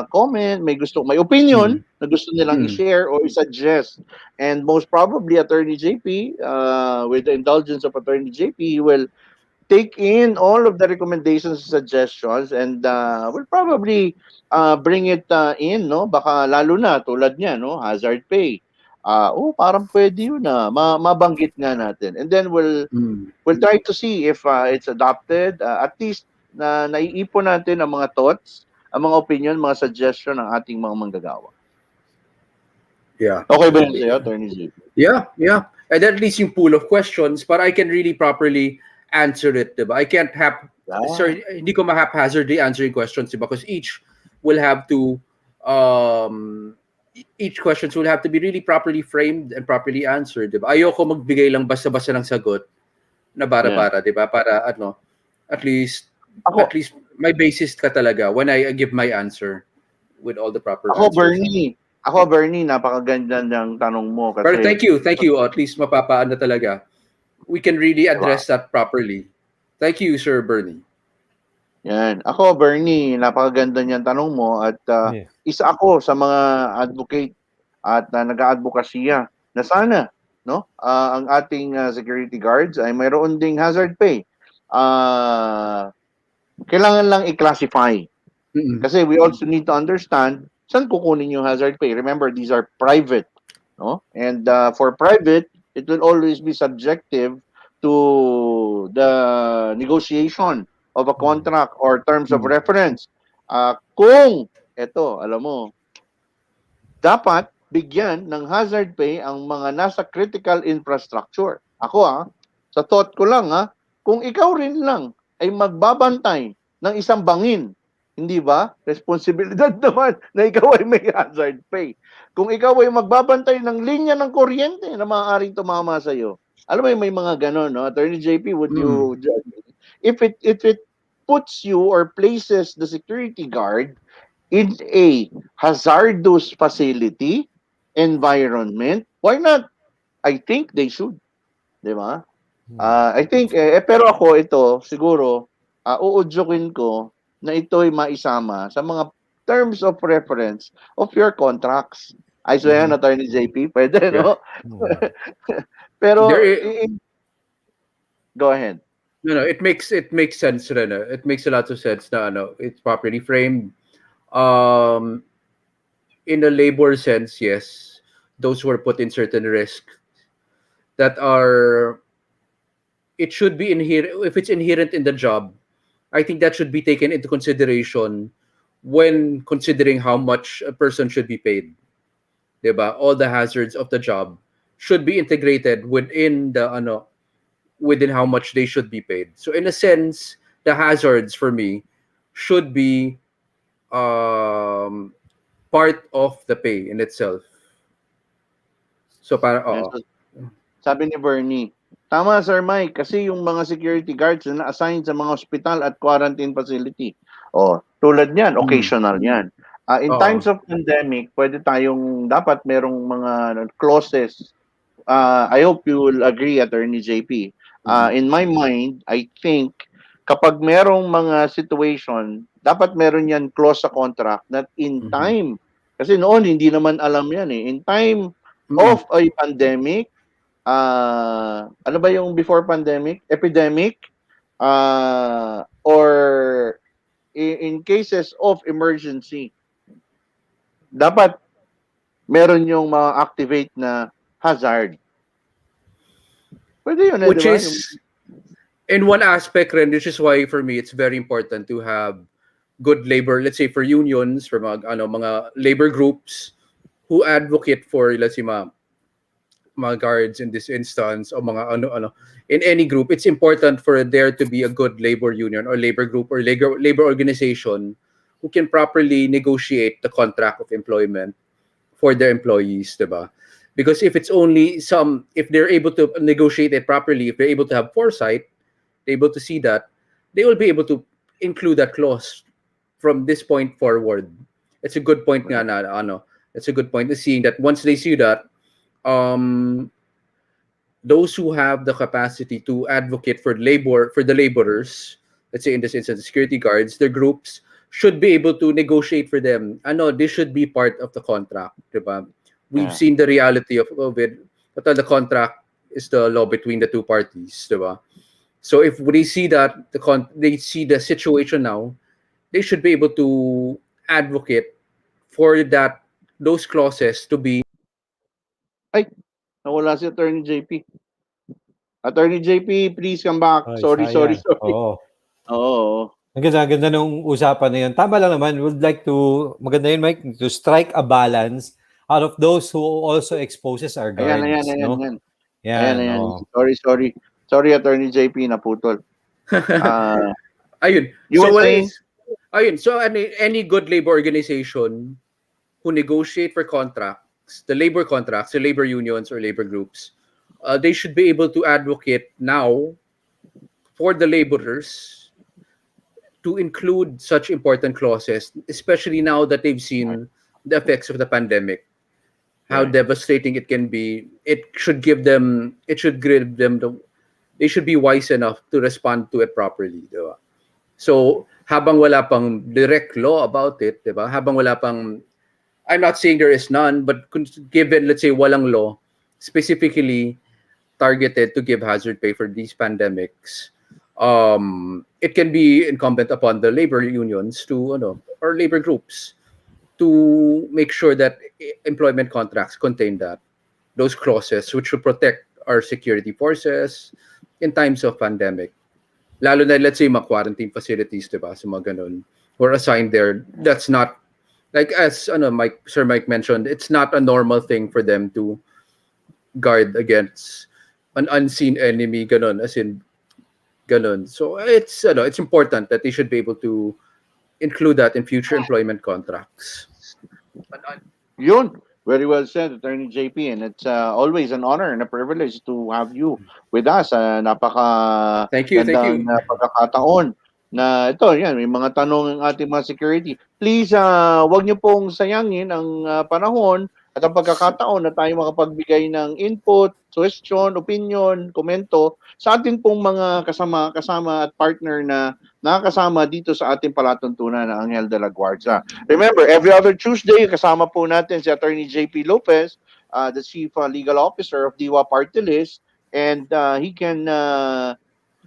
comment, may opinion na gusto nilang i-share or i-suggest. And most probably Attorney JP, with the indulgence of Attorney JP, he will take in all of the recommendations and suggestions, and will probably bring it in, no? Baka lalo na tulad niya, no? Hazard pay. Parang pwede yun na mabanggit nga natin. And then we'll try to see if it's adopted. At least na naiipon natin ang mga thoughts, ang mga opinion, mga suggestion ng ating mga manggagawa. Yeah. Okay ba yun sa'yo, Attorney J? Yeah. And at least yung pool of questions, but I can really properly answer it, diba? I can't have, sorry, hindi ko ma-haphazardly answering questions, diba? Because each will have to, each questions will have to be really properly framed and properly answered, diba? Ayoko magbigay lang basta-basta ng sagot na bara-bara, diba? Para, at least may basis ka talaga when I give my answer with all the proper answers. Bernie, napakaganda ng tanong mo. Kasi, But thank you. At least mapapaano talaga. We can really address that properly. Thank you, Sir Bernie. Yan. Ako, Bernie, napakaganda niyan tanong mo at isa ako sa mga advocate at nag-aadvokasya na sana, no, ang ating security guards ay mayroon ding hazard pay. Kailangan lang i-classify. Kasi we also need to understand saan kukunin yung hazard pay. Remember, these are private, no? And for private, it will always be subjective to the negotiation of a contract or terms of reference. Kung, alam mo, dapat bigyan ng hazard pay ang mga nasa critical infrastructure. Ako sa thought ko lang kung ikaw rin lang ay magbabantay ng isang bangin, hindi ba? Responsibilidad naman na ikaw ay may hazard pay. Kung ikaw ay magbabantay ng linya ng kuryente na maaaring tumama sa iyo. Alam mo may mga ganon, no? Attorney JP, would you judge? If it puts you or places the security guard in a hazardous facility, environment, why not? I think they should. Di ba? I think, pero ako ito, siguro, uudyokin ko na ito'y maisama sa mga terms of reference of your contracts. Ay, so yan, Attorney JP, pwede, no? Pero, There i- go ahead. No, it makes sense, Rena. It makes a lot of sense na it's properly framed. In a labor sense, yes, those who are put in certain risk that are, it should be inherent. If it's inherent in the job, I think that should be taken into consideration when considering how much a person should be paid. Diba? All the hazards of the job should be integrated within the within how much they should be paid. So in a sense, the hazards for me should be part of the pay in itself. So para Sabi ni Bernie, tama Sir Mike, kasi yung mga security guards na na-assign sa mga hospital at quarantine facility. Tulad niyan, occasional yan. In times of pandemic, pwede tayong, dapat merong mga clauses. I hope you will agree, Attorney JP. In my mind, I think, kapag merong mga situation, dapat meron yan clause sa contract that in time, kasi noon hindi naman alam yan eh, in time of a pandemic, ano ba yung before pandemic? Epidemic, or in cases of emergency, dapat meron yung mga activate na hazard. Pwede yun, which diba? is in one aspect, Ren, which is why for me it's very important to have good labor, let's say for unions, for mga labor groups who advocate for, let's say, mga guards in this instance, o mga in any group. It's important for there to be a good labor union or labor group or labor organization who can properly negotiate the contract of employment for their employees, diba? Because if it's only if they're able to negotiate it properly, if they're able to have foresight, they're able to see that, they will be able to include that clause from this point forward. It's a good point nga na, it's a good point to seeing that once they see that, those who have the capacity to advocate for the laborers, let's say in this instance, security guards, their groups should be able to negotiate for them. This should be part of the contract, diba? We've seen the reality of it, but the contract is the law between the two parties, diba? So if they see that they see the situation now, they should be able to advocate for those clauses to be. Ay, nawala si Attorney JP. Attorney JP, please come back. Sorry. Oo. Ang ganda nung usapan na yun. Tama lang naman, maganda yun, Mike, to strike a balance out of those who also exposes our guards. Ayan. Sorry, Attorney JP, naputol. Ayun. So any good labor organization who negotiate for contracts, the labor unions or labor groups, they should be able to advocate now for the laborers to include such important clauses, especially now that they've seen the effects of the pandemic, how devastating it can be. They should be wise enough to respond to it properly, diba? So, habang wala pang direct law about it, diba? Habang wala pang, I'm not saying there is none, but given, let's say, walang law specifically targeted to give hazard pay for these pandemics, it can be incumbent upon the labor unions or labor groups to make sure that employment contracts contain those clauses which will protect our security forces in times of pandemic. Lalo na, let's say, mga quarantine facilities, diba? So mga ganun, were assigned there. That's not, like as Sir Mike mentioned, it's not a normal thing for them to guard against an unseen enemy, ganun, as in ganun. So it's important that they should be able to include that in future employment contracts. Yun, very well said, Attorney JP, and it's always an honor and a privilege to have you with us. Thank you. Pagkakataon na ito, yan, may mga tanong ng ating mga security. Please, wag niyo pong sayangin ang panahon at ang pagkakataon na tayo makapagbigay ng input, suggestion, opinion, komento sa atin pong mga kasama at partner na nakakasama dito sa ating palatuntunan ng Anghel de la Guardia. Remember, every other Tuesday, kasama po natin si Attorney JP Lopez, the Chief Legal Officer of DIWA PARTYLIST, and he can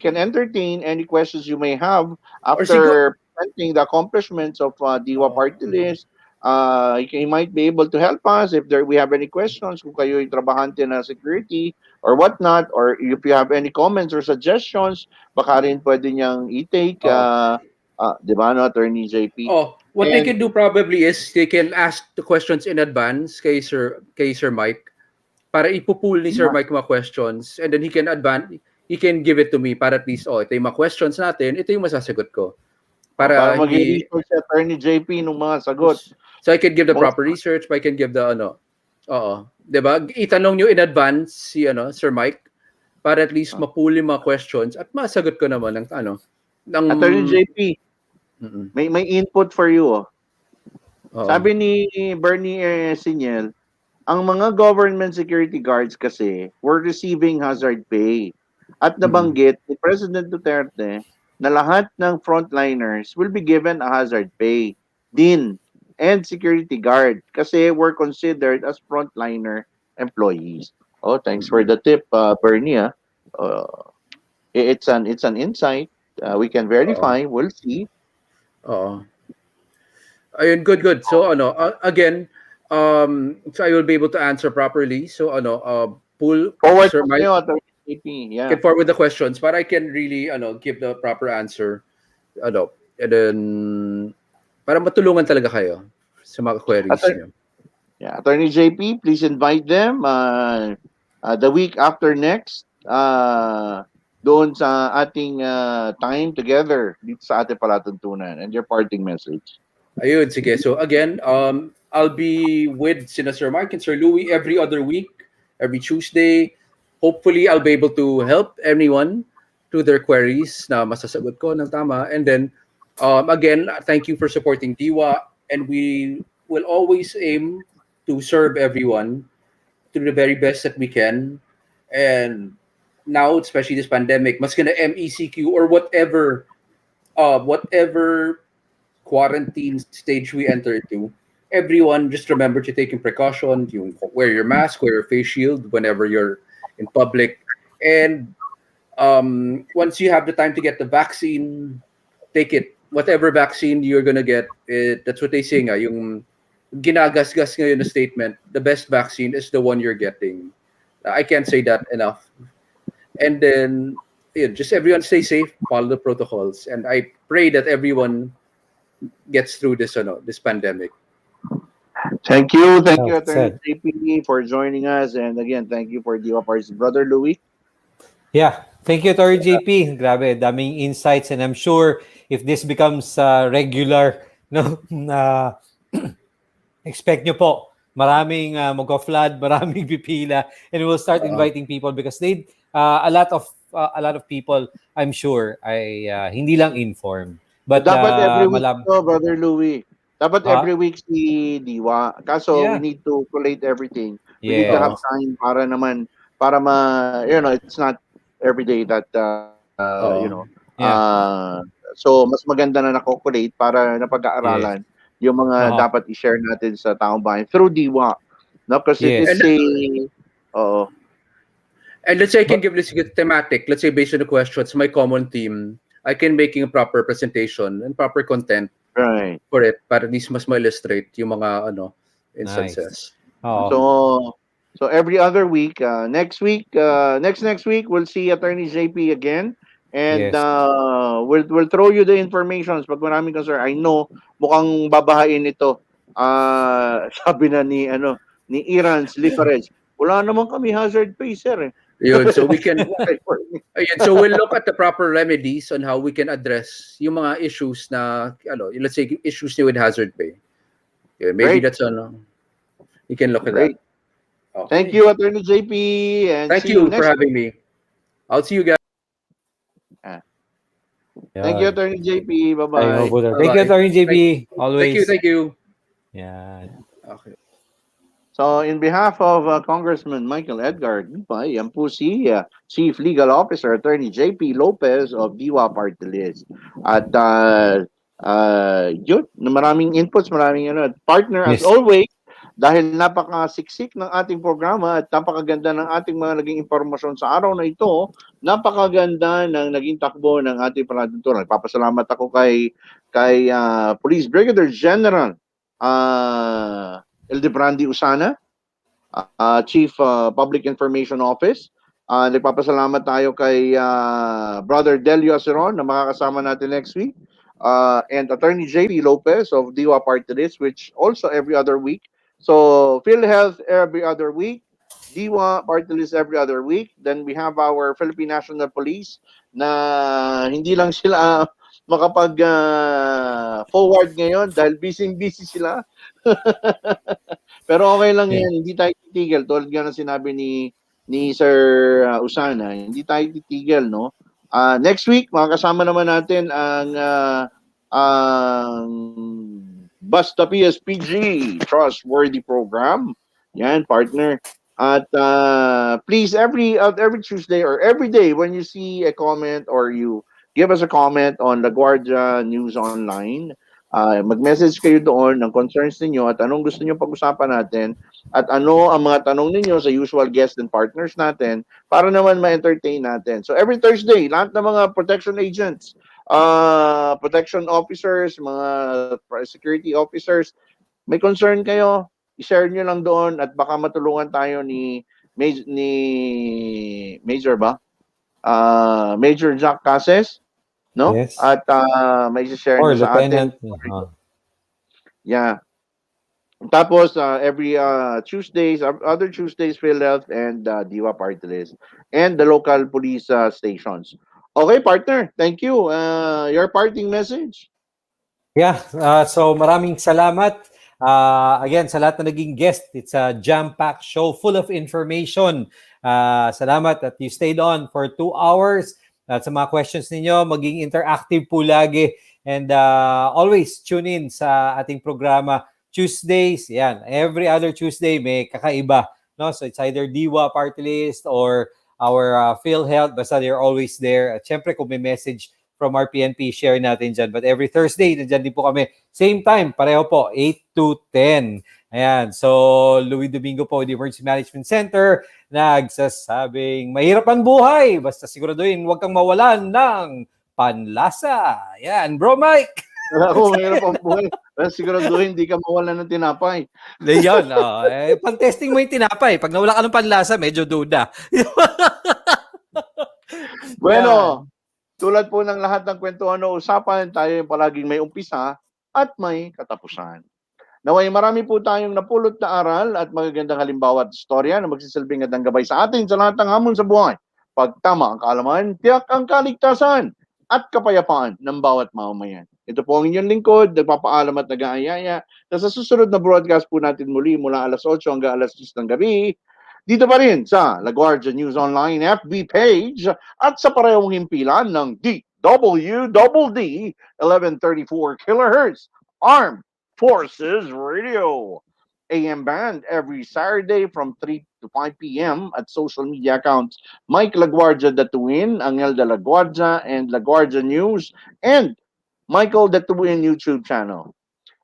entertain any questions you may have after presenting the accomplishments of DIWA PARTYLIST. He might be able to help us if we have any questions, kung kayo yung trabahante na security or whatnot, or if you have any comments or suggestions, baka rin pwede niyang i-take, di ba, no, Attorney JP? What they can do probably is they can ask the questions in advance kay Sir Mike para ipupool ni Sir Mike mga questions, and then he can give it to me para at least, ito yung mga questions natin, ito yung masasagot ko. Para mag-research si Attorney JP ng mga sagot. So I can give the proper research, I can give the diba? Itanong nyo in advance si Sir Mike para at least mapool yung mga questions at masagot ko naman ng Attorney JP, may input for you. Sabi ni Bernie Sinyel, ang mga government security guards kasi were receiving hazard pay. At nabanggit ni President Duterte na lahat ng frontliners will be given a hazard pay din and security guard kasi were considered as frontliner employees. Thanks for the tip, Bernie. It's an insight. We can verify. We'll see. Ayun, good. So again, so I will be able to answer properly. So pull forward Sir Mike. Can forward the questions, but I can really give the proper answer. And then para matulungan talaga kayo sa mga queries niyo. Attorney JP, please invite them the week after next doon sa ating time together dito sa ating palatuntunan, and your parting message. Ayun, sige. So again, I'll be with Sir Mike and Sir Louie every other week, every Tuesday. Hopefully, I'll be able to help anyone to their queries na masasagot ko ng tama. And then, again, thank you for supporting DIWA, and we will always aim to serve everyone to the very best that we can. And now, especially this pandemic, mas gonna MECQ or whatever quarantine stage we enter into, everyone just remember to take precaution. You wear your mask, wear your face shield whenever you're in public, and once you have the time to get the vaccine, take it. Whatever vaccine you're gonna get, that's what they say nga, yung ginagasgas ngayon na statement, the best vaccine is the one you're getting. I can't say that enough. And then just everyone stay safe, follow the protocols, and I pray that everyone gets through this pandemic. Thank you, Attorney JP, for joining us, and again, thank you for DIWA Party's brother Louie. Yeah, thank you, Attorney JP. Grabe, daming insights, and I'm sure if this becomes regular, expect nyo po, maraming magka-flood, maraming pipila, and we'll start inviting people because a lot of people, I'm sure, ay hindi lang informed. But dapat every week, Brother Louie. Dapat every week si DIWA. Kaso we need to collate everything. We need to have time para it's not every day that so mas maganda na nakokolate para napag-aaralan yung mga dapat i-share natin sa taong bayan through DIWA. No, kasi and let's say I can give this thematic, let's say based on the questions, my common theme, I can making a proper presentation and proper content for it para at least mas ma-illustrate yung mga instances. Nice. So every other week, next week we'll see Attorney JP again, and we'll throw you the information pag maraming concern. I know mukhang babahain ito. Sabi na ni Iran's Lifarage, wala naman kami hazard pay, sir. Yun, so we can so we'll look at the proper remedies on how we can address yung mga issues na let's say issues with hazard pay. Maybe that's you can look at that. Okay. Thank you, Attorney JP, and thank you for having me. I'll see you guys. Thank you, Attorney JP. Bye-bye. Thank you, Attorney JP. Always. Thank you. Yeah. Okay. So in behalf of Congressman Michael Edgar Dipay, yan po si Chief Legal Officer Attorney JP Lopez of DIWA Party List. At yun, maraming inputs, maraming partner as Yes. always, dahil napakasiksik ng ating programa at napakaganda ng ating mga naging impormasyon sa araw na ito, napakaganda ng naging takbo ng ating palatuntunan. Nagpapasalamat ako kay Police Brigadier General ILDEBRANDI USANA, Chief Public Information Office. Nagpapasalamat tayo kay Brother DELIO ASERON na makakasama natin next week. And Attorney JP Lopez of DIWA Party List, which also every other week. So PhilHealth every other week, DIWA Party List every other week. Then we have our Philippine National Police na hindi lang sila makapag forward ngayon dahil busy sila. Pero okay lang yan, hindi tayo titigil. Tulad nga na sinabi ni Sir Usana, hindi tayo titigil, no? Next week, makakasama naman natin ang Basta PSPG Trustworthy Program. Yan, partner. At please, every Tuesday or every day when you see a comment or you give us a comment on the Guardia News Online, mag-message kayo doon ng concerns ninyo at anong gusto nyo pag-usapan natin at ano ang mga tanong ninyo sa usual guests and partners natin para naman ma-entertain natin. So every Thursday, lahat ng mga protection agents, protection officers, mga security officers, may concern kayo, i-share nyo lang doon at baka matulungan tayo ni Major Jack Cases, no? Yes. At may i-share Or nyo sa atin. Lieutenant. Yeah. Tapos every Tuesdays, other Tuesdays, PhilHealth and DIWA Party List and the local police stations. Okay, partner. Thank you. Your parting message? Yeah, so maraming salamat. Again, sa lahat na naging guest, it's a jam-packed show full of information. Salamat that you stayed on for 2 hours. At sa mga questions ninyo, maging interactive po lagi. And always tune in sa ating programa Tuesdays. Yan, every other Tuesday may kakaiba. No? So it's either DIWA Party List or our PhilHealth. Basta they're always there. At syempre kung may message from our PNP, share natin dyan. But every Thursday, nandyan din po kami. Same time, pareho po, 8 to 10. Ayan, so Louie Domingo po, the Emergency Management Center, nagsasabing, mahirap ang buhay, basta siguraduhin, huwag kang mawalan ng panlasa. Ayan, bro Mike! Ako, mahirap ang buhay. Siguraduhin, hindi ka mawalan ng tinapay. Yan, pan-testing mo yung tinapay. Pag nawala ka ng panlasa, medyo duda. Bueno, tulad po ng lahat ng kwentuhan o usapan, tayo yung palaging may umpisa at may katapusan. Naway marami po tayong napulot na aral at magagandang halimbawa at istorya na magsisilbing at ang gabay sa atin sa lahat ng hamon sa buhay. Pag tama ang kaalaman, tiyak ang kaligtasan at kapayapaan ng bawat mamamayan. Ito po ang inyong lingkod, nagpapaalam at nag-aayaya na sa susunod na broadcast po natin muli mula alas 8 hanggang alas 10 ng gabi, dito pa rin sa La Guardia News Online FB page at sa parehong himpilan ng DWDD 1134 kHz Armed Forces Radio. AM band every Saturday from 3 to 5 p.m. at social media accounts Mike LaGuardia DATUIN, Anghel de la Guardia and LaGuardia News, and Michael DATUIN YouTube channel.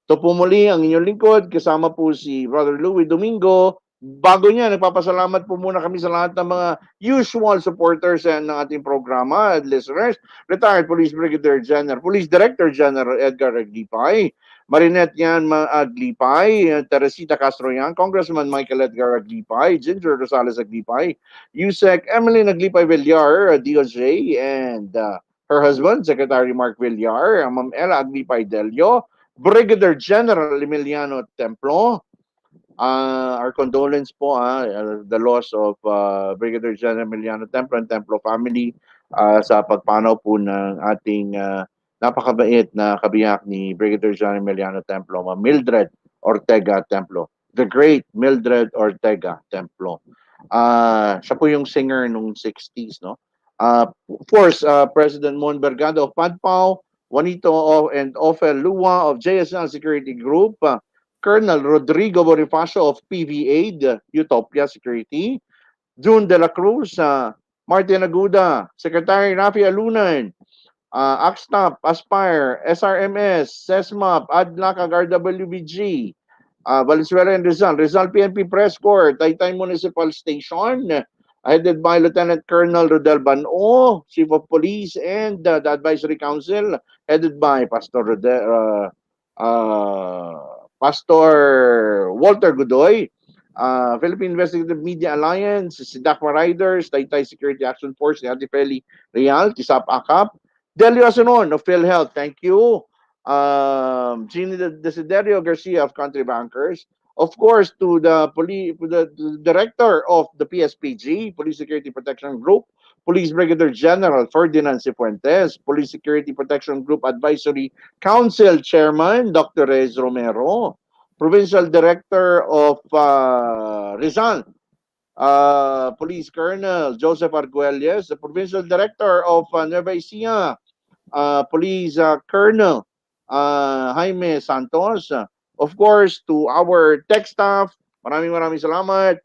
Ito po muli ang inyong lingkod, kasama po si Brother Louie Domingo. Bago niya, nagpapasalamat po muna kami sa lahat ng mga usual supporters ng ating programa at listeners. Retired Police Brigadier General, Police Director General Edgar Aglipay, Marinette Yan Aglipay, Teresita Castro Yan, Congressman Michael Edgar Aglipay, Ginger Rosales Aglipay, USEC Emily Aglipay Villar, DOJ, and her husband, Secretary Mark Villar, Ma'am Ella Aglipay Delio, Brigadier General Emiliano Templo. Our condolence po the loss of Brigadier General Emiliano Templo and Templo family sa pagpanaw po ng ating napakabait na kabiyak ni Brigadier General Emiliano Templo, Mildred Ortega Templo. The great Mildred Ortega Templo. Siya po yung singer nung 60s, no? Of course, President Mon Bergado of Padpao, Juanito and Ophel Lua of JSL Security Group, Colonel Rodrigo Bonifacio of PBA Utopia Security, June De La Cruz, Martin Aguda, Secretary Rafi Alunan, AXTAP, Aspire, SRMS, SESMAP, ADLAC, Guardia WBG, Valenzuela and Rizal PNP Press Corps, Taytay Municipal Station, headed by Lieutenant Colonel Rodel Bano, Chief of Police, and the Advisory Council, headed by Pastor Walter Godoy, Philippine Investigative Media Alliance, si Dakma Riders, Taytay Security Action Force, ni Ate Feli Real, Tisap Akap, DELIO ASERON of PhilHealth, thank you. Gini Desiderio Garcia of Country Bankers, of course, to the director of the PSPG, Police Security Protection Group, Police Brigadier General Ferdinand Cifuentes, Police Security Protection Group Advisory Council Chairman Dr. Rez Romero, Provincial Director of Rizal, Police Colonel Joseph Arguelles, the Provincial Director of Nueva Ecija, Police Colonel Jaime Santos. Of course, to our tech staff, maraming salamat.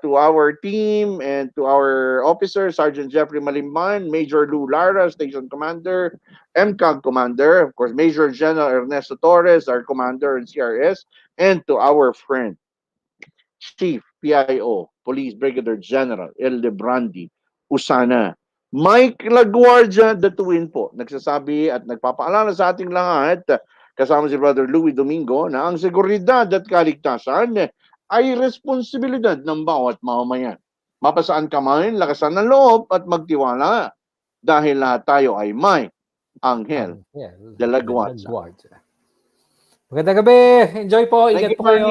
To our team and to our officers, Sergeant Jeffrey Malimban, Major Lou Lara, Station Commander, MCOG Commander, of course, Major General Ernesto Torres, our Commander in CRS, and to our friend, Chief PIO, Police Brigadier General ILDEBRANDI, USANA, Mike LaGuardia, DATUIN po, nagsasabi at nagpapaalala sa ating lahat, kasama si Brother Louie Domingo, na ang seguridad at kaligtasan ay responsibilidad ng bawat mamamayan. Mapasaan ka man, lakasan ng loob at magtiwala dahil lahat tayo ay may Anghel de la Guardia. Magandang gabi. Enjoy po. Ingat po kayo.